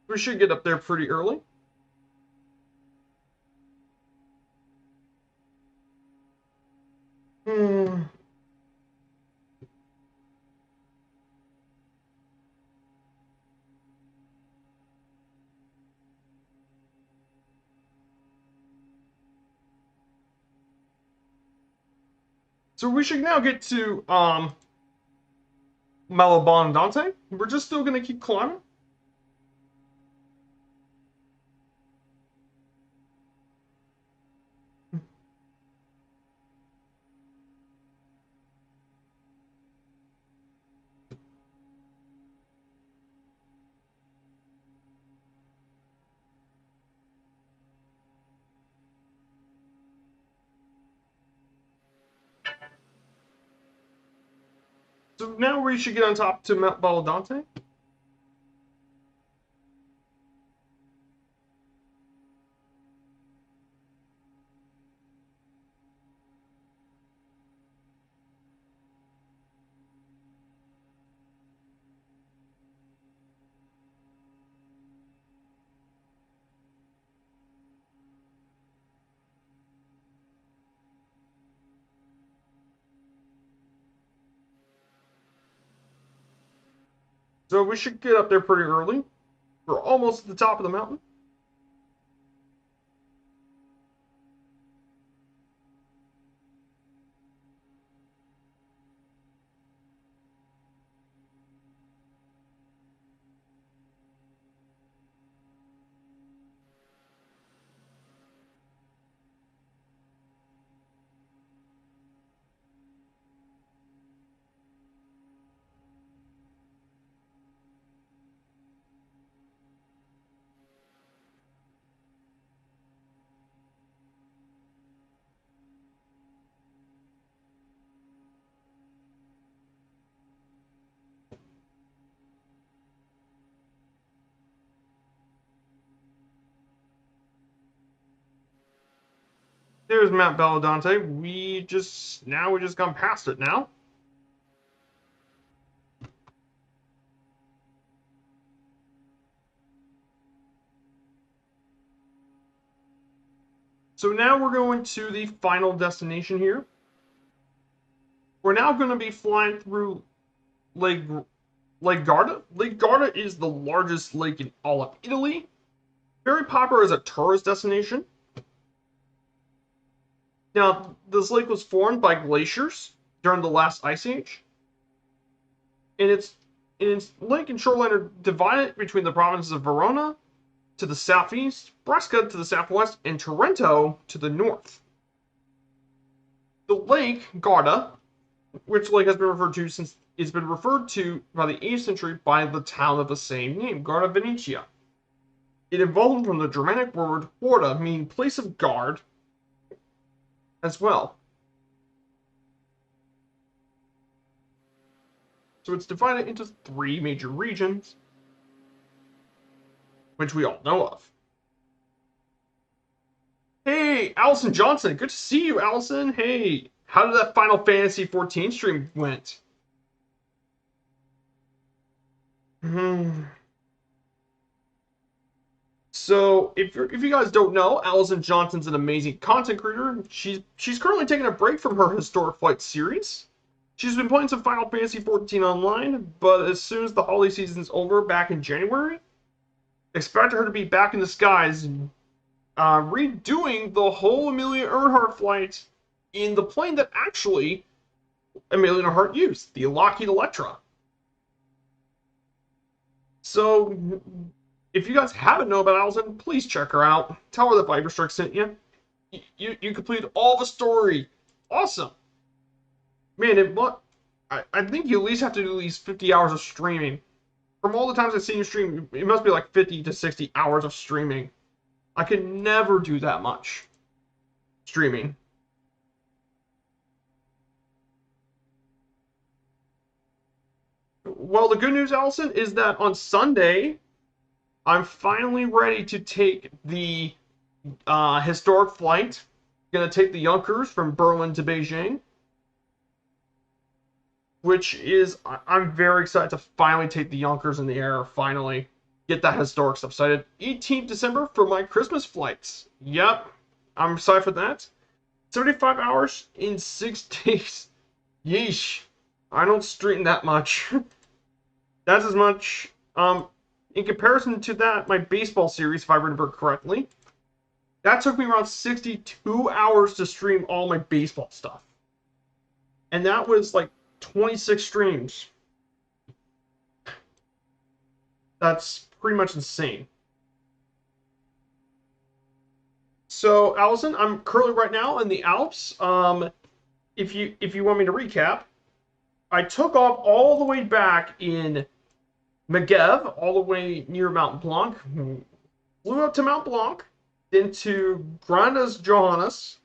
We should get up there pretty early. Hmm. So we should now get to Malabon. We're just still gonna keep climbing. So now we should get on top to Mount Baladante. So we should get up there pretty early. We're almost at the top of the mountain. There's Mount Baladante. We just gone past it now. So now we're going to the final destination here. We're now going to be flying through Lake Garda. Lake Garda is the largest lake in all of Italy. Very popular as a tourist destination. Now, this lake was formed by glaciers during the last ice age. And its lake and shoreline are divided between the provinces of Verona to the southeast, Brescia to the southwest, and Trento to the north. The lake Garda, which lake has been referred to since it's been referred to by the 8th century by the town of the same name, Garda Venetia. It evolved from the Germanic word "horda," meaning place of guard, as well. So it's divided into 3 major regions, which we all know of. Hey, Allison Johnson, good to see you, Allison. Hey, how did that Final Fantasy 14 stream went? So if you guys don't know, Allison Johnson's an amazing content creator. She's currently taking a break from her Historic Flight series. She's been playing some Final Fantasy 14 online, but as soon as the holiday season's over back in January, expect her to be back in the skies, redoing the whole Amelia Earhart flight in the plane that actually Amelia Earhart used, the Lockheed Electra. So, if you guys haven't known about Allison, please check her out. Tell her that Viperstrike sent you. You completed all the story. Awesome. Man, I think you at least have to do at least 50 hours of streaming. From all the times I've seen you stream, it must be like 50 to 60 hours of streaming. I could never do that much streaming. Well, the good news, Allison, is that on Sunday, I'm finally ready to take the historic flight. Gonna take the Junkers from Berlin to Beijing, which is I'm very excited to finally take the Junkers in the air. Finally, get that historic stuff. Excited. 18th December for my Christmas flights. Yep, I'm excited for that. 75 hours in 6 days. Yeesh. I don't stream that much. That's as much. In comparison to that, my baseball series, if I remember correctly, that took me around 62 hours to stream all my baseball stuff. And that was like 26 streams. That's pretty much insane. So, Allison, I'm currently right now in the Alps. If you want me to recap, I took off all the way back in Megève, all the way near Mount Blanc, flew up to Mount Blanc, then to Grandas Johannes.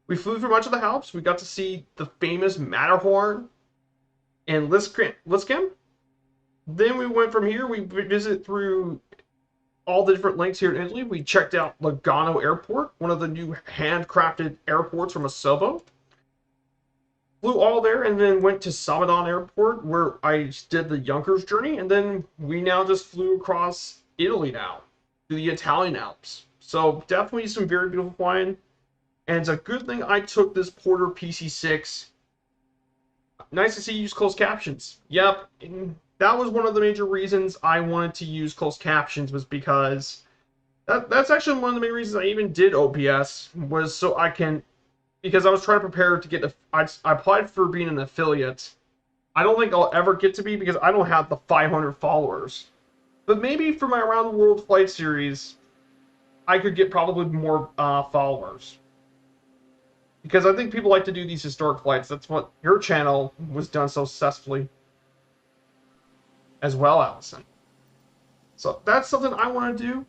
We flew through much of the Alps. We got to see the famous Matterhorn and Liscam. Then we went from here. We visited through all the different lakes here in Italy. We checked out Legato Airport, one of the new handcrafted airports from Asobo. Flew all there and then went to Samadon Airport where I did the Junkers journey, and then we now just flew across Italy now to the Italian Alps. So definitely some very beautiful flying, and it's a good thing I took this Porter PC6. Nice to see you use closed captions. Yep, that was one of the major reasons I wanted to use closed captions, was because that's actually one of the main reasons I even did OBS, was so I can, because I was trying to prepare to get I applied for being an affiliate. I don't think I'll ever get to be, because I don't have the 500 followers. But maybe for my Around the World Flight series, I could get probably more followers. Because I think people like to do these historic flights. That's what your channel was done so successfully as well, Allison. So that's something I want to do.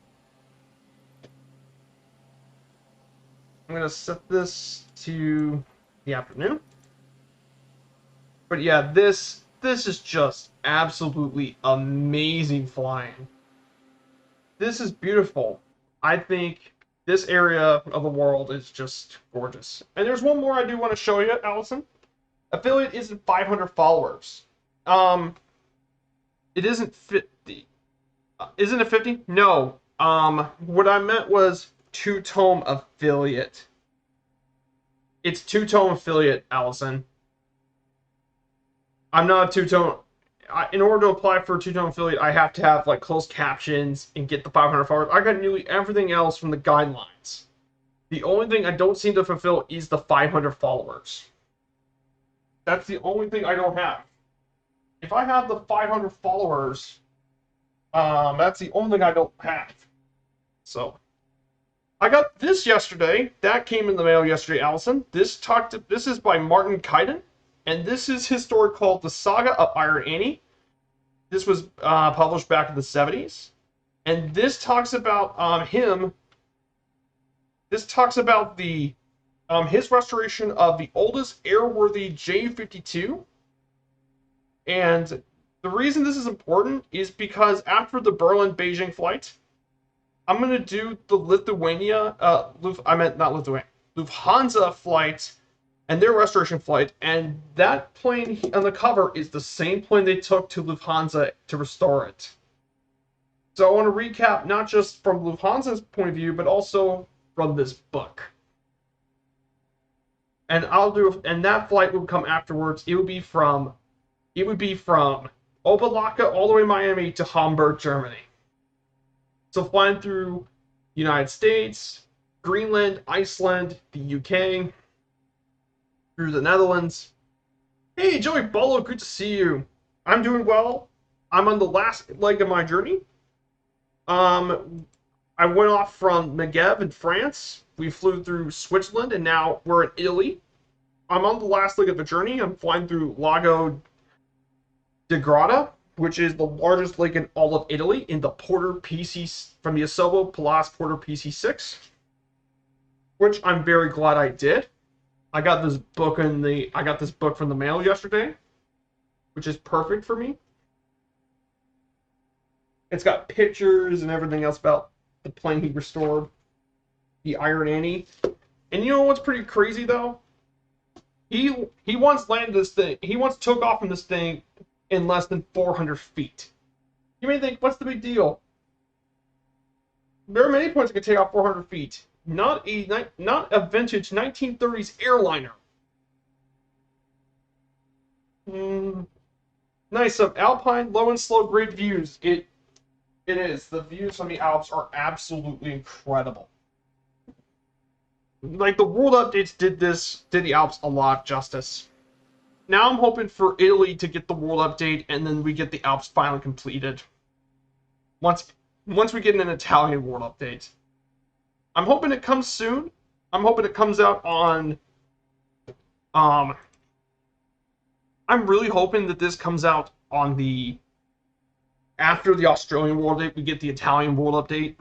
I'm going to set this to the afternoon. But yeah, this is just absolutely amazing flying. This is beautiful. I think this area of the world is just gorgeous. And there's one more I do want to show you, Allison. Affiliate isn't 500 followers. It isn't 50. Isn't it 50? No. What I meant was two-tome affiliate. It's two-tome affiliate, Allison. I'm not a two-tone. In order to apply for a two-tone affiliate, I have to have like closed captions and get the 500 followers. I got nearly everything else from the guidelines. The only thing I don't seem to fulfill is the 500 followers. That's the only thing I don't have. If I have the 500 followers, that's the only thing I don't have. So, I got this yesterday. That came in the mail yesterday, Allison. This is by Martin Kaiden, and this is his story called The Saga of Iron Annie. This was published back in the 70s. And this talks about him. This talks about the his restoration of the oldest airworthy J-52. And the reason this is important is because after the Berlin-Beijing flight, I'm going to do the Lufthansa flight and their restoration flight. And that plane on the cover is the same plane they took to Lufthansa to restore it. So I want to recap not just from Lufthansa's point of view, but also from this book. And and that flight will come afterwards. It would be from Oberlacher all the way to Miami to Hamburg, Germany. So flying through United States, Greenland, Iceland, the UK, through the Netherlands. Hey, Joey Bolo, good to see you. I'm doing well. I'm on the last leg of my journey. I went off from Megève in France. We flew through Switzerland, and now we're in Italy. I'm on the last leg of the journey. I'm flying through Lago De Garda, which is the largest lake in all of Italy, in the Porter PC from the Asobo Pallas Porter PC6, which I'm very glad I did. I got this book from the mail yesterday, which is perfect for me. It's got pictures and everything else about the plane he restored, the Iron Annie. And you know what's pretty crazy though? He once landed this thing. He once took off from this thing in less than 400 feet. You may think, what's the big deal? There are many points that can take off 400 feet. Not a vintage 1930s airliner. Nice, some alpine, low and slow, great views. It is. The views from the Alps are absolutely incredible. Like, the world updates did the Alps a lot of justice. Now I'm hoping for Italy to get the world update, and then we get the Alps finally completed. Once we get an Italian world update. I'm hoping it comes soon. I'm hoping it comes out on... I'm really hoping that this comes out on the... After the Australian world update, we get the Italian world update.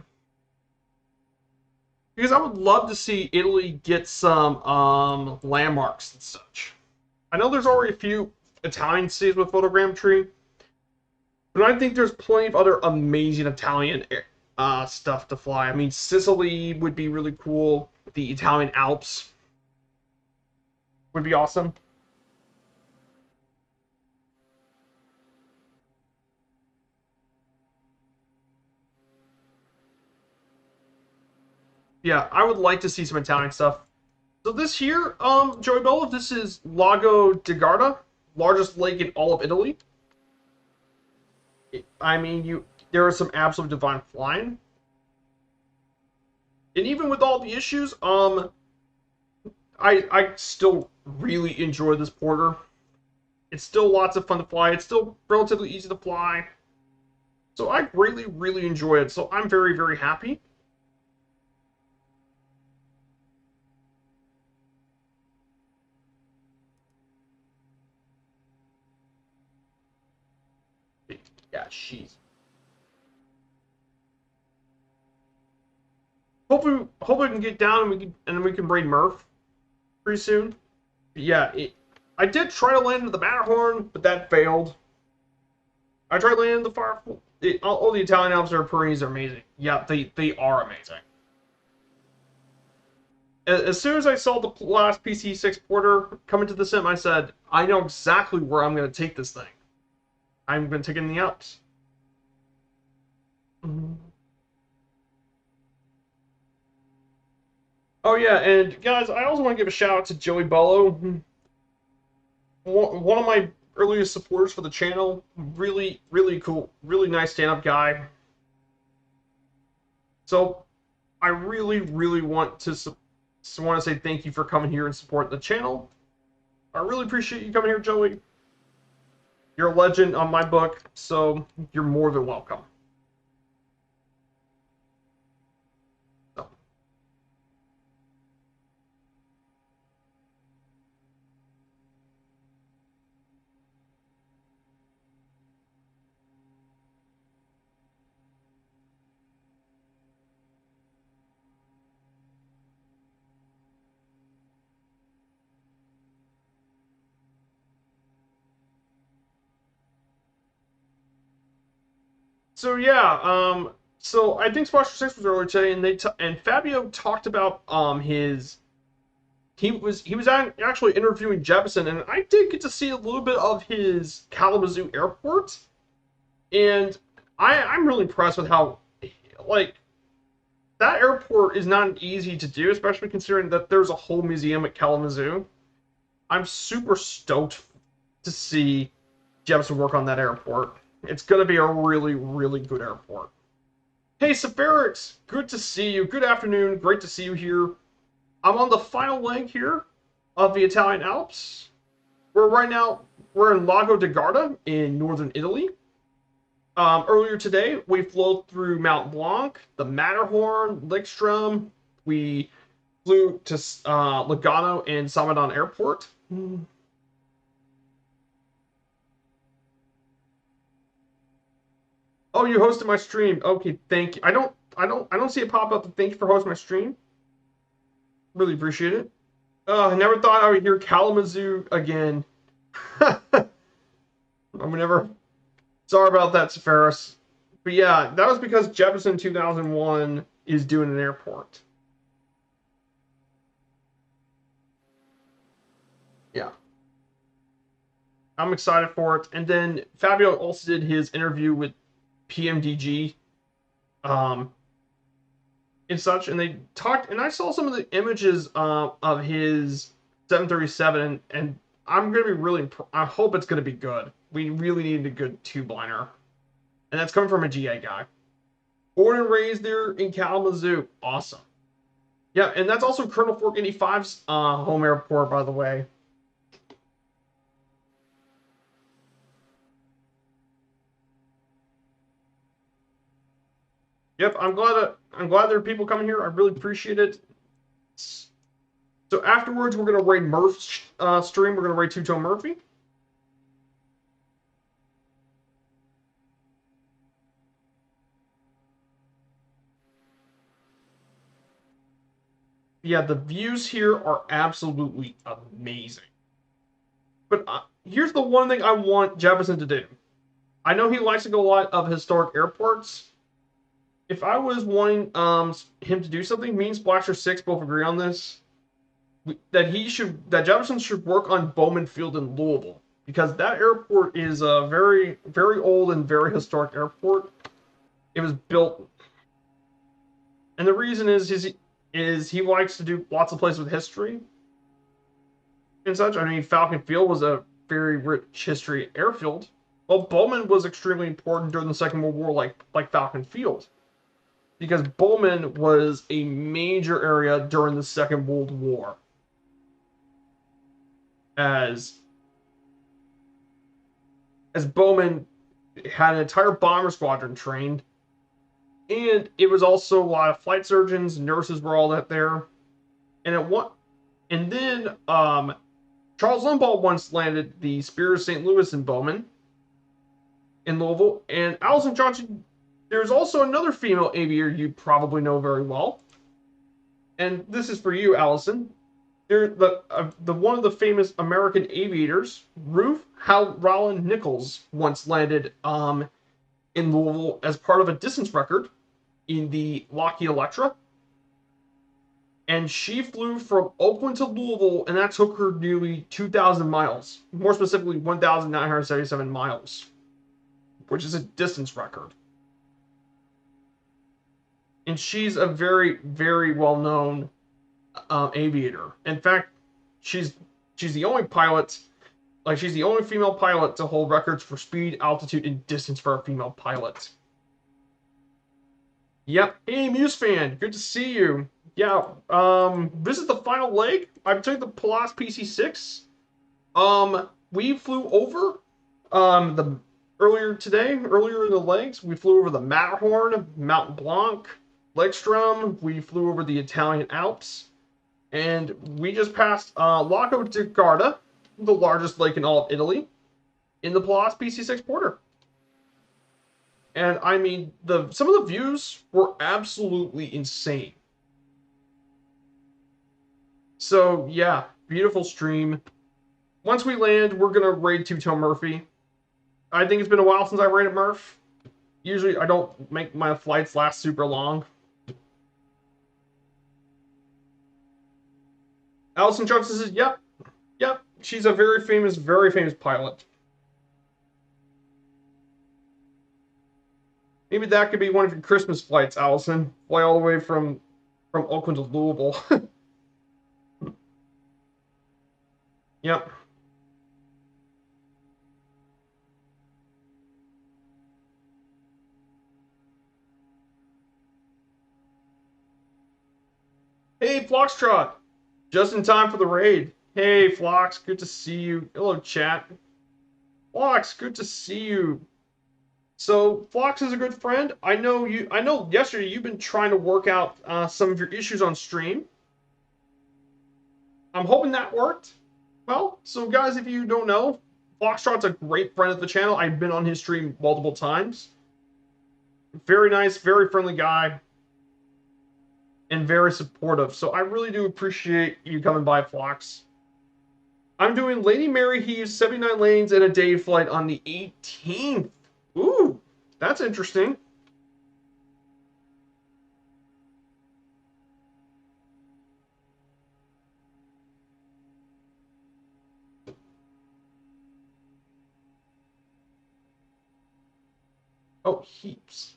Because I would love to see Italy get some landmarks and such. I know there's already a few Italian cities with photogrammetry, but I think there's plenty of other amazing Italian stuff to fly. I mean, Sicily would be really cool. The Italian Alps would be awesome. Yeah, I would like to see some Italian stuff. So this here, Joey Bello, this is Lago De Garda, largest lake in all of Italy. I mean, there is some absolute divine flying. And even with all the issues, I still really enjoy this porter. It's still lots of fun to fly. It's still relatively easy to fly. So I really, really enjoy it. So I'm very, very happy. Yeah, jeez. Hopefully we can get down and we can braid Murph pretty soon. But yeah, I did try to land at the Matterhorn, but that failed. I tried landing the Fire. All the Italian Alps are Pyrenees are amazing. Yeah, they are amazing. As soon as I saw the last PC6 Porter come into the sim, I said, I know exactly where I'm going to take this thing. I'm going to take it in the Alps. Oh yeah, and guys, I also want to give a shout out to Joey Bello, one of my earliest supporters for the channel. Really, really cool, really nice stand-up guy. So, I really, really want to say thank you for coming here and supporting the channel. I really appreciate you coming here, Joey. You're a legend on my book, so you're more than welcome. So yeah, so I think Splasher 6 was earlier today, and Fabio talked about he was actually interviewing Jefferson, and I did get to see a little bit of his Kalamazoo airport, and I'm really impressed with how, like, that airport is not easy to do, especially considering that there's a whole museum at Kalamazoo. I'm super stoked to see Jefferson work on that airport. It's going to be a really, really good airport. Hey, Safarix, good to see you. Good afternoon. Great to see you here. I'm on the final leg here of the Italian Alps. We're in Lago De Garda in northern Italy. Earlier today, we flew through Mount Blanc, the Matterhorn, Lickstrom. We flew to Lugano and Samadon Airport. Oh, you hosted my stream. Okay, thank you. I don't see a pop up. Thank you for hosting my stream. Really appreciate it. I never thought I would hear Kalamazoo again. I'm never. Sorry about that, Safaris. But yeah, that was because Jefferson 2001 is doing an airport. Yeah. I'm excited for it. And then Fabio also did his interview with PMDG um, and such. And they talked, and I saw some of the images of his 737, and I'm going to be really, I hope it's going to be good. We really need a good tube-liner. And that's coming from a GA guy. Born and raised there in Kalamazoo. Awesome. Yeah, and that's also Colonel Fork 85's home airport, by the way. Yep, I'm glad there are people coming here. I really appreciate it. So afterwards, we're gonna raid Murph's stream. We're gonna raid Two-Tone Murphy. Yeah, the views here are absolutely amazing. But here's the one thing I want Jefferson to do. I know he likes to go a lot of historic airports. If I was wanting him to do something, me and Splasher6 both agree on this. That Jefferson should work on Bowman Field in Louisville, because that airport is a very, very old and very historic airport. It was built, and the reason is he likes to do lots of places with history and such. I mean, Falcon Field was a very rich history airfield. Well, Bowman was extremely important during the Second World War, like Falcon Field, because Bowman was a major area during the Second World War. As Bowman had an entire bomber squadron trained, and it was also a lot of flight surgeons, nurses were all that there, and then Charles Limbaugh once landed the Spear of St. Louis in Bowman, in Louisville, and Allison Johnson. There's also another female aviator you probably know very well, and this is for you, Allison. The one of the famous American aviators, Roland Nichols, once landed in Louisville as part of a distance record in the Lockheed Electra, and she flew from Oakland to Louisville, and that took her nearly 2,000 miles, more specifically 1,977 miles, which is a distance record. And she's a very, very well-known aviator. In fact, she's the only pilot, she's the only female pilot to hold records for speed, altitude, and distance for a female pilot. Yep. Hey, Muse fan, good to see you. Yeah. This is the final leg. I took the Palace PC6. We flew over earlier in the legs. We flew over the Matterhorn, Mount Blanc, Legstrom. We flew over the Italian Alps. And we just passed Lago De Garda, the largest lake in all of Italy, in the Palace PC6 Porter. And I mean, some of the views were absolutely insane. So yeah, beautiful stream. Once we land, we're gonna raid Two-Tone Murphy. I think it's been a while since I raided Murph. Usually I don't make my flights last super long. Allison Johnson says, yep. She's a very famous pilot. Maybe that could be one of your Christmas flights, Allison. Fly all the way from Oakland to Louisville. Yep. Hey, Floxtrot! Just in time for the raid. Hey, Flox, good to see you. Hello, chat. Flox, good to see you. So, Flox is a good friend. I know you. I know yesterday you've been trying to work out some of your issues on stream. I'm hoping that worked. Well, so guys, if you don't know, Foxtrot's a great friend of the channel. I've been on his stream multiple times. Very nice, very friendly guy, and very supportive. So I really do appreciate you coming by, Flox. I'm doing Lady Mary Heaves 79 lanes and a day flight on the 18th. Ooh, that's interesting. Oh, heaps.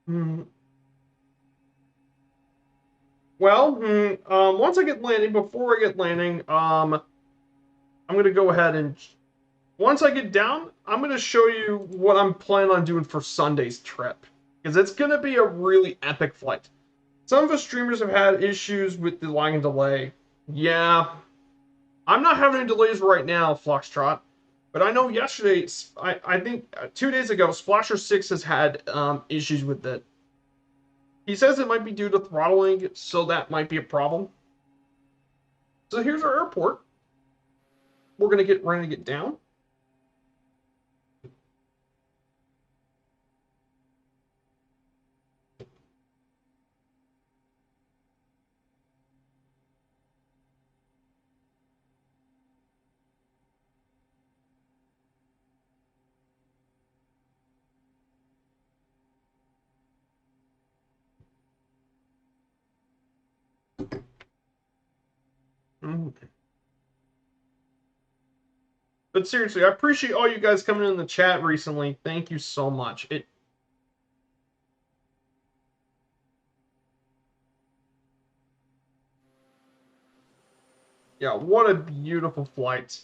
Hmm. Well, once I get landing, before I get landing, I'm gonna go ahead and once I get down, I'm gonna show you what I'm planning on doing for Sunday's trip because it's gonna be a really epic flight. Some of the streamers have had issues with the lag and delay. Yeah, I'm not having any delays right now, Foxtrot, but I know yesterday, I think 2 days ago, Splasher 6 has had issues with it. He says it might be due to throttling, so that might be a problem. So here's our airport. We're gonna get ready to get down. But seriously, I appreciate all you guys coming in the chat recently. Thank you so much. Yeah, what a beautiful flight.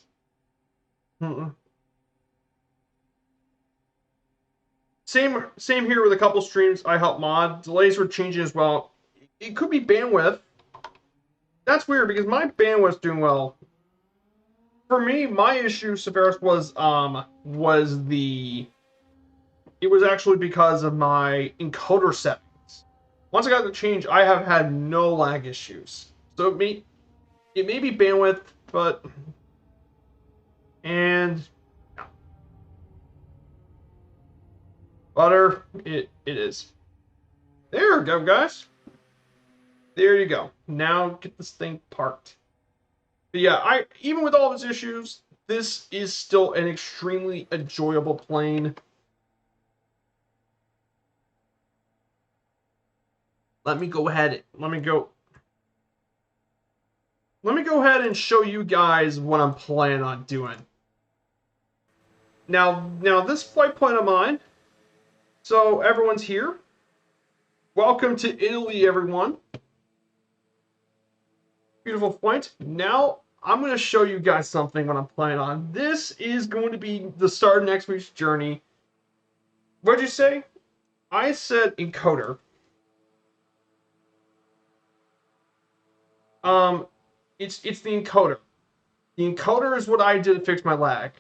Same here with a couple streams I help mod. Delays were changing as well. It could be bandwidth. That's weird because my bandwidth's doing well. For me, my issue, Severus, was the it was actually because of my encoder settings. Once I got the change, I have had no lag issues. So it may be bandwidth, but and yeah. Butter it is. There we go, guys. There you go. Now get this thing parked. But yeah, I even with all of its issues, this is still an extremely enjoyable plane. Let me go ahead. Let me go ahead and show you guys what I'm planning on doing. Now this flight plan of mine. So everyone's here. Welcome to Italy, everyone. Beautiful flight. Now I'm going to show you guys something what I'm planning on. This is going to be the start of next week's journey. What'd you say? I said encoder. It's the encoder. The encoder is what I did to fix my lag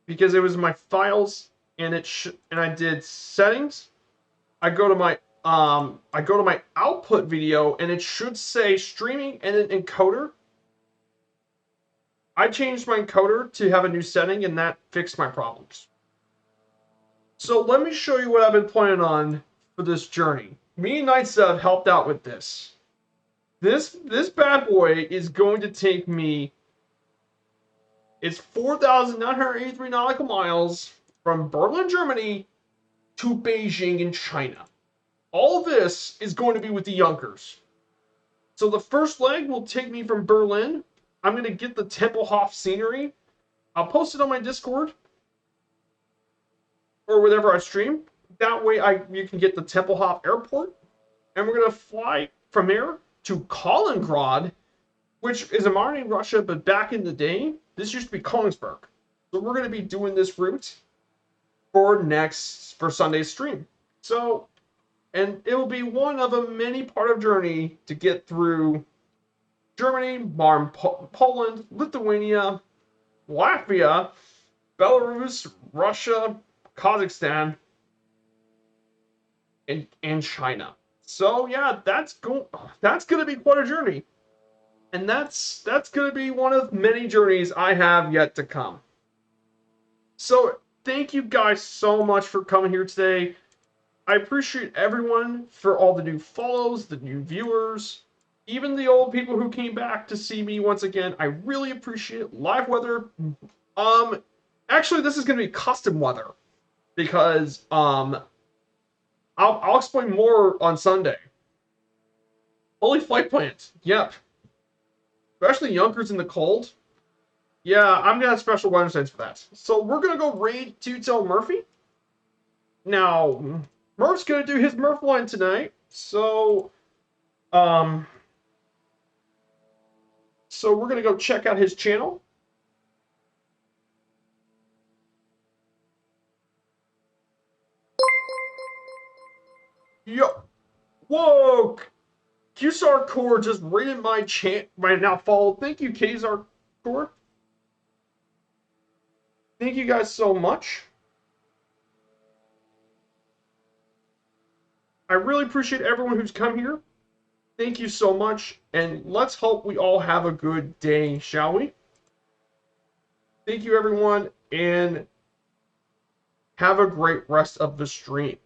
because it was my files and and I did settings. I go to my output video and it should say streaming and an encoder. I changed my encoder to have a new setting and that fixed my problems. So let me show you what I've been planning on for this journey. Me and Nightsub helped out with this. This bad boy is going to take me. It's 4,983 nautical miles from Berlin, Germany, to Beijing in China. All of this is going to be with the Junkers. So the first leg will take me from Berlin. I'm going to get the Tempelhof scenery. I'll post it on my Discord or whatever I stream. That way you can get the Tempelhof Airport. And we're going to fly from there to Kaliningrad, which is a modern day Russia, but back in the day, this used to be Königsberg. So we're going to be doing this route for Sunday's stream. So, and it will be one of a many part of journey to get through Germany, Poland, Lithuania, Latvia, Belarus, Russia, Kazakhstan, and China. So yeah, that's gonna be quite a journey. And that's gonna be one of many journeys I have yet to come. So thank you guys so much for coming here today. I appreciate everyone for all the new follows, the new viewers, even the old people who came back to see me once again. I really appreciate it. Live weather. Actually, this is gonna be custom weather because I'll explain more on Sunday. Holy flight plans. Yep. Especially Yonkers in the cold. Yeah, I'm gonna have special weather sense for that. So we're gonna go raid Tutel Murphy. Now, Murph's gonna do his Murph line tonight. So we're gonna go check out his channel. Yo, whoa! Qsar Core just rated my now follow. Thank you, Kzar Core. Thank you guys so much. I really appreciate everyone who's come here. Thank you so much, and let's hope we all have a good day, shall we? Thank you, everyone, and have a great rest of the stream.